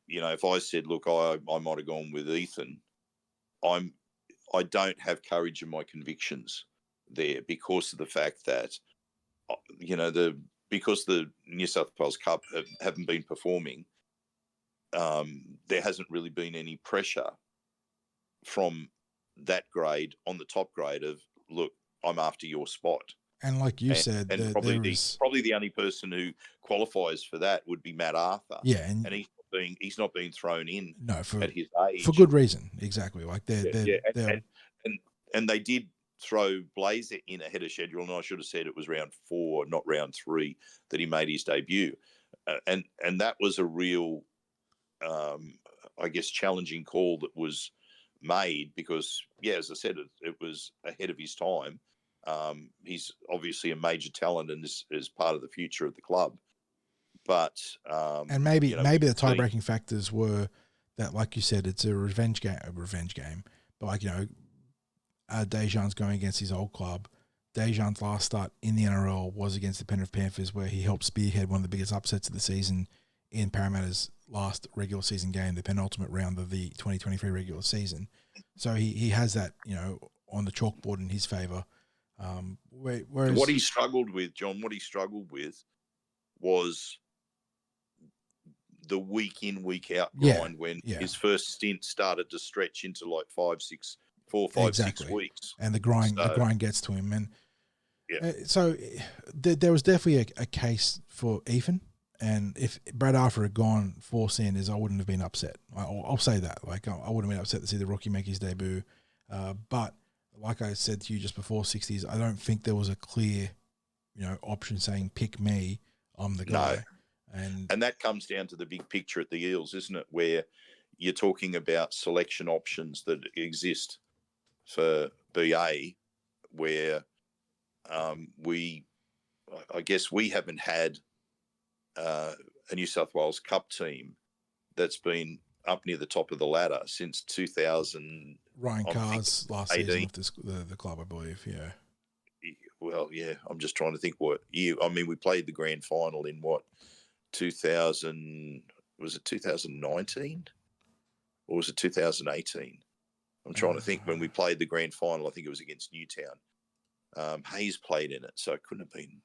if I said, look, I might have gone with Ethan, I don't have courage in my convictions there because of the fact that, because the New South Wales Cup haven't been performing, there hasn't really been any pressure from that grade on the top grade of, look, I'm after your spot. And like you said, and probably the only person who qualifies for that would be Matt Arthur. Yeah, and he's not being thrown in at his age for good reason. Exactly, like and they did throw Blaze in ahead of schedule, and I should have said it was round 4, not round 3, that he made his debut, and that was a real, I guess, challenging call that was made because, as I said, it was ahead of his time. He's obviously a major talent and is part of the future of the club. But and maybe the tie-breaking factors were that, like you said, it's a revenge game. But like Dejan's going against his old club. Dejan's last start in the NRL was against the Penrith Panthers, where he helped spearhead one of the biggest upsets of the season in Parramatta's last regular season game, the penultimate round of the 2023 regular season. So he has that on the chalkboard in his favour. Whereas what he struggled with, John, was the week in, week out grind when his first stint started to stretch into like 4, 5, 6 weeks. And the grind gets to him. And so there was definitely a case for Ethan. And if Brad Arthur had gone 4 centres, I wouldn't have been upset. I'll say that. Like, I wouldn't have been upset to see the rookie make his debut. But like I said to you just before 60s, I don't think there was a clear, option saying pick me, I'm the guy. No. And that comes down to the big picture at the Eels, isn't it? Where you're talking about selection options that exist for BA, where I guess we haven't had a New South Wales Cup team that's been up near the top of the ladder since 2000. Ryan Carr's last 18. season with the club, I believe. Yeah. Well, yeah, I'm just trying to think what year. I mean, we played the grand final in what, 2000, was it 2019 or was it 2018? I'm trying to think when we played the grand final. I think it was against Newtown. Hayes played in it, so it couldn't have been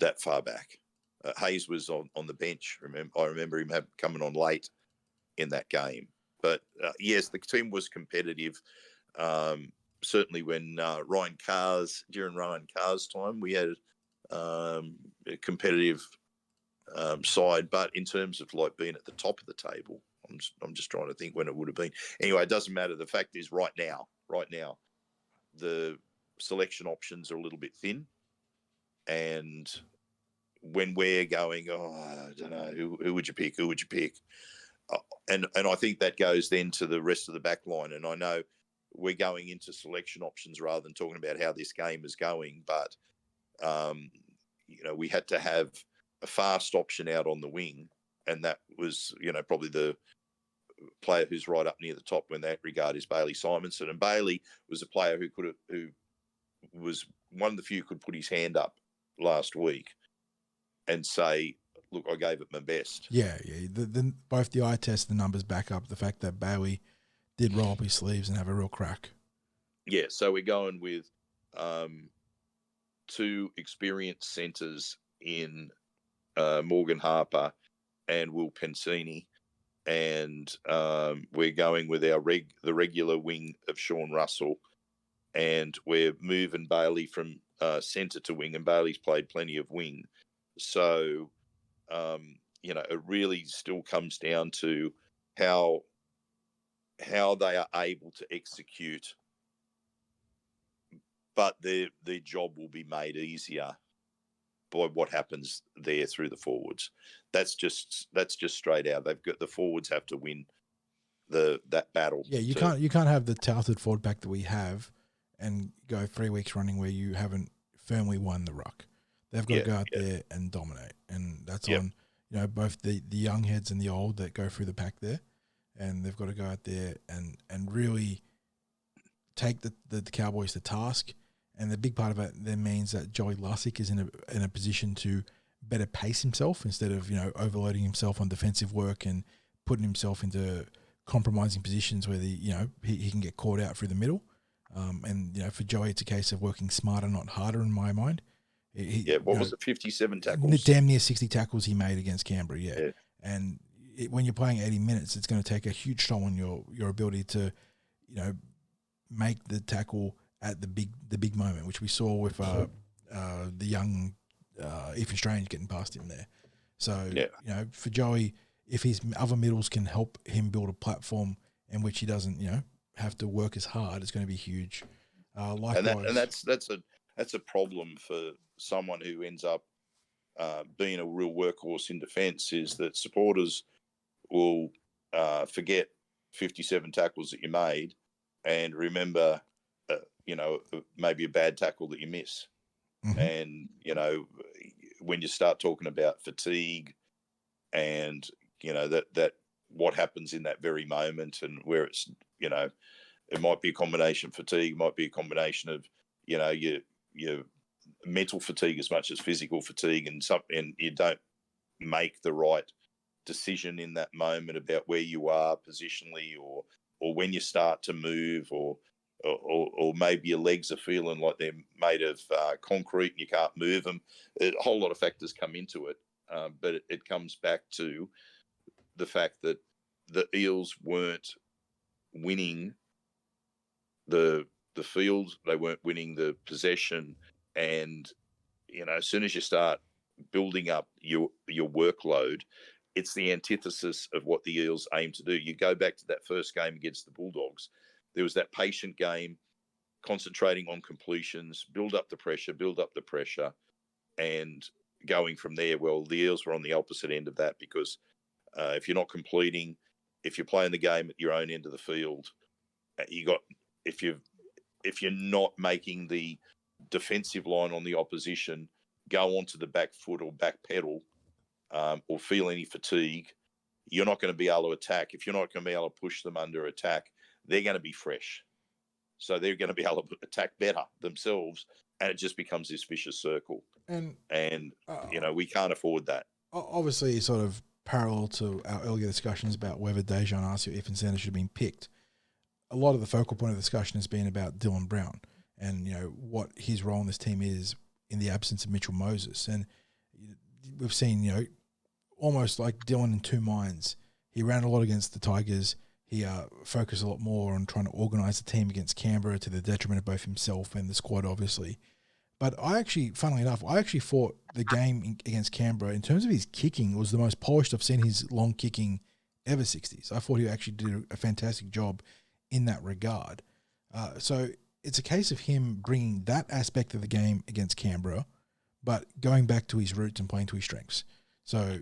that far back. Hayes was on the bench. I remember him coming on late in that game. But yes, the team was competitive. Certainly when during Ryan Carr's time, we had a competitive side. But in terms of like being at the top of the table, I'm just trying to think when it would have been. Anyway, it doesn't matter. The fact is, right now, the selection options are a little bit thin, and when we're going, I don't know, who would you pick? Who would you pick? And I think that goes then to the rest of the back line. And I know we're going into selection options rather than talking about how this game is going, but we had to have a fast option out on the wing, and that was probably the player who's right up near the top in that regard is Bailey Simonson. And Bailey was a player who was one of the few who could put his hand up last week and say, look, I gave it my best. Yeah. Both the eye test, the numbers back up the fact that Bailey did roll up his sleeves and have a real crack. Yeah, so we're going with two experienced centres in Morgan Harper and Will Pensini, and we're going with the regular wing of Sean Russell, and we're moving Bailey from centre to wing, and Bailey's played plenty of wing. So, it really still comes down to how they are able to execute, but their job will be made easier by what happens there through the forwards. That's just straight out. The forwards have to win that battle. Yeah, you can't have the talented forward pack that we have and go 3 weeks running where you haven't firmly won the ruck. They've got to go out there and dominate, and that's on both the young heads and the old that go through the pack there, and they've got to go out there and really take the Cowboys to task. And the big part of it then means that Joey Lussick is in a position to better pace himself instead of overloading himself on defensive work and putting himself into compromising positions where he can get caught out through the middle. And for Joey, it's a case of working smarter, not harder, in my mind. What was it? 57 tackles. Damn near 60 tackles he made against Canberra. Yeah. And when you're playing 80 minutes, it's going to take a huge toll on your ability to, make the tackle at the big moment, which we saw with the young Ethan Strange getting past him there. So for Joey, if his other middles can help him build a platform in which he doesn't have to work as hard, it's going to be huge. Likewise, that's a problem for someone who ends up being a real workhorse in defence, is that supporters will forget 57 tackles that you made and remember maybe a bad tackle that you miss. Mm-hmm. And when you start talking about fatigue and that what happens in that very moment, and where it's it might be a combination of fatigue, might be a combination of your mental fatigue as much as physical fatigue, and you don't make the right decision in that moment about where you are positionally, or when you start to move, or maybe your legs are feeling like they're made of concrete and you can't move them. A whole lot of factors come into it, but it comes back to the fact that the Eels weren't winning the field, they weren't winning the possession, and as soon as you start building up your workload, it's the antithesis of what the Eels aim to do. You go back to that first game against the Bulldogs. There was that patient game, concentrating on completions, build up the pressure, and going from there. Well, the Eels were on the opposite end of that, because if you're not completing, if you're playing the game at your own end of the field, if you've if you're not making the defensive line on the opposition go onto the back foot or back pedal or feel any fatigue, you're not going to be able to attack. If you're not going to be able to push them under attack, they're going to be fresh. So they're going to be able to attack better themselves, and it just becomes this vicious circle. And we can't afford that. Obviously, sort of parallel to our earlier discussions about whether Dejan Arce or Ethan Sanders should have been picked, a lot of the focal point of the discussion has been about Dylan Brown and, what his role in this team is in the absence of Mitchell Moses. And we've seen, almost like Dylan in two minds. He ran a lot against the Tigers. He focused a lot more on trying to organise the team against Canberra to the detriment of both himself and the squad, obviously. But funnily enough, I actually thought the game against Canberra, in terms of his kicking, was the most polished I've seen his long kicking ever, Sixties. I thought he actually did a fantastic job in that regard. So it's a case of him bringing that aspect of the game against Canberra, but going back to his roots and playing to his strengths. So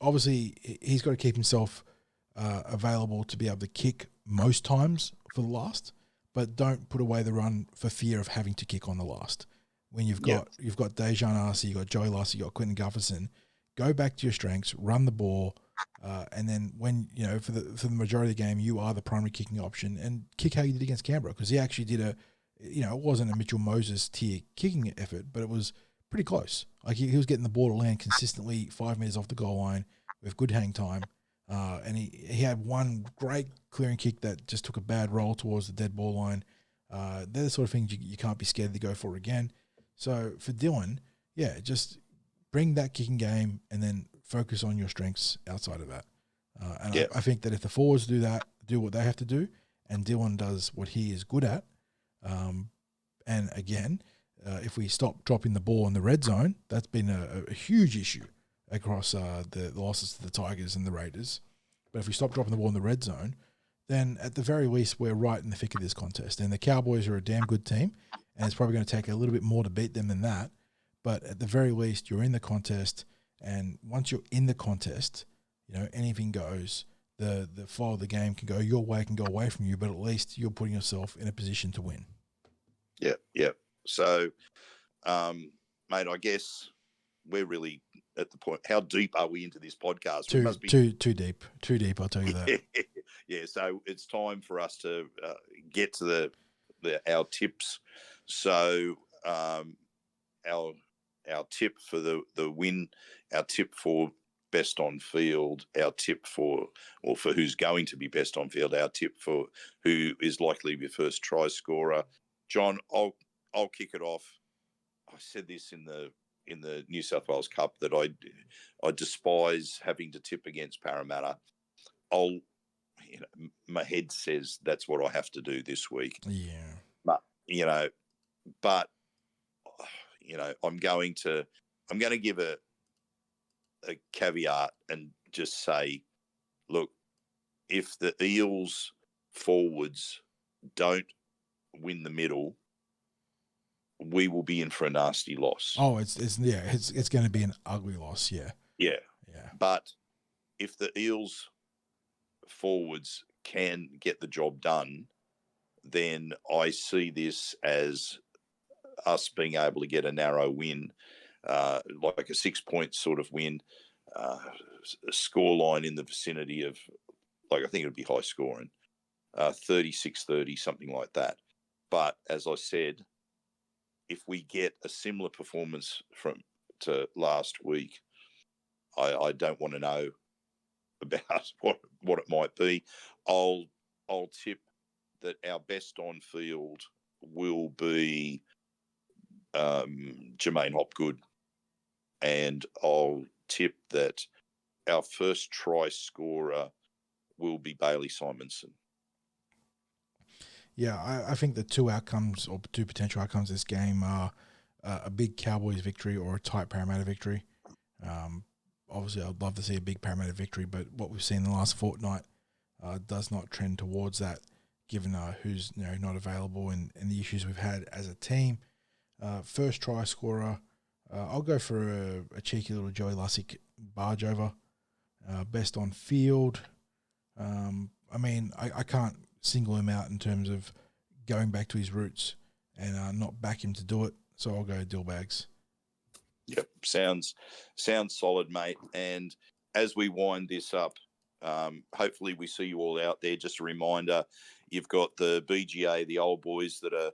obviously he's got to keep himself available to be able to kick most times for the last, but don't put away the run for fear of having to kick on the last. When you've got Dejan Arce, you've got Joey Lassie, you've got Quinton Gufferson, go back to your strengths, run the ball, and then when, for the majority of the game, you are the primary kicking option, and kick how you did against Canberra, because he actually did it wasn't a Mitchell Moses tier kicking effort, but it was pretty close. Like he was getting the ball to land consistently 5 meters off the goal line with good hang time. And he had one great clearing kick that just took a bad roll towards the dead ball line. They're the sort of things you can't be scared to go for again. So for Dylan, just bring that kicking game and then focus on your strengths outside of that. I think that if the forwards do what they have to do, and Dylan does what he is good at, and again, if we stop dropping the ball in the red zone, that's been a huge issue across the losses to the Tigers and the Raiders. But if we stop dropping the ball in the red zone, then at the very least, we're right in the thick of this contest. And the Cowboys are a damn good team, and it's probably going to take a little bit more to beat them than that. But at the very least, you're in the contest, and once you're in the contest, anything goes. The flow of the game can go your way, can go away from you, but at least you're putting yourself in a position to win. Yeah. So, mate, I guess we're really at the point. How deep are we into this podcast? Too deep. I'll tell you that. Yeah. So it's time for us to get to our tips. So our tip for the win, our tip for best on field, our tip for who's going to be best on field, our tip for who is likely to be first try scorer. John, I'll kick it off. I said this in the New South Wales Cup that I despise having to tip against Parramatta. My head says that's what I have to do this week. Yeah. But I'm going to give a caveat and just say, look, if the Eels forwards don't win the middle, we will be in for a nasty loss. Oh, it's going to be an ugly loss. Yeah. But if the Eels forwards can get the job done, then I see this as us being able to get a narrow win, like a 6 point sort of win, a score line in the vicinity of, like, I think it would be high scoring, 36-30, something like that. But as I said, if we get a similar performance to last week, I don't want to know about what it might be. I'll tip that our best on field will be Jermaine Hopgood, and I'll tip that our first try scorer will be Bailey Simonson. Yeah, I think the two potential outcomes of this game are a big Cowboys victory or a tight Parramatta victory. Obviously, I'd love to see a big Parramatta victory, but what we've seen in the last fortnight does not trend towards that, given who's not available and the issues we've had as a team. First try scorer, I'll go for a cheeky little Joey Lussick barge over. Best on field, I can't single him out in terms of going back to his roots and not back him to do it. So I'll go Dillbags. Yep, sounds solid, mate. And as we wind this up, hopefully we see you all out there. Just a reminder, you've got the BGA, the old boys that are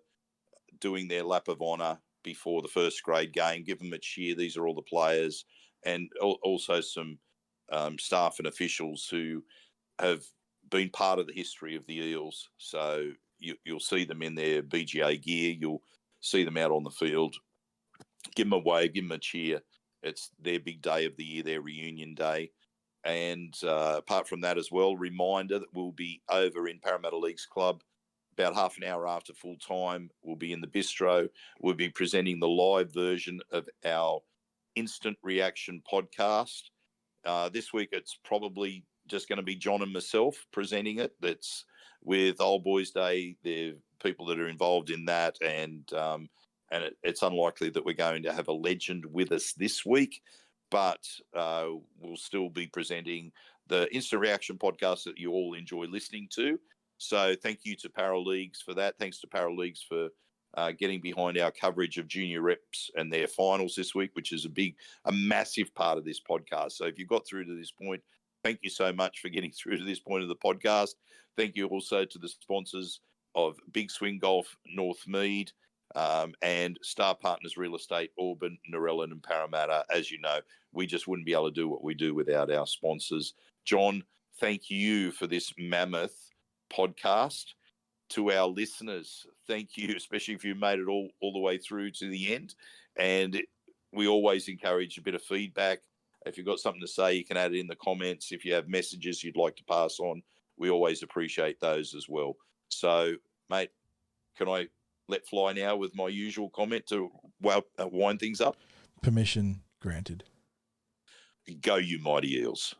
doing their lap of honour before the first grade game. Give them a cheer. These are all the players, and also some staff and officials who have been part of the history of the Eels. So you'll see them in their BGA gear. You'll see them out on the field. Give them a wave, give them a cheer. It's their big day of the year, their reunion day. And apart from that as well, reminder that we'll be over in Parramatta Leagues Club about half an hour after full time. We'll be in the bistro. We'll be presenting the live version of our instant reaction podcast. This week, it's probably just going to be John and myself presenting it. That's with Old Boys Day. There are people that are involved in that, and it's unlikely that we're going to have a legend with us this week, but we'll still be presenting the instant reaction podcast that you all enjoy listening to. So thank you to Paraleagues for that. Thanks to Paraleagues for getting behind our coverage of junior reps and their finals this week, which is a massive part of this podcast. So if you got through to this point, thank you so much for getting through to this point of the podcast. Thank you also to the sponsors of Big Swing Golf, Northmead, and Star Partners Real Estate, Auburn, Narellan and Parramatta. As you know, we just wouldn't be able to do what we do without our sponsors. John, thank you for this mammoth podcast. To our listeners, thank you, especially if you made it all the way through to the end. And we always encourage a bit of feedback. If you've got something to say, you can add it in the comments. If you have messages you'd like to pass on, we always appreciate those as well. So, mate, can I let fly now with my usual comment to wind things up? Permission granted. Go, you mighty Eels.